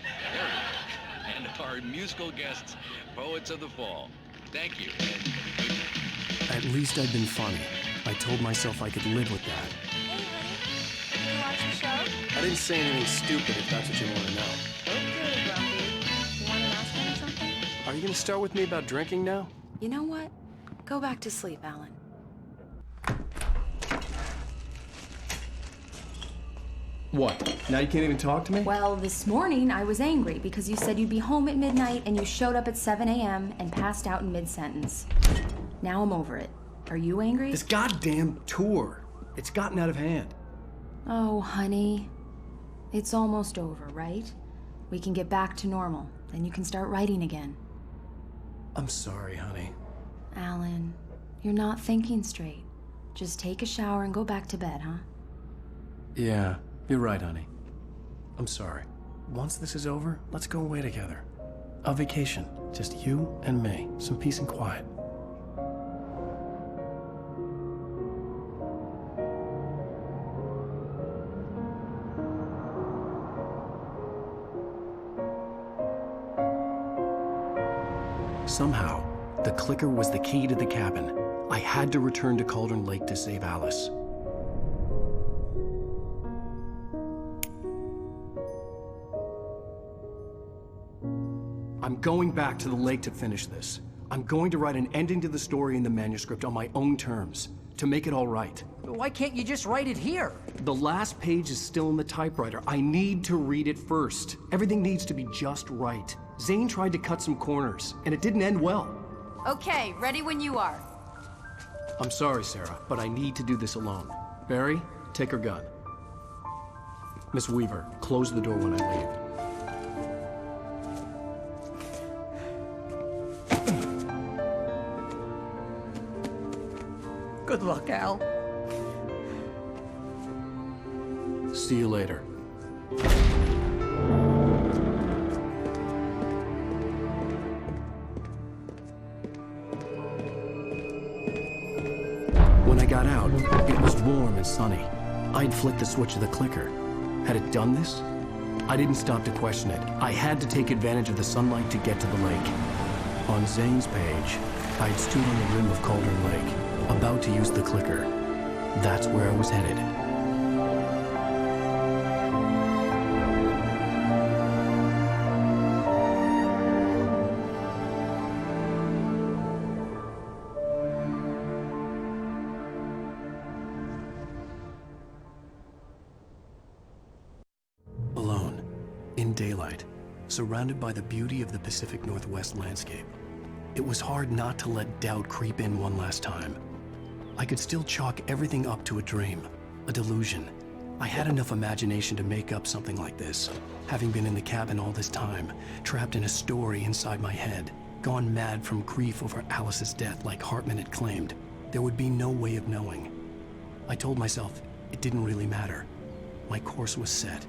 There we go. And our musical guests, Poets of the Fall. Thank you, and good night. At least I'd been funny. I told myself I could live with that. Hey, honey. Did you watch the show? I didn't say anything stupid if that's what you want to know. Okay, Grumpy. You want to ask me something? Are you going to start with me about drinking now? You know what? Go back to sleep, Alan. What? Now you can't even talk to me? Well, this morning I was angry because you said you'd be home at midnight and you showed up at 7 a.m. and passed out in mid-sentence. Now I'm over it. Are you angry? This goddamn tour. It's gotten out of hand. Oh, honey. It's almost over, right? We can get back to normal. Then you can start writing again. I'm sorry, honey. Alan, you're not thinking straight. Just take a shower and go back to bed, huh? Yeah, you're right, honey. I'm sorry. Once this is over, let's go away together. A vacation. Just you and me. Some peace and quiet. Somehow, the clicker was the key to the cabin. I had to return to Cauldron Lake to save Alice. I'm going back to the lake to finish this. I'm going to write an ending to the story in the manuscript on my own terms, to make it all right. Why can't you just write it here? The last page is still in the typewriter. I need to read it first. Everything needs to be just right. Zane tried to cut some corners, and it didn't end well. Okay, ready when you are. I'm sorry, Sarah, but I need to do this alone. Barry, take her gun. Miss Weaver, close the door when I leave. Good luck, Al. See you later. When I got out, it was warm and sunny. I'd flicked the switch of the clicker. Had it done this? I didn't stop to question it. I had to take advantage of the sunlight to get to the lake. On Zane's page, I'd stood on the rim of Cauldron Lake, about to use the clicker. That's where I was headed. Alone, in daylight, surrounded by the beauty of the Pacific Northwest landscape. It was hard not to let doubt creep in one last time. I could still chalk everything up to a dream, a delusion. I had enough imagination to make up something like this, having been in the cabin all this time, trapped in a story inside my head, gone mad from grief over Alice's death like Hartman had claimed. There would be no way of knowing. I told myself it didn't really matter. My course was set.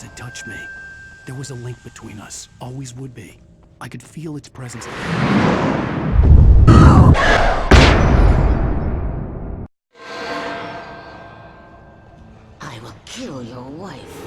Had touched me. There was a link between us, always would be. I could feel its presence. I will kill your wife.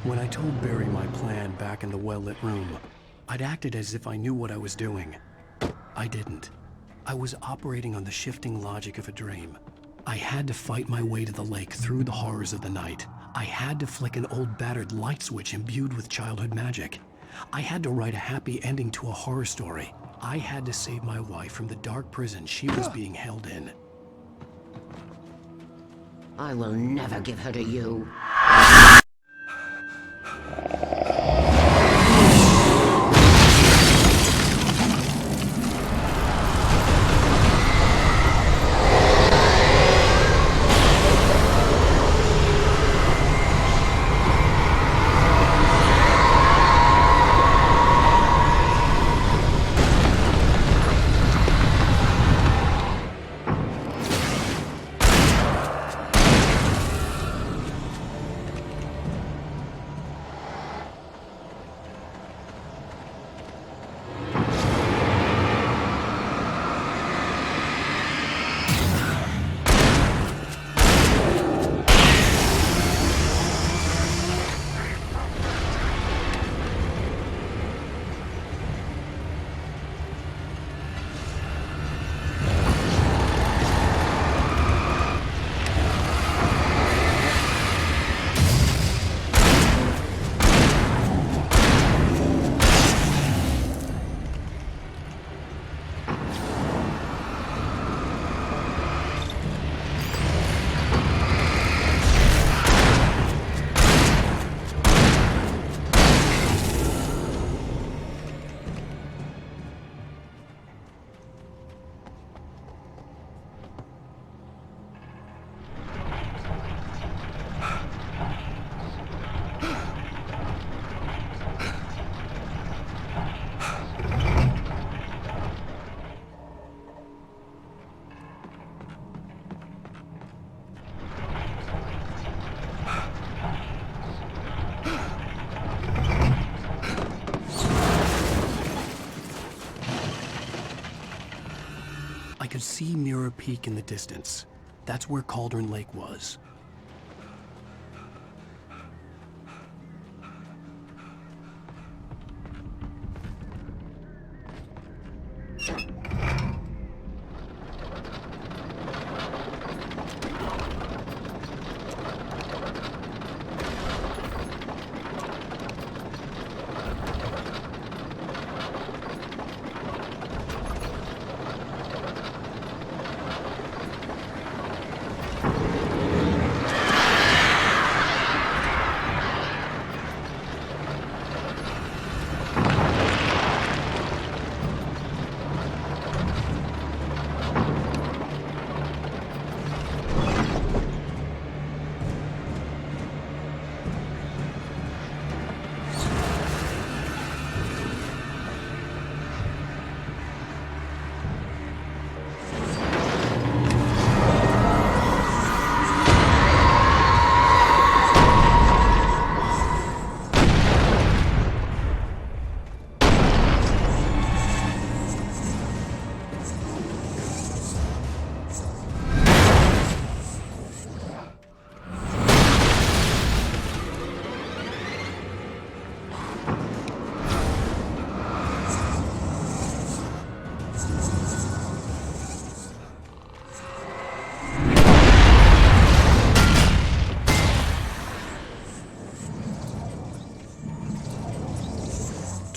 When I told Barry my plan back in the well-lit room, I'd acted as if I knew what I was doing. I didn't. I was operating on the shifting logic of a dream. I had to fight my way to the lake through the horrors of the night. I had to flick an old battered light switch imbued with childhood magic. I had to write a happy ending to a horror story. I had to save my wife from the dark prison she was being held in. I will never give her to you. I could see Mirror Peak in the distance. That's where Cauldron Lake was.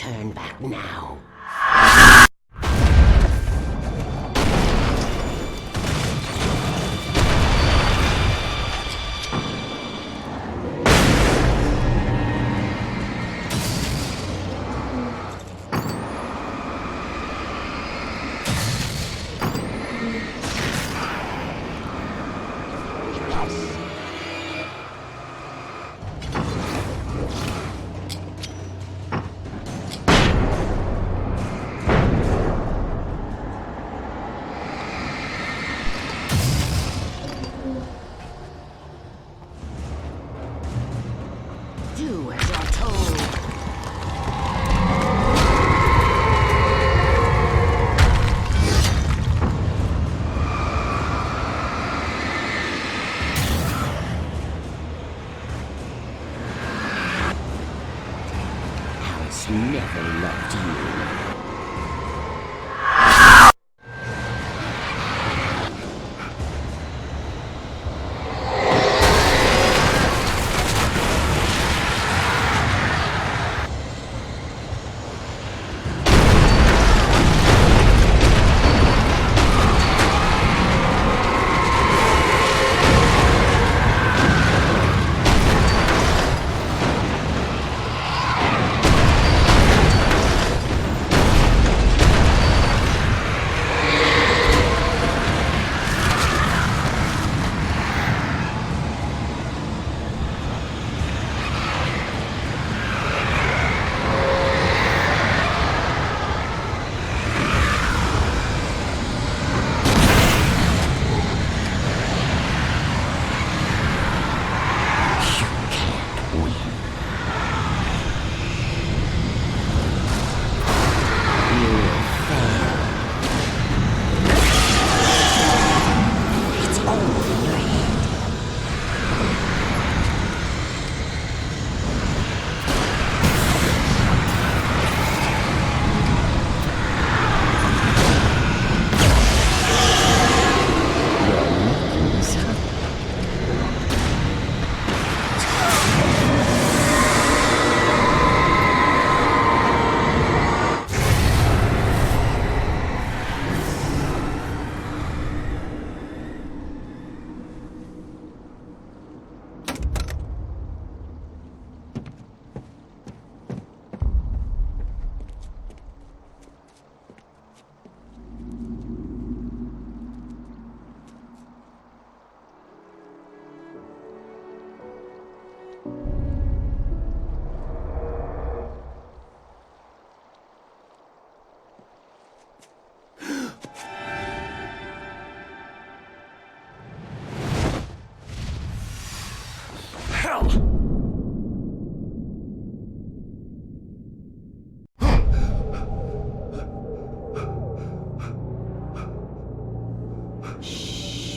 turn back now. Do as you're told. Alice never loved you.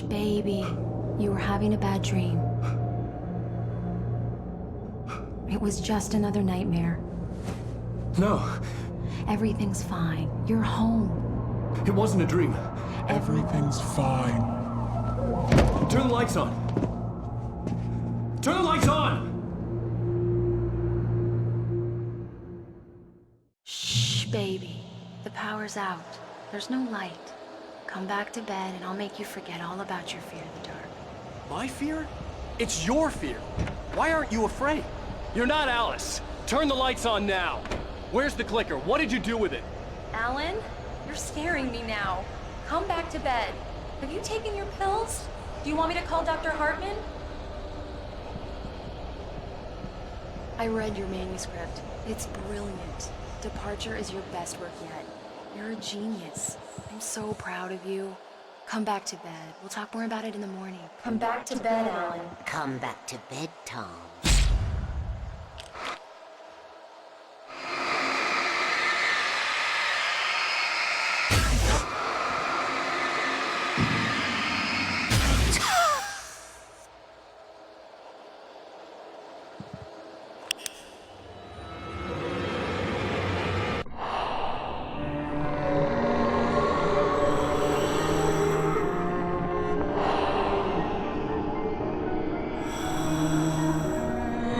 Baby, you were having a bad dream. It was just another nightmare. No. Everything's fine. You're home. It wasn't a dream. Everything's fine. Turn the lights on. Turn the lights on! Shh, baby. The power's out. There's no light. Come back to bed and I'll make you forget all about your fear of the dark. My fear? It's your fear. Why aren't you afraid? You're not Alice. Turn the lights on now. Where's the clicker? What did you do with it? Alan, you're scaring me now. Come back to bed. Have you taken your pills? Do you want me to call Dr. Hartman? I read your manuscript. It's brilliant. Departure is your best work yet. You're a genius. I'm so proud of you. Come back to bed. We'll talk more about it in the morning. Come back to bed, Alan. Come back to bed, Tom.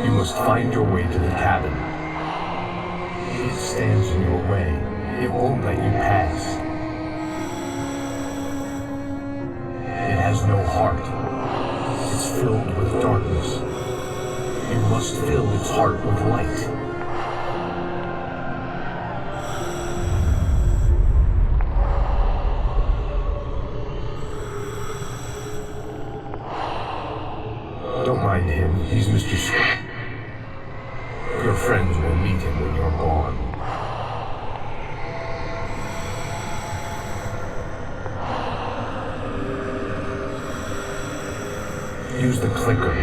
You must find your way to the cabin. stands in your way. It won't let you pass. It has no heart. It's filled with darkness. You must fill its heart with light. Don't mind him. He's Mr. Scott. Your friends will meet him when you're gone. Use the clicker.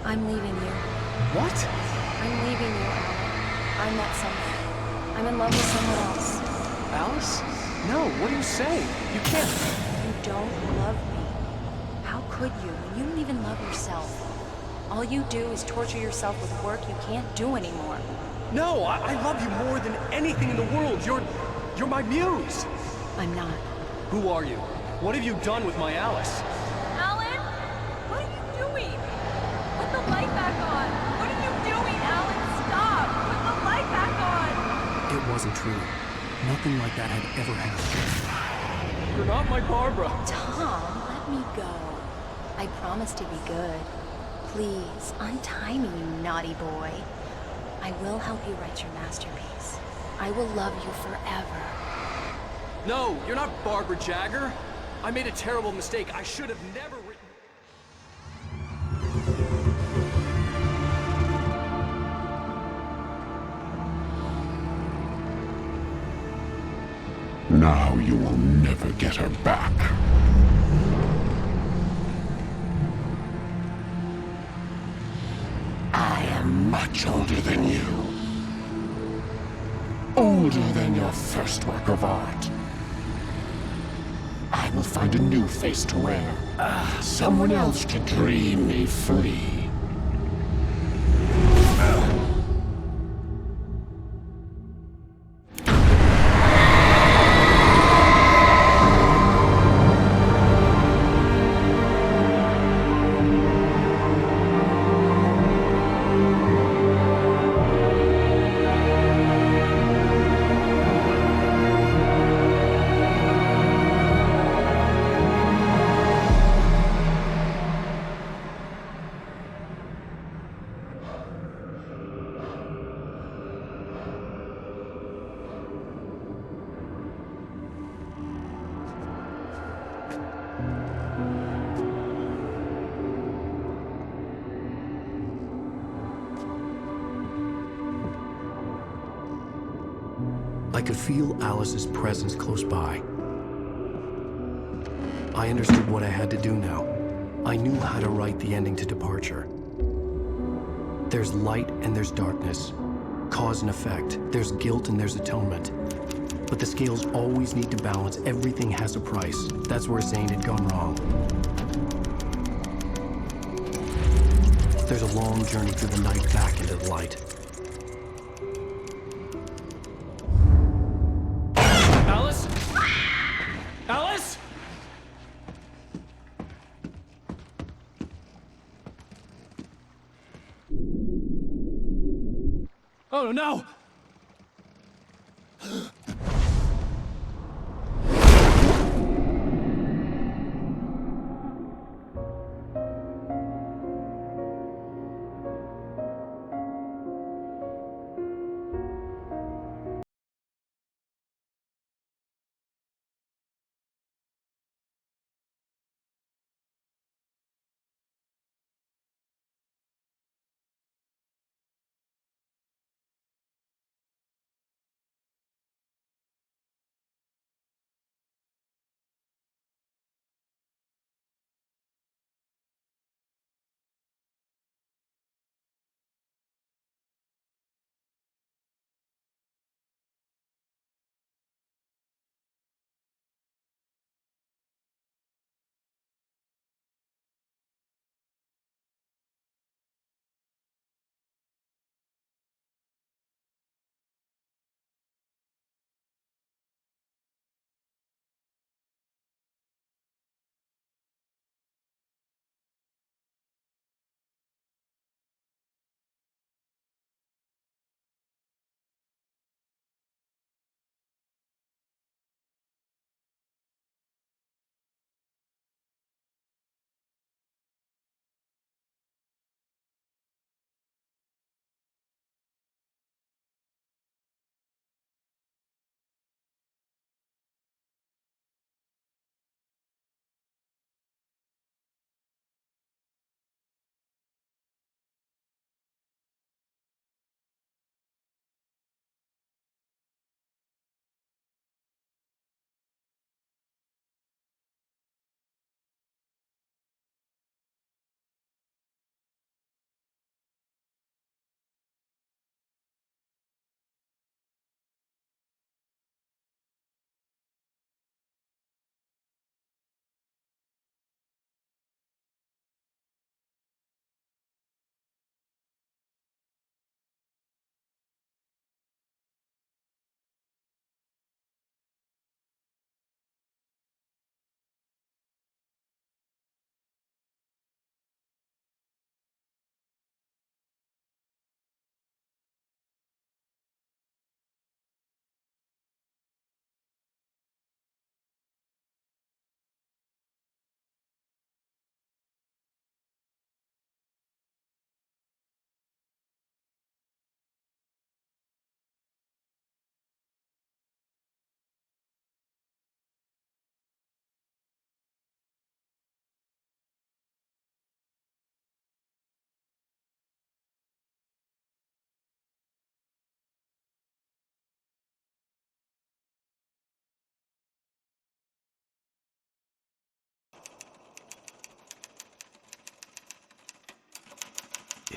I'm leaving you. What? I'm leaving you, Alan. I met someone. I'm in love with someone else. Alice? No, what are you saying? You can't. You don't love me. How could you when you don't even love yourself? All you do is torture yourself with work you can't do anymore. No, I love you more than anything in the world. You're my muse. I'm not. Who are you? What have you done with my Alice? Alan? What are you doing? Put the light back on. What are you doing, Alan? Stop. Put the light back on. It wasn't true. Nothing like that had ever happened. You're not my Barbara. Tom, let me go. I promise to be good. Please, untie me, you naughty boy. I will help you write your masterpiece. I will love you forever. No, you're not Barbara Jagger. I made a terrible mistake. I should have never written... Now you will never get her back. I am much older than you. Older than your first work of art. I will find a new face to wear. Someone else to dream me free. I could feel Alice's presence close by. I understood what I had to do now. I knew how to write the ending to Departure. There's light and there's darkness. Cause and effect. There's guilt and there's atonement. But the scales always need to balance. Everything has a price. That's where Zane had gone wrong. There's a long journey through the night back into the light. Alice? Alice? Oh no!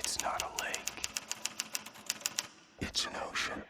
It's not a lake. It's an ocean.